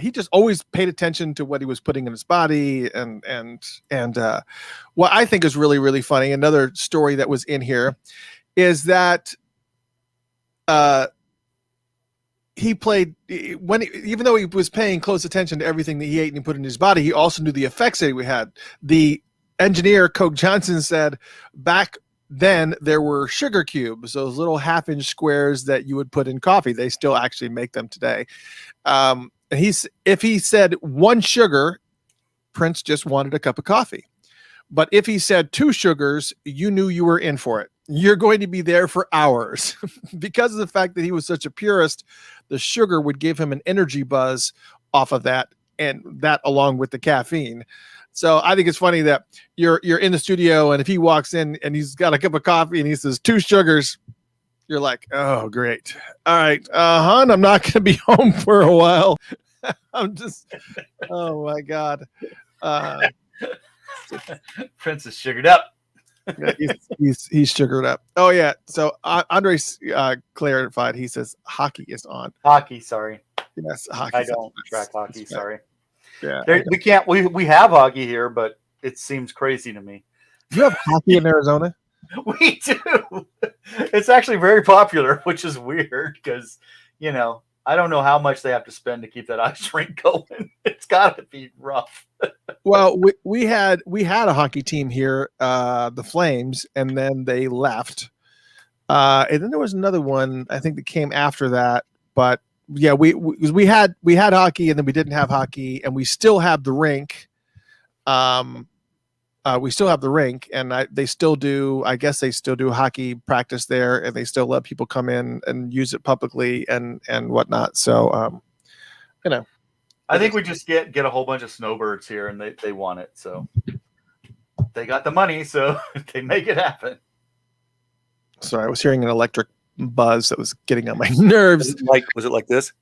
He just always paid attention to what he was putting in his body, and what I think is really, really funny. Another story that was in here is that he played even though he was paying close attention to everything that he ate and he put in his body, he also knew the effects that we had. The engineer Coke Johnson said back then there were sugar cubes, those little half-inch squares that you would put in coffee. They still actually make them today. And if he said one sugar, Prince just wanted a cup of coffee. But if he said 2 sugars, you knew you were in for it. You're going to be there for hours. Because of the fact that he was such a purist, the sugar would give him an energy buzz off of that, and that along with the caffeine. So I think it's funny that you're in the studio, and if he walks in and he's got a cup of coffee and he says 2 sugars, you're like, oh, great. All right, hon, I'm not going to be home for a while. I'm just, oh my God. Prince is sugared up. Yeah, he's sugared up. Oh yeah. So Andres clarified. He says hockey is on. Hockey, sorry. Yes, hockey. I don't track hockey. Sorry. Yeah. We can't. We have hockey here, but it seems crazy to me. Do you have hockey in Arizona? We do. It's actually very popular, which is weird because I don't know how much they have to spend to keep that ice rink going. It's got to be rough. Well, we had a hockey team here, the Flames, and then they left. And then there was another one I think that came after that. But yeah, we had hockey, and then we didn't have hockey, and we still have the rink. We still have the rink, and they still do. I guess they still do hockey practice there, and they still let people come in and use it publicly and whatnot. So, I think we just get a whole bunch of snowbirds here, and they want it. So they got the money, so they make it happen. Sorry, I was hearing an electric buzz that was getting on my nerves. Was it like this?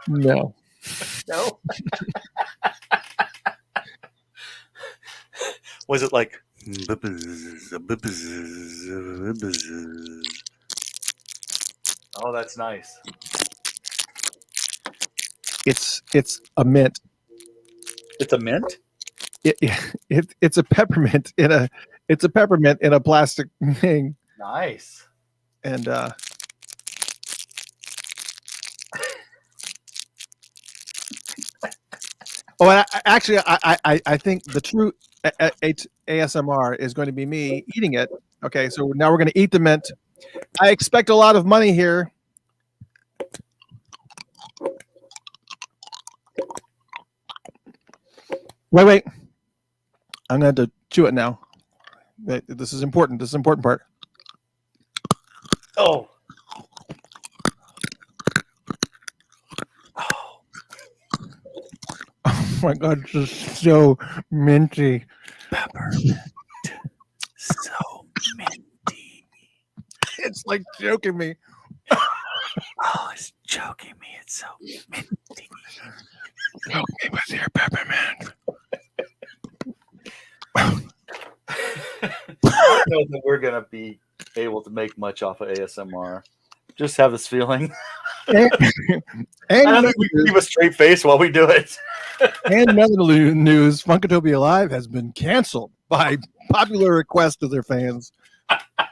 No. No. Was it like? Oh, that's nice. It's a mint. It's a mint. It's a peppermint in a plastic thing. Nice. And I think the true ASMR is going to be me eating it. Okay, so now we're going to eat the mint. I expect a lot of money here. Wait. I'm going to chew it now. This is important. This is the important part. Oh. Oh my God, this is so minty. Peppermint. So minty. like joking me. Oh, it's choking me. It's so minty. Choke me with your peppermint. I don't know that we're gonna be able to make much off of ASMR. Just have this feeling. And I don't think we can keep a straight face while we do it. And another news, Funkatopia Live has been canceled by popular request of their fans.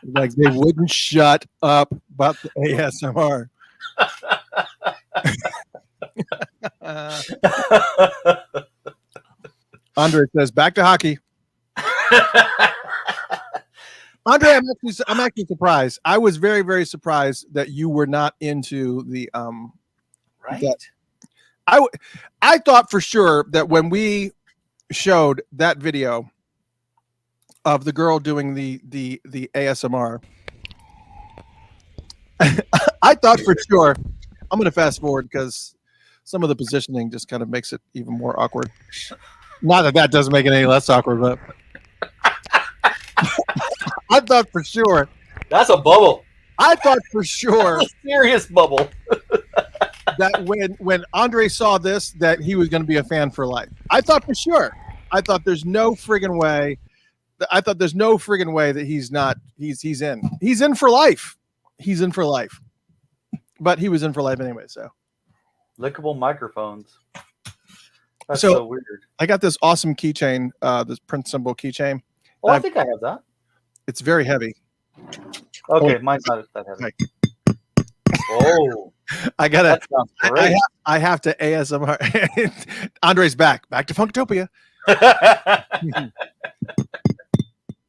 Like they wouldn't shut up about the ASMR. Andre says, back to hockey. Andre, I'm actually surprised. I was very, very surprised that you were not into the right. I thought for sure that when we showed that video of the girl doing the ASMR, I thought for sure. I'm going to fast forward because some of the positioning just kind of makes it even more awkward. Not that doesn't make it any less awkward, but I thought for sure. That's a bubble. I thought for sure. That's a serious bubble. That when Andre saw this, that he was going to be a fan for life. I thought for sure. I thought there's no friggin' way. I thought there's no friggin' way that he's not. He's in. He's in for life. He's in for life. But he was in for life anyway. So lickable microphones. That's so weird. I got this awesome keychain, this Prince symbol keychain. Oh, I think I have that. It's very heavy. Okay, mine's not that heavy. Oh, I gotta. I I have to ASMR. Andre's back to Funktopia.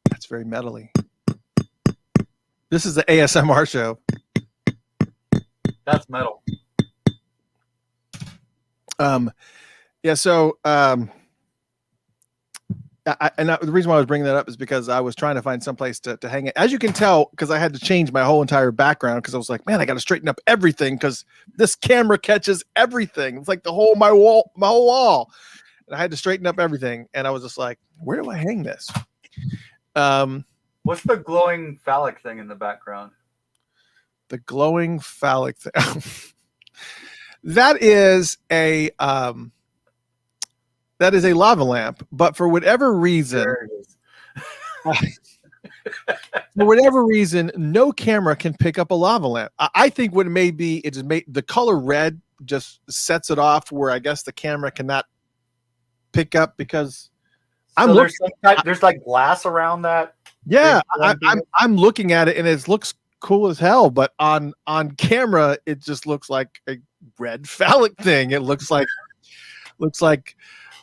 That's very metally. This is the ASMR show. That's metal. Yeah. So, the reason why I was bringing that up is because I was trying to find someplace to hang it. As you can tell, because I had to change my whole entire background because I was like, man, I got to straighten up everything because this camera catches everything. It's like my whole wall. And I had to straighten up everything. And I was just like, where do I hang this? What's the glowing phallic thing in the background? The glowing phallic thing. That is a lava lamp, but for whatever reason, no camera can pick up a lava lamp. I think what it may be, it just made the color red just sets it off where I guess the camera cannot pick up because there's like glass around that. Yeah, I'm looking at it and it looks cool as hell, but on camera it just looks like a red phallic thing. It looks like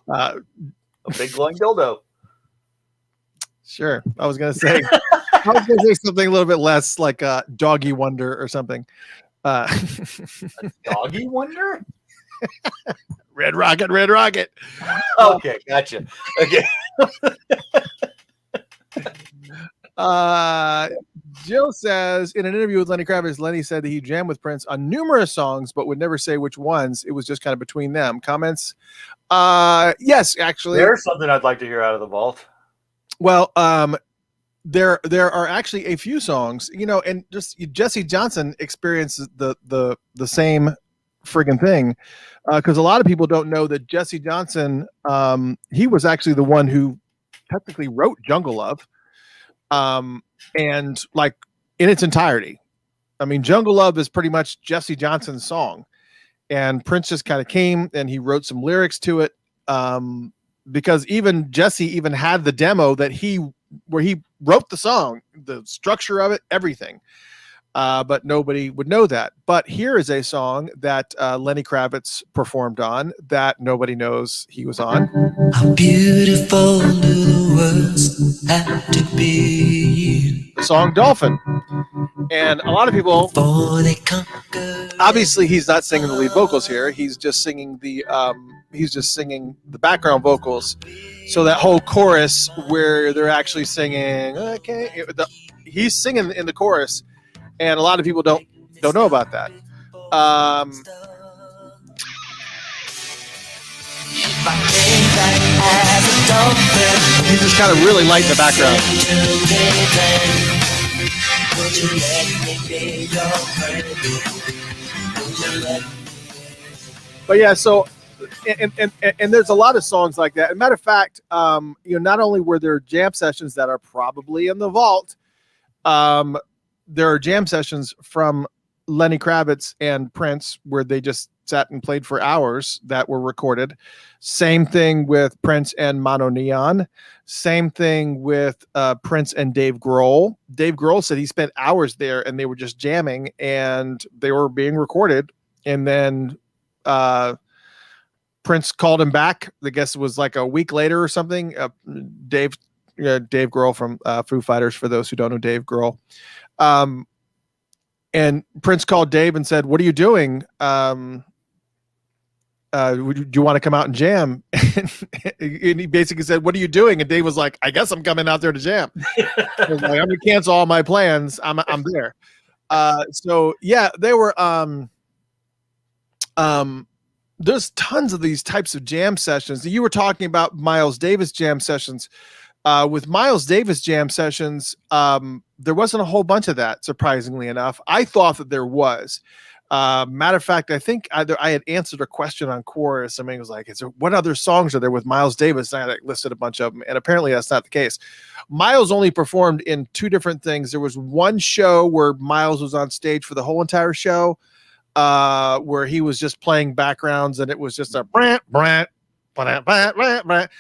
a big glowing dildo. Sure. I was gonna say something a little bit less like a doggy wonder or something. A doggy wonder? Red rocket. Okay, gotcha. Okay. Jill says in an interview with Lenny Kravitz, Lenny said that he jammed with Prince on numerous songs, but would never say which ones. It was just kind of between them. Comments? Yes, actually. There's something I'd like to hear out of the vault. Well, there are actually a few songs, and just Jesse Johnson experienced the same friggin' thing, because a lot of people don't know that Jesse Johnson, he was actually the one who technically wrote Jungle Love. And like in its entirety. I mean, Jungle Love is pretty much Jesse Johnson's song, and Prince just kind of came and he wrote some lyrics to it. Because even Jesse even had the demo where he wrote the song, the structure of it, everything. But nobody would know that. But here is a song that Lenny Kravitz performed on that nobody knows he was on. How beautiful do the words have to be. The song Dolphin. And a lot of people, obviously he's not singing the lead vocals here. He's just singing the background vocals. So that whole chorus where they're actually singing, okay, he's singing in the chorus. And a lot of people don't know about that. He's just kind of really light in the background. Won't you let me be your friend? Won't you let But yeah, so and there's a lot of songs like that. As a matter of fact, not only were there jam sessions that are probably in the vault, there are jam sessions from Lenny Kravitz and Prince where they just sat and played for hours that were recorded. Same thing with Prince and Mono Neon. Same thing with Prince and Dave Grohl. Dave Grohl said he spent hours there and they were just jamming and they were being recorded. And then Prince called him back. I guess it was like a week later or something. Dave Grohl from Foo Fighters, for those who don't know Dave Grohl. And Prince called Dave and said, "What are you doing? Do you want to come out and jam?" And he basically said, "What are you doing?" And Dave was like, "I guess I'm coming out there to jam." I was like, "I'm gonna cancel all my plans. I'm there." So yeah, they were. There's tons of these types of jam sessions. You were talking about Miles Davis jam sessions. With Miles Davis jam sessions, there wasn't a whole bunch of that, surprisingly enough. I thought that there was. Matter of fact, I think I had answered a question on Quora. Somebody was like, what other songs are there with Miles Davis? And I listed a bunch of them, and apparently that's not the case. Miles only performed in two different things. There was one show where Miles was on stage for the whole entire show, where he was just playing backgrounds, and it was just a brant. It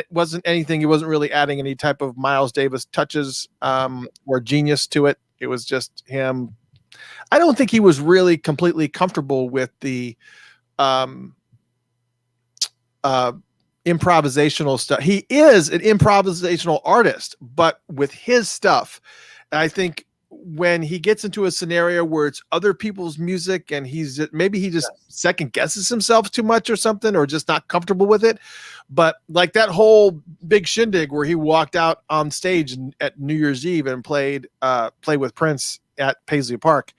wasn't anything. He wasn't really adding any type of Miles Davis touches or genius to it. It was just him. I don't think he was really completely comfortable with the improvisational stuff. He is an improvisational artist, but with his stuff, I think when he gets into a scenario where it's other people's music and he just second guesses himself too much or something, or just not comfortable with it. But like that whole big shindig where he walked out on stage at New Year's Eve and played with Prince at Paisley Park.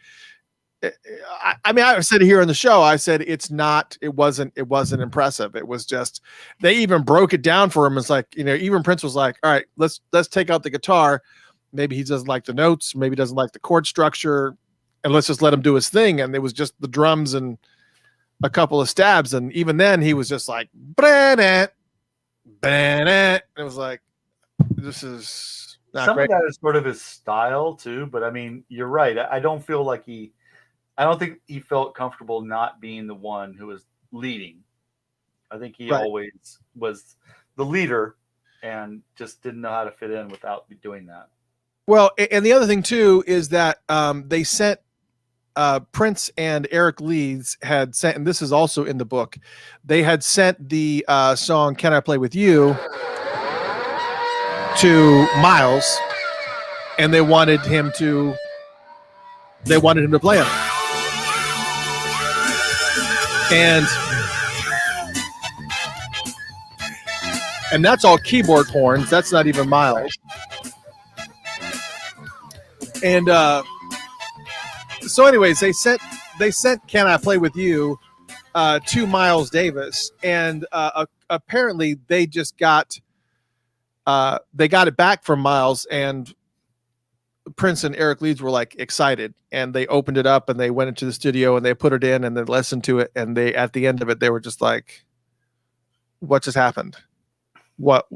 I mean, I said here on the show, I said it wasn't impressive. It was just, they even broke it down for him. It's like, even Prince was like, all right, let's take out the guitar. Maybe he doesn't like the notes, maybe he doesn't like the chord structure, and let's just let him do his thing. And it was just the drums and a couple of stabs. And even then he was just like, it was like, this is not some great. of that is sort of his style too, but I mean, you're right. I don't think he felt comfortable not being the one who was leading. I think he always was the leader and just didn't know how to fit in without doing that. Well, and the other thing too is that they sent Prince and Eric Leeds had sent, and this is also in the book, they had sent the song "Can I Play With You" to Miles, and they wanted him to play it. And that's all keyboard horns. That's not even Miles. And so anyways, they sent "Can I Play With You" to Miles Davis, and apparently they just got it back from Miles, and Prince and Eric Leeds were like excited, and they opened it up and they went into the studio and they put it in and they listened to it, and they, at the end of it, they were just like, what just happened? What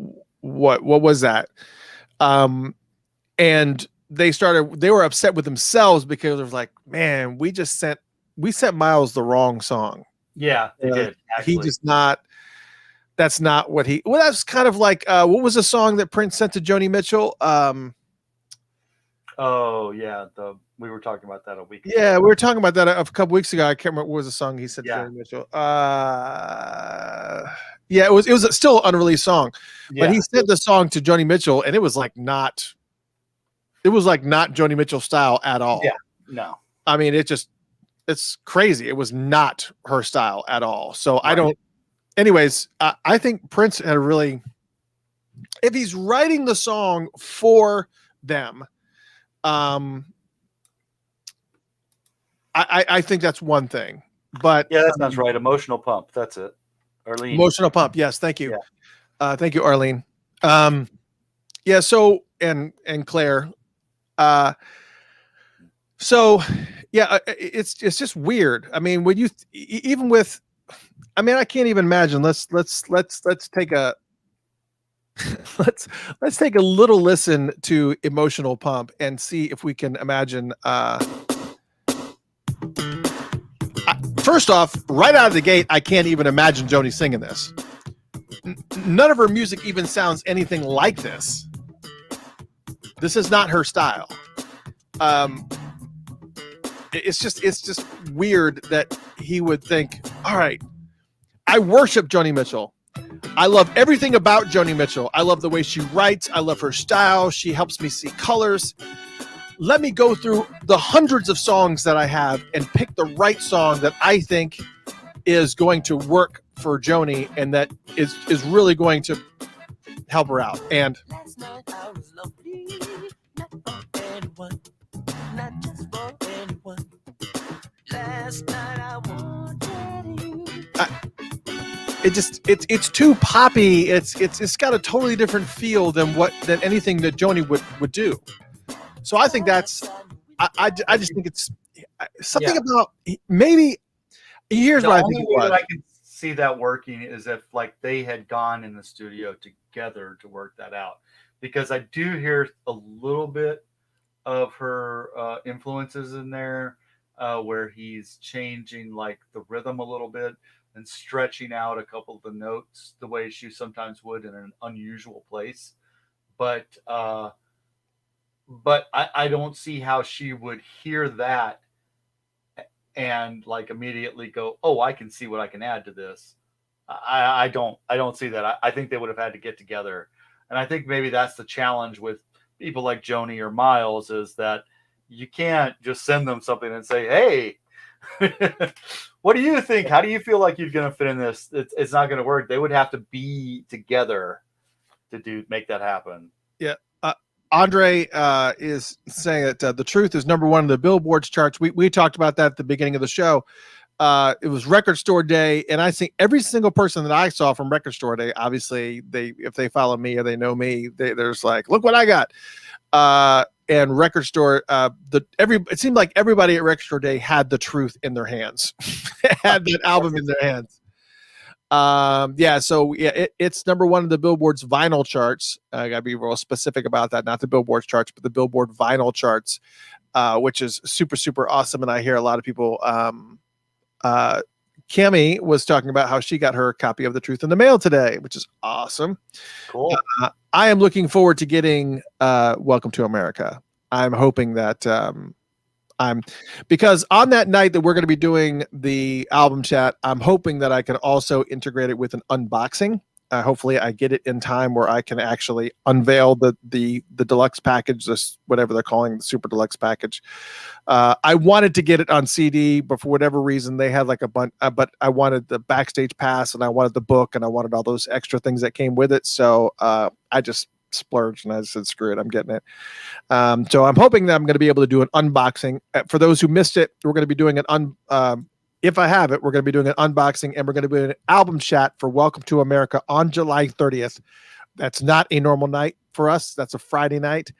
was that? And they were upset with themselves because it was like, man, we sent Miles the wrong song. Yeah, they did. Actually. He just not, that's not what that's kind of like, what was the song that Prince sent to Joni Mitchell? Oh yeah. We were talking about that a week ago. Yeah, we were talking about that a couple weeks ago. I can't remember what was the song he said to Joni Mitchell. Yeah, it was still an unreleased song, but he sent the song to Joni Mitchell, and it was like not Joni Mitchell style at all. Yeah, no. I mean, it's crazy. It was not her style at all. So anyways, I think Prince had if he's writing the song for them, I think that's one thing. But yeah, that sounds right. Emotional Pump. That's it. Arlene. Emotional Pump. Yes, thank you. Yeah. Thank you, Arlene. Yeah. So and Claire. So, yeah, it's just weird. I mean, when you even with, I mean, I can't even imagine. Let's take a let's take a little listen to Emotional Pump and see if we can imagine. First off, right out of the gate, I can't even imagine Joni singing this. None of her music even sounds anything like this. This is not her style. It's just weird that he would think, all right, I worship Joni Mitchell. I love everything about Joni Mitchell. I love the way she writes. I love her style. She helps me see colors. Let me go through the hundreds of songs that I have and pick the right song that I think is going to work for Joni and that is really going to help her out. And Last night I was lonely, not for anyone, not just for anyone. Last night I wanted you. It's too poppy. It's got a totally different feel than anything that Joni would do. So I think that's I just think it's something about maybe. Here's what I think. The only way that I can see that working is if like they had gone in the studio together to work that out, because I do hear a little bit of her influences in there, where he's changing like the rhythm a little bit and stretching out a couple of the notes the way she sometimes would in an unusual place. But I don't see how she would hear that and like immediately go, oh, I can see what I can add to this. I don't see that. I think they would have had to get together. And I think maybe that's the challenge with people like Joni or Miles, is that you can't just send them something and say, hey, what do you think? How do you feel like you're going to fit in this? It's not going to work. They would have to be together to make that happen. Yeah. Andre is saying that The Truth is #1 in the Billboard's charts. We talked about that at the beginning of the show. It was Record Store Day, and I think every single person that I saw from Record Store Day, obviously, if they follow me or they know me, there's like, look what I got. And Record Store, it seemed like everybody at Record Store Day had The Truth in their hands, had that album in their hands. It's #1 in the Billboard's vinyl charts. I gotta be real specific about that, not the Billboard's charts, but the Billboard vinyl charts, which is super, super awesome. And I hear a lot of people, Cammie was talking about how she got her copy of The Truth in the mail today, which is awesome. Cool. I am looking forward to getting Welcome to America. I'm hoping that because on that night that we're going to be doing the album chat, I'm hoping that I can also integrate it with an unboxing. Hopefully I get it in time where I can actually unveil the deluxe package, this whatever they're calling the super deluxe package. I wanted to get it on CD, but for whatever reason they had like a bunch, but I wanted the backstage pass and I wanted the book and I wanted all those extra things that came with it. So I just splurged and I said, screw it, I'm getting it. So I'm hoping that I'm going to be able to do an unboxing. For those who missed it, we're going to be doing if I have it, we're going to be doing an unboxing and we're going to be doing an album chat for Welcome to America on July 30th. That's not a normal night for us. That's a Friday night.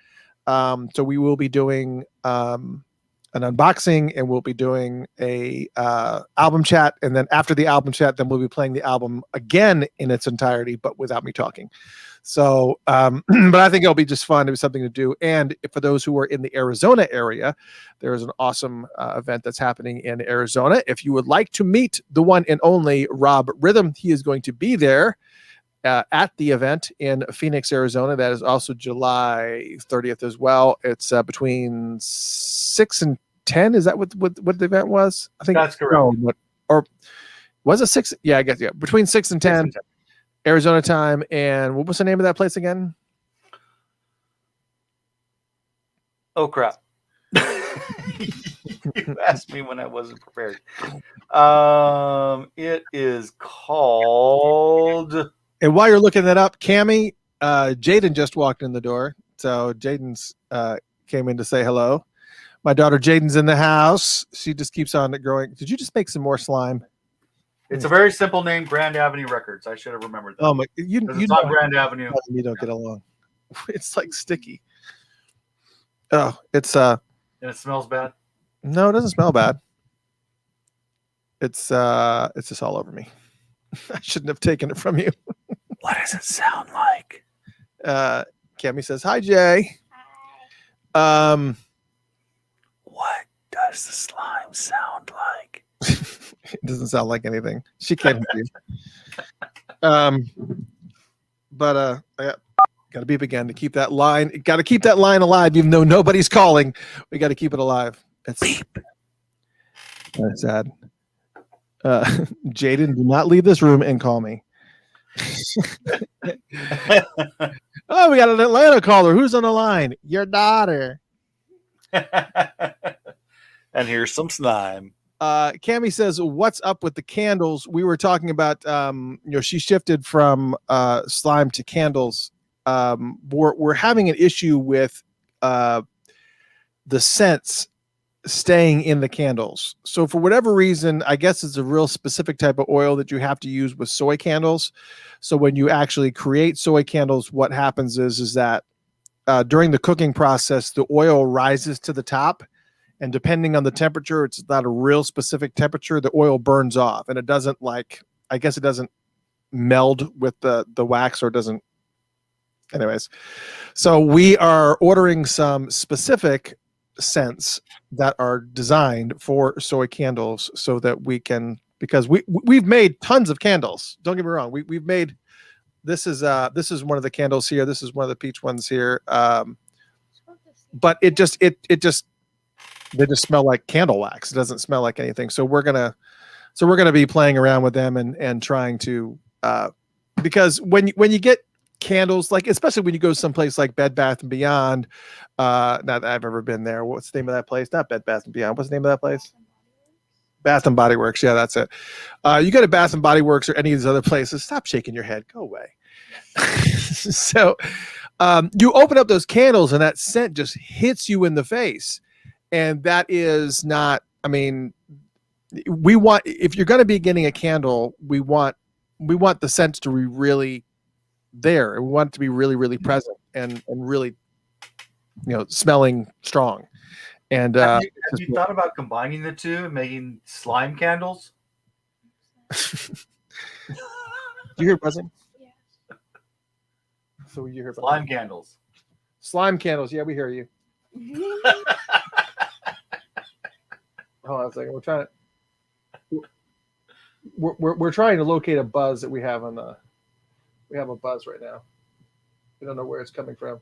So we will be doing an unboxing and we'll be doing a album chat. And then after the album chat, then we'll be playing the album again in its entirety, but without me talking. So, but I think it'll be just fun. It was something to do. And for those who are in the Arizona area, there is an awesome event that's happening in Arizona. If you would like to meet the one and only Rob Rhythm, he is going to be there at the event in Phoenix, Arizona. That is also July 30th as well. It's between 6 and 10. Is that what the event was? I think that's correct. No, or was it 6? Yeah, I guess. Yeah, between 6 and 10. Arizona time. And what was the name of that place again? Oh crap. You asked me when I wasn't prepared. It is called, and while you're looking that up, Cammie, Jaden just walked in the door. So Jaden's came in to say hello. My daughter Jaden's in the house. She just keeps on growing. Did you just make some more slime? it's a very simple name, Grand Avenue Records. I should have remembered that. Oh my! It's on Grand Avenue. You don't get along. It's like sticky. Oh, it's and it smells bad. No, it doesn't smell bad. It's just all over me. I shouldn't have taken it from you. What does it sound like? Cammy says, "Hi, Jay." What does the slime sound like? It doesn't sound like anything. She can't hear you. But I got to beep again to keep that line. Got to keep that line alive, even though nobody's calling. We got to keep it alive. It's beep. That's sad. Jaden, do not leave this room and call me. Oh, we got an Atlanta caller. Who's on the line? Your daughter. And here's some slime. Cammy says, "What's up with the candles?" We were talking about, she shifted from slime to candles. We're having an issue with the scents staying in the candles. So for whatever reason, I guess it's a real specific type of oil that you have to use with soy candles. So when you actually create soy candles, what happens is that during the cooking process, the oil rises to the top. And depending on the temperature, it's not a real specific temperature, the oil burns off. And it doesn't it doesn't meld with the wax, or it doesn't. Anyways, so we are ordering some specific scents that are designed for soy candles so that we can, because we've made tons of candles. Don't get me wrong. We've made, this is one of the candles here. This is one of the peach ones here. But they just smell like candle wax. It doesn't smell like anything. So we're gonna be playing around with them and trying to because when you get candles, like especially when you go someplace like Bed Bath and Beyond, not that I've ever been there. What's the name of that place? Not Bed Bath and Beyond. What's the name of that place? Bath and Body Works. Yeah, that's it. You go to Bath and Body Works or any of these other places, stop shaking your head. Go away. So you open up those candles and that scent just hits you in the face. And that is not, I mean, we want, if you're going to be getting a candle, we want the scent to be really there. We want it to be really, really present and really, smelling strong. And have you thought about combining the two and making slime candles? Do you hear buzzing? Yes. So you hear slime candles. Slime candles. Yeah, we hear you. Hold on a second. We're trying to locate a buzz that we have on the. We have a buzz right now. We don't know where it's coming from.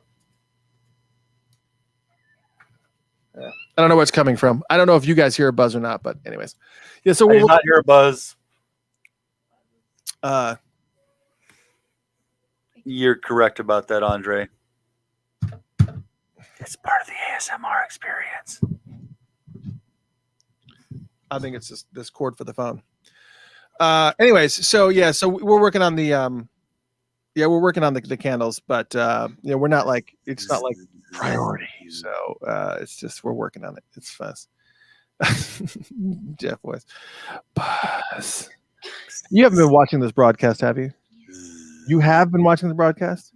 Yeah. I don't know where it's coming from. I don't know if you guys hear a buzz or not, but anyways, yeah. So we'll not hear a buzz. You're correct about that, Andre. It's part of the ASMR experience. I think it's just this cord for the phone. Anyways, so we're working on the we're working on the candles, but we're not like, it's not like priority. So it's just, we're working on it. It's fast. Jeff was. Buzz. You haven't been watching this broadcast, have you? You have been watching the broadcast?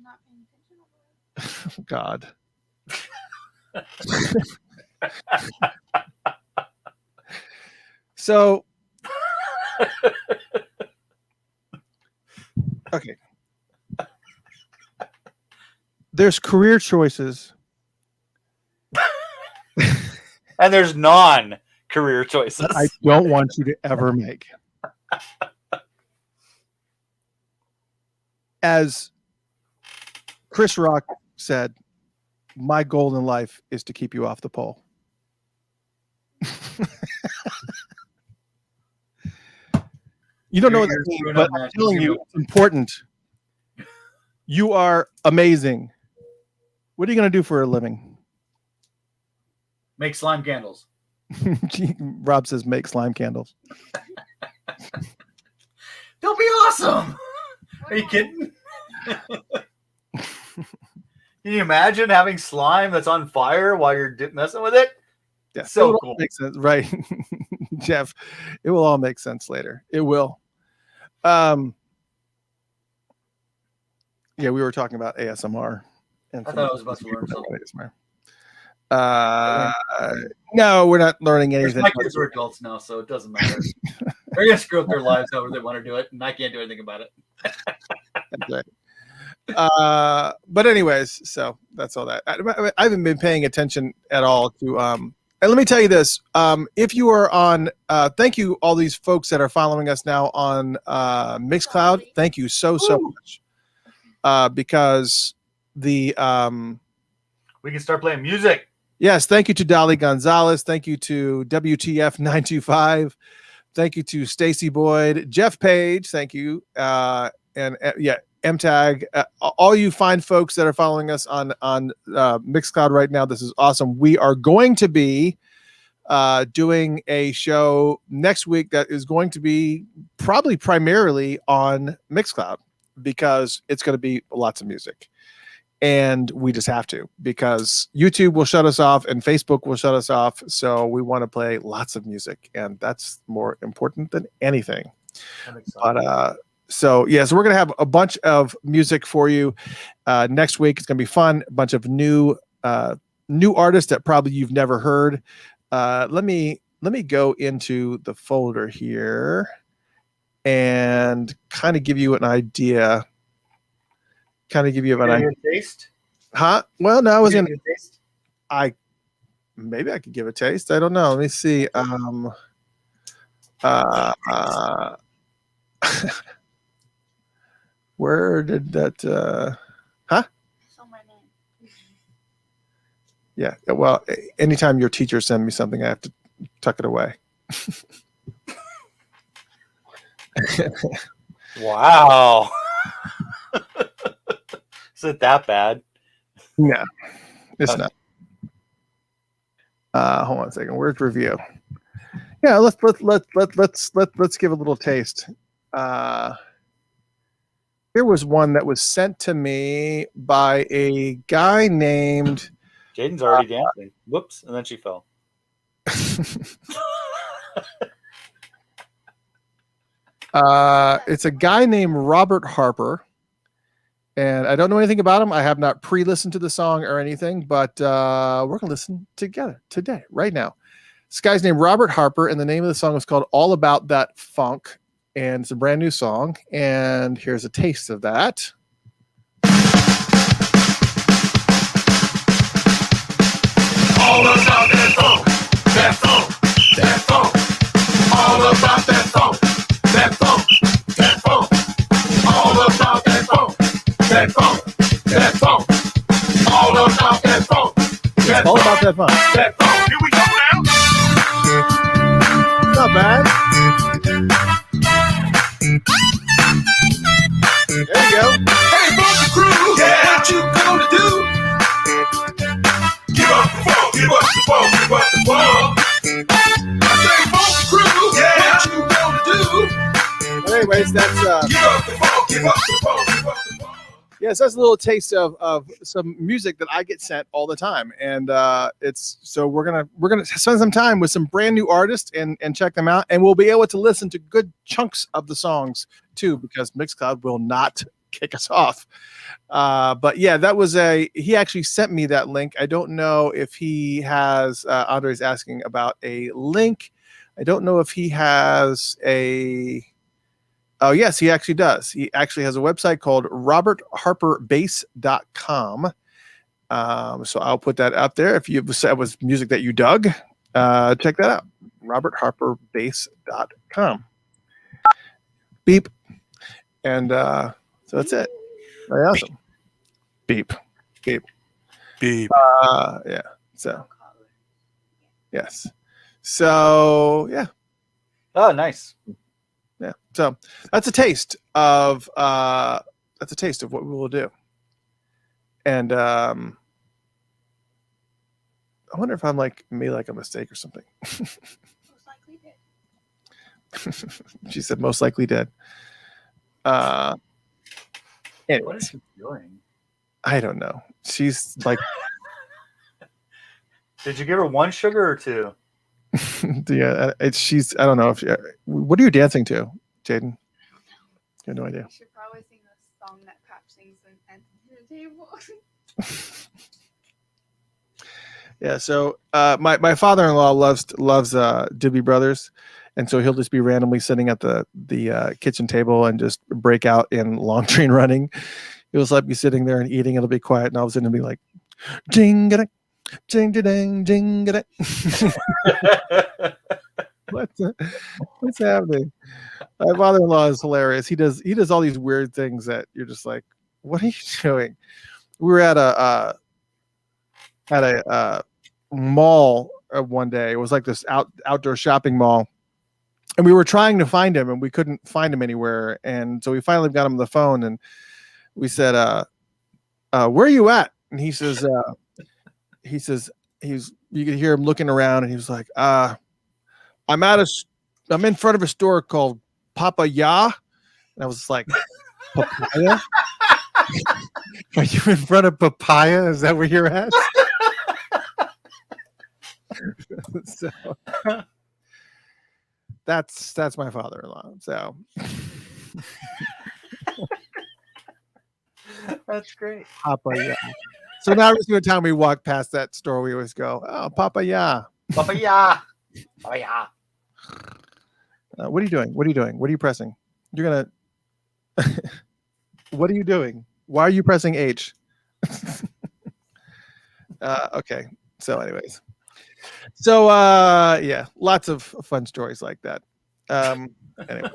God. So, okay. There's career choices. And there's non-career choices. I don't want you to ever make. As Chris Rock said, my goal in life is to keep you off the pole. You don't know what that means, but I'm telling you, it's important. You are amazing. What are you going to do for a living? Make slime candles. Rob says make slime candles. They'll be awesome. Are you kidding? Can you imagine having slime that's on fire while you're messing with it? Yeah, so cool. Makes sense, right? Jeff, it will all make sense later. It will. Yeah, we were talking about ASMR. And I thought I was about to learn something. No, we're not learning anything. My kids are adults now, so it doesn't matter. They're gonna screw up their lives however they want to do it, and I can't do anything about it. That's right. But anyways, so that's all that. I haven't been paying attention at all to. And let me tell you this: if you are on, thank you all these folks that are following us now on Mixcloud. Thank you so much, because the we can start playing music. Yes, thank you to Dolly Gonzalez. Thank you to WTF925. Thank you to Stacy Boyd, Jeff Page. Thank you, and yeah, MTag. All you fine folks that are following us on Mixcloud right now. This is awesome. We are going to be doing a show next week that is going to be probably primarily on Mixcloud because it's going to be lots of music. And we just have to, because YouTube will shut us off and Facebook will shut us off. So we want to play lots of music, and that's more important than anything. But so we're gonna have a bunch of music for you next week. It's gonna be fun. A bunch of new artists that probably you've never heard. Let me go into the folder here and kind of give you an idea. Taste? Huh? Well, no, I was in. Maybe I could give a taste. I don't know. Let me see. Where did that? Huh? Yeah. Well, anytime your teacher sends me something, I have to tuck it away. Wow. Is it that bad? No, it's not. Hold on a second. Where's review? Yeah, let's give a little taste. Here was one that was sent to me by a guy named. Jaden's already dancing. Whoops, and then she fell. It's a guy named Robert Harper. And I don't know anything about him. I have not pre-listened to the song or anything, but we're going to listen together today, right now. This guy's named Robert Harper, and the name of the song is called All About That Funk, and it's a brand new song, and here's a taste of that. All about that funk, that funk, that funk. All about that funk, that funk, that funk. All about that funk. That funk, that funk, all about that funk. It's all about that funk. That funk. Here we go now. Not bad. There you go. Hey, Funky Crew, yeah, what you gonna do? Give up the funk, give up the funk, give up the funk. I say, Funky Crew, yeah, what you gonna do? But anyways, that's give up the funk, give up the funk, give up the funk. Yes, that's a little taste of some music that I get sent all the time, and it's so we're gonna spend some time with some brand new artists and check them out, and we'll be able to listen to good chunks of the songs too, because Mixcloud will not kick us off. But yeah, that was he actually sent me that link. I don't know if he has. Andre's asking about a link. I don't know if he has a. Oh, yes, he actually does. He actually has a website called robertharperbass.com. So I'll put that up there. If you said it was music that you dug, check that out. robertharperbass.com. Beep. And so that's it. Very awesome. Beep. Beep. Beep. Yeah. So, yes. So, yeah. Oh, nice. Yeah, so that's a taste of what we will do, and I wonder if I'm made a mistake or something. Most likely did. She said most likely did. Anyways, what is she doing? I don't know. She's like, did you give her one sugar or two? yeah, she's. I don't know if. What are you dancing to, Jaden? I have no idea. You should probably sing the song that Patch sings in the table. Yeah. So my father-in-law loves Doobie Brothers, and so he'll just be randomly sitting at the kitchen table and just break out in Long Train Running. He'll just like be sitting there and eating. It'll be quiet, and all of a sudden it'll be like, jing-a-ding, jing-a-ding, jing-a-ding. What's happening? My father-in-law is hilarious. He does all these weird things that you're just like, what are you doing? We were at a mall one day. It was like this outdoor shopping mall, and we were trying to find him, and we couldn't find him anywhere. And so we finally got him on the phone, and we said, "Where are you at?" And he says, you could hear him looking around, and he was like, I'm in front of a store called Papa Ya. And I was like, Papaya? Are you in front of Papaya? Is that where you're at? So that's my father-in-law. So That's great. Papa Ya. So now every single time we walk past that store, we always go, "Oh, Papa Ya." Papa Ya. Oh yeah. What are you doing? What are you doing? What are you pressing? You're gonna. What are you doing? Why are you pressing H? Okay. So, anyways. So, yeah, lots of fun stories like that. Anyways.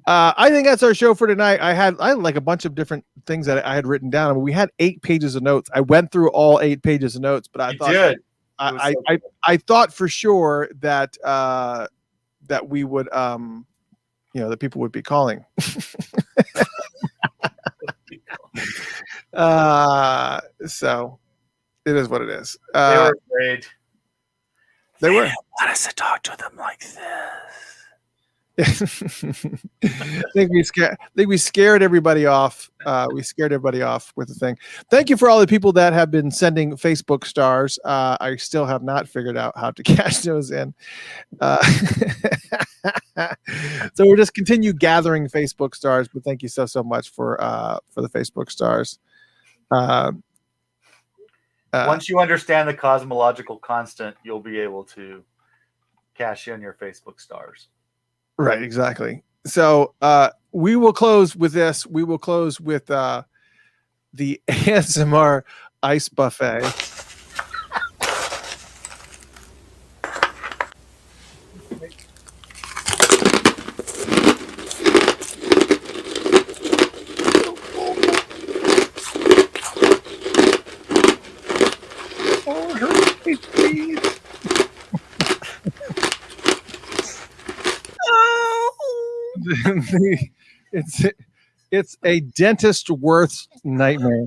I think that's our show for tonight. I had like a bunch of different things that I had written down. I mean, we had 8 pages of notes. I went through all 8 pages of notes, but I thought I thought for sure that that we would that people would be calling. So it is what it is. They were afraid. They were. Want us to talk to them like this. I think we scared everybody off. We scared everybody off with the thing. Thank you for all the people that have been sending Facebook stars. I still have not figured out how to cash those in. So we'll just continue gathering Facebook stars. But thank you so much for the Facebook stars. Once you understand the cosmological constant, you'll be able to cash in your Facebook stars. Right, exactly. So we will close with this. We will close with the ASMR ice buffet. It's a dentist worth nightmare.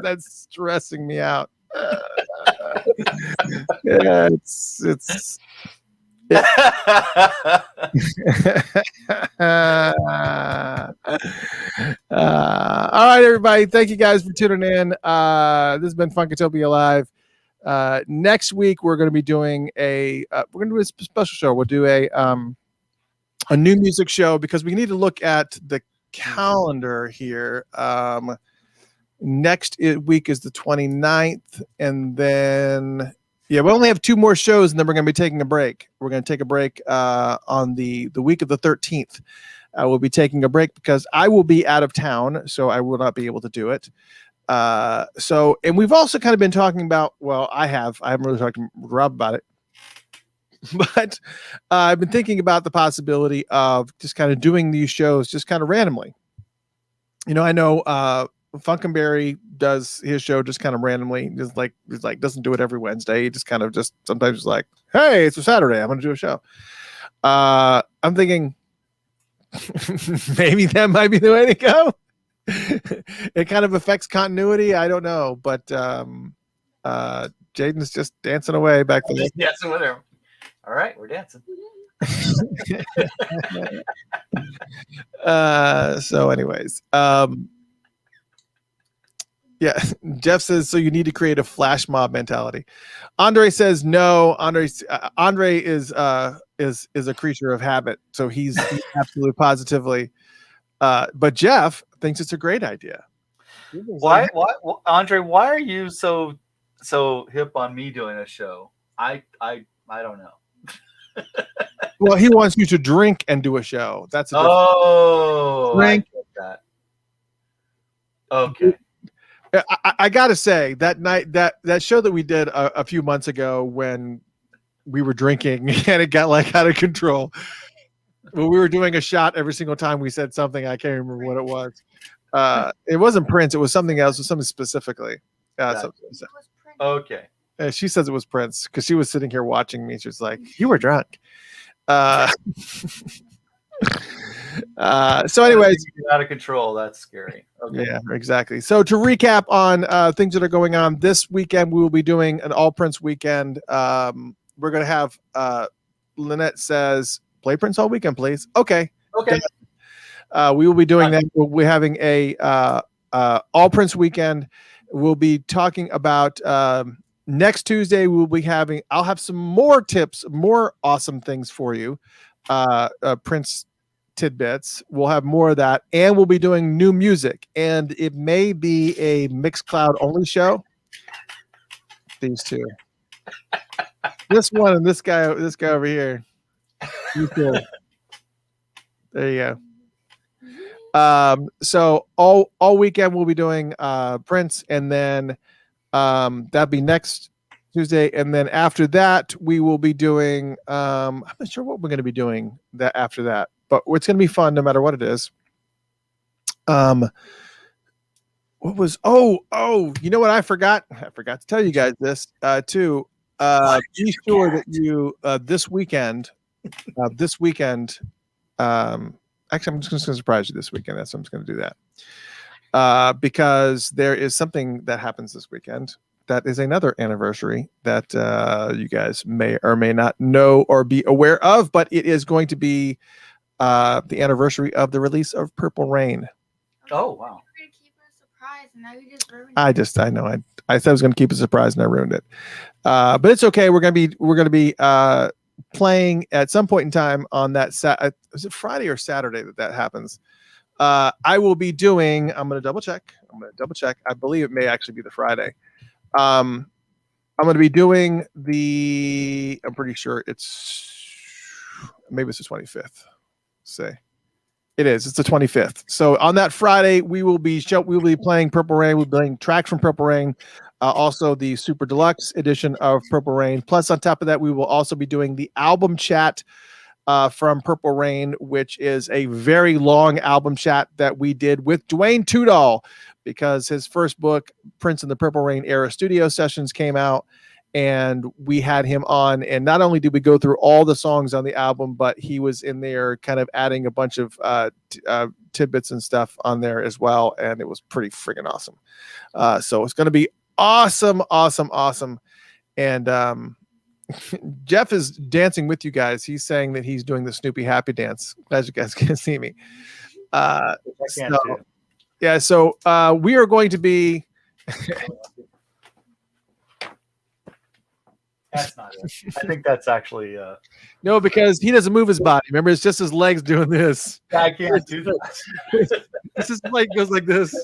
That's stressing me out. Yeah, it's all right, everybody. Thank you guys for tuning in. This has been Funkatopia Live. Next week we're going to be doing a special show. We'll do a new music show because we need to look at the calendar here. Next week is the 29th, and then we only have 2 more shows, and then we're going to be taking a break. We're going to take a break on the week of the 13th. I will be taking a break because I will be out of town, so I will not be able to do it. And we've also kind of been talking about, I haven't really talked to Rob about it, but I've been thinking about the possibility of just kind of doing these shows just kind of randomly. I know Funkenberry does his show just kind of randomly, just like doesn't do it every Wednesday. He just kind of just sometimes is like, hey, it's a Saturday, I'm going to do a show. I'm thinking maybe that might be the way to go. It kind of affects continuity. I don't know, but Jaden's just dancing away back there. Dancing with him. All right, we're dancing. So anyways, Jeff says, so you need to create a flash mob mentality. Andre says no. Andre is a creature of habit, so he's absolutely positively. But Jeff thinks it's a great idea. Why, Andre? Why are you so hip on me doing a show? I don't know. Well, he wants you to drink and do a show. That's a different drink. I get that. Okay. I gotta say that night that show that we did a few months ago when we were drinking and it got like out of control. When we were doing a shot every single time we said something, I can't remember what it was. It wasn't Prince. It was something else. It was something specifically. Okay. She says it was Prince because she was sitting here watching me. She was like, "You were drunk." So anyways, out of control. That's scary. Okay. Yeah, exactly. So to recap on things that are going on this weekend, we will be doing an all Prince weekend. We're going to have Lynette says play Prince all weekend, please. Okay. We will be doing that. We'll be having a all Prince weekend. We'll be talking about next Tuesday. I'll have some more tips, more awesome things for you. Prince tidbits. We'll have more of that, and we'll be doing new music, and it may be a Mixcloud only show. These two, this one and this guy over here. There you go. So all weekend we'll be doing Prince, and then that'll be next Tuesday, and then after that we will be doing I'm not sure what we're going to be doing that after that, but it's going to be fun no matter what it is. What was you know what I forgot to tell you guys this too. Be sure that you this weekend actually I'm just going to surprise you this weekend. I'm just going to do that because there is something that happens this weekend. That is another anniversary that you guys may or may not know or be aware of, but it is going to be the anniversary of the release of Purple Rain. Oh, wow. I know. I said I was going to keep it a surprise and I ruined it. But it's okay. We're going to be playing at some point in time on that is it Friday or Saturday that happens? I will be doing, I'm going to double check. I believe it may actually be the Friday. I'm going to be doing I'm pretty sure maybe it's the 25th. It's the 25th. So on that Friday, we will be playing Purple Rain. We'll be playing tracks from Purple Rain. Also the Super Deluxe edition of Purple Rain. Plus on top of that, we will also be doing the album chat from Purple Rain, which is a very long album chat that we did with Dwayne Tudahl, because his first book, Prince in the Purple Rain Era Studio Sessions, came out, and we had him on. And not only did we go through all the songs on the album, but he was in there kind of adding a bunch of tidbits and stuff on there as well. And it was pretty freaking awesome. So it's going to be awesome. And Jeff is dancing with you guys. He's saying that he's doing the Snoopy Happy Dance. Glad you guys can see me. So we are going to be. That's not it. I think that's actually no, because he doesn't move his body. Remember, it's just his legs doing this. I can't do that. This is like goes like this.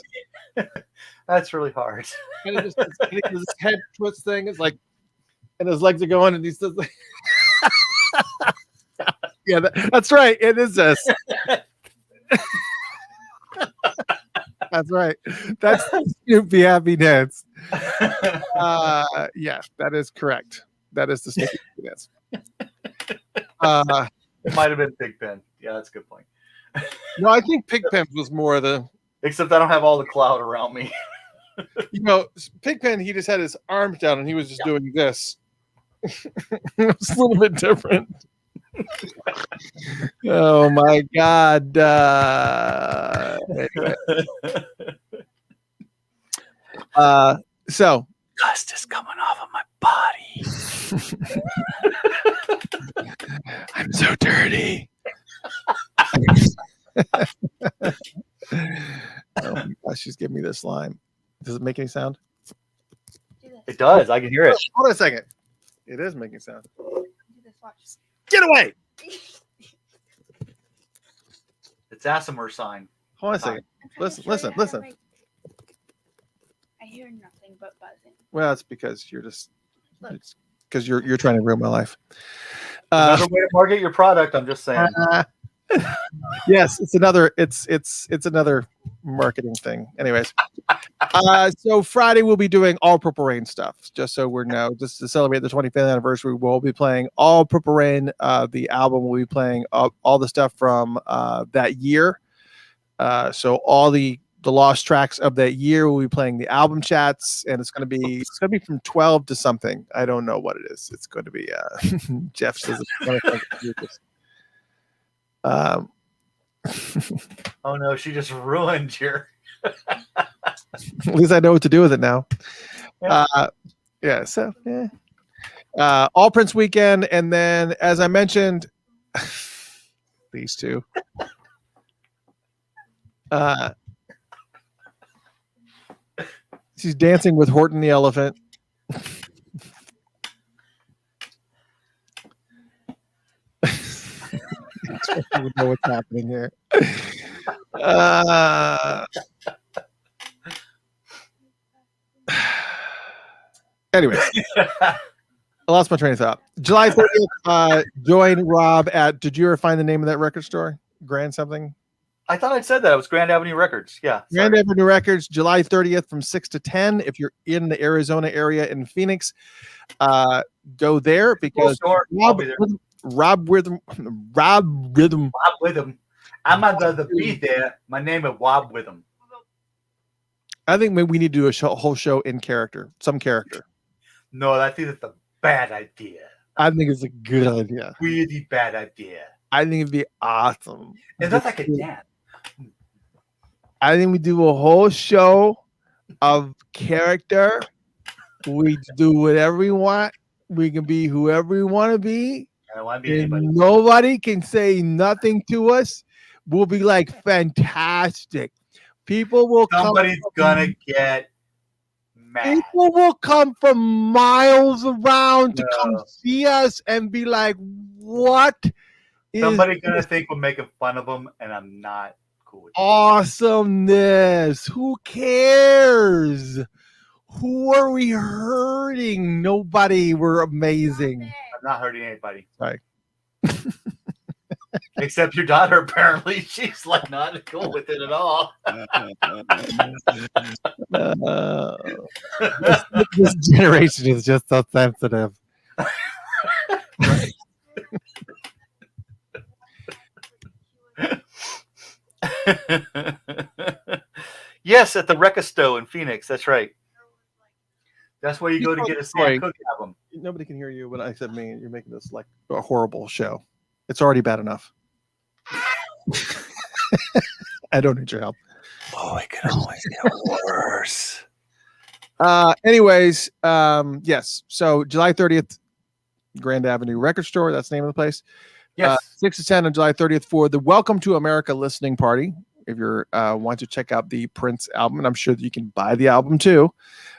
That's really hard. And it just his head twist thing is like, and his legs are going, and he's just like, yeah, that's right. It is this. That's right. That's the Snoopy Happy Dance. Yeah, that is correct. That is the Snoopy Happy Dance. It might have been Pigpen. Yeah, that's a good point. No, I think Pigpen was more the. Except I don't have all the cloud around me. Pigpen, he just had his arms down and he was just doing this. It's a little bit different. Oh my God. Anyway. So dust is coming off of my body. I'm so dirty. Oh my gosh, she's giving me this slime. Does it make any sound? It does. I can hear it. Hold on a second. It is making sound. Get away! It's Asimir sign. Hold on a second. Listen. hear nothing but buzzing. Well, it's because you're just Look. because you're trying to ruin my life. Another way to market your product. I'm just saying. Yes, it's another marketing thing. Anyways, so Friday we'll be doing all Purple Rain stuff. Just so we know, just to celebrate the 25th anniversary, we'll be playing all Purple Rain. The album we'll be playing all the stuff from that year. So all the lost tracks of that year we'll be playing the album chats, and it's gonna be from 12 to something. I don't know what it is. It's going to be Jeff says it's Oh no, she just ruined your. at least I know what to do with it now. So all Prince weekend, and then as I mentioned, these two. She's dancing with Horton the elephant. I don't know what's happening here. Anyway, I lost my train of thought. July 30th, join Rob at, did you ever find the name of that record store? Grand something? I thought I'd said that. It was Grand Avenue Records. Yeah. Grand Avenue Records, July 30th from 6 to 10. If you're in the Arizona area in Phoenix, go there because Rob Rhythm. I'm not going to be there. My name is Wob Witham. I think maybe we need to do a whole show in character, some character. No, I think it's a bad idea. I think it's a good idea. Really bad idea. I think it'd be awesome. And that's like a dance. I think we do a whole show of character. We do whatever we want. We can be whoever we want to be. I don't want to be anybody. Nobody can say nothing to us. We'll be like fantastic. People will Somebody's gonna get mad. People will come from miles around to come see us and be like, what is Somebody's gonna think we're making fun of them, and I'm not cool with it. Awesomeness? Who cares? Who are we hurting? Nobody. We're amazing. I'm not hurting anybody. Sorry. Except your daughter, apparently. She's like not cool with it at all. This generation is just so sensitive. Yes, at the Recasto in Phoenix. That's right. That's where you go to get a Sam Cooke album. Nobody can hear you, but except me. You're making this like a horrible show. It's already bad enough. I don't need your help. Oh, it can always get worse. Anyways, yes. So July 30th, Grand Avenue Record Store. That's the name of the place. Yes. 6 to 10 on July 30th for the Welcome to America listening party. If you're want to check out the Prince album, and I'm sure that you can buy the album too.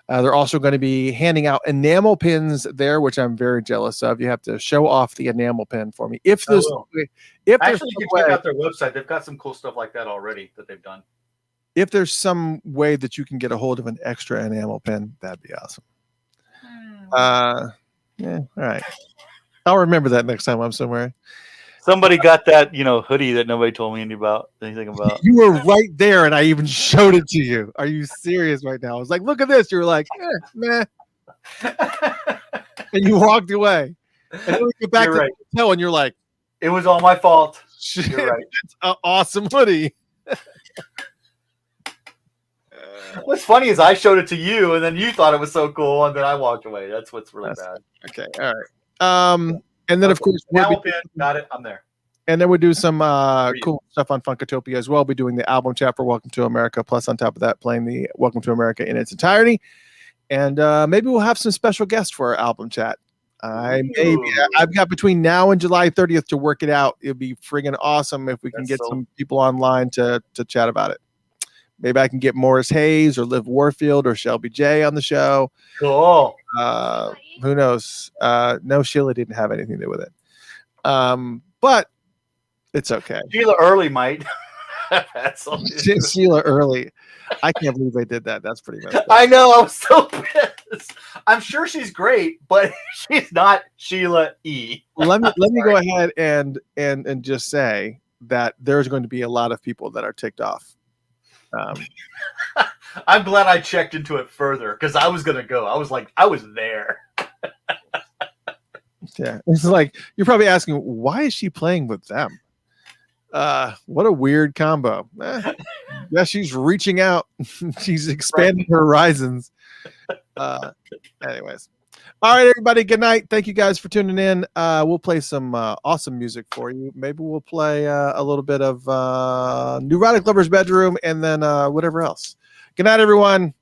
They're also going to be handing out enamel pins there, which I'm very jealous of. You have to show off the enamel pin for me. If there's, Actually, you can check out their website. They've got some cool stuff like that already that they've done. If there's some way that you can get a hold of an extra enamel pin, that'd be awesome. Yeah, all right. I'll remember that next time I'm somewhere. Somebody got that, hoodie that nobody told me anything about. You were right there, and I even showed it to you. Are you serious right now? I was like, "Look at this." You were like, "Meh," and you walked away. And then we get back to the hotel, and you're like, "It was all my fault." You're right. It's an awesome hoodie. What's funny is I showed it to you, and then you thought it was so cool, and then I walked away. That's what's really bad. Okay, all right. And then of course, got it. I'm there. And then we do some cool stuff on Funkatopia as well. We'll be doing the album chat for Welcome to America. Plus, on top of that, playing the Welcome to America in its entirety. And maybe we'll have some special guests for our album chat. I've got between now and July 30th to work it out. It'd be friggin' awesome if we can get some people online to chat about it. Maybe I can get Morris Hayes or Liv Warfield or Shelby J on the show. Cool. Who knows? No, Sheila didn't have anything to do with it. But it's okay. Sheila Early might. That's all. Sheila Early. I can't believe they did that. That's pretty messed up. I know. I was so pissed. I'm sure she's great, but she's not Sheila E. Let me go ahead and just say that there's going to be a lot of people that are ticked off. I'm glad I checked into it further because I was gonna go. I was there. Yeah, it's like you're probably asking, why is she playing with them? What a weird combo. Yeah, she's reaching out. She's expanding her horizons. Anyways. All right, everybody. Good night. Thank you guys for tuning in. We'll play some awesome music for you. Maybe we'll play a little bit of Neurotic Lover's Bedroom and then whatever else. Good night, everyone.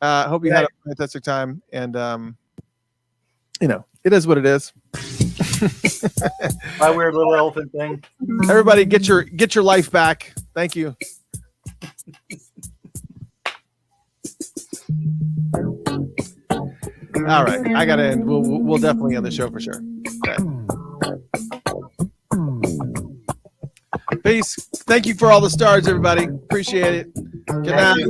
Hope you had a fantastic time. And, it is what it is. My weird little elephant thing. Everybody, get your life back. Thank you. All right, I gotta end. We'll definitely end the show for sure. Okay. Peace. Thank you for all the stars, everybody. Appreciate it. Good night.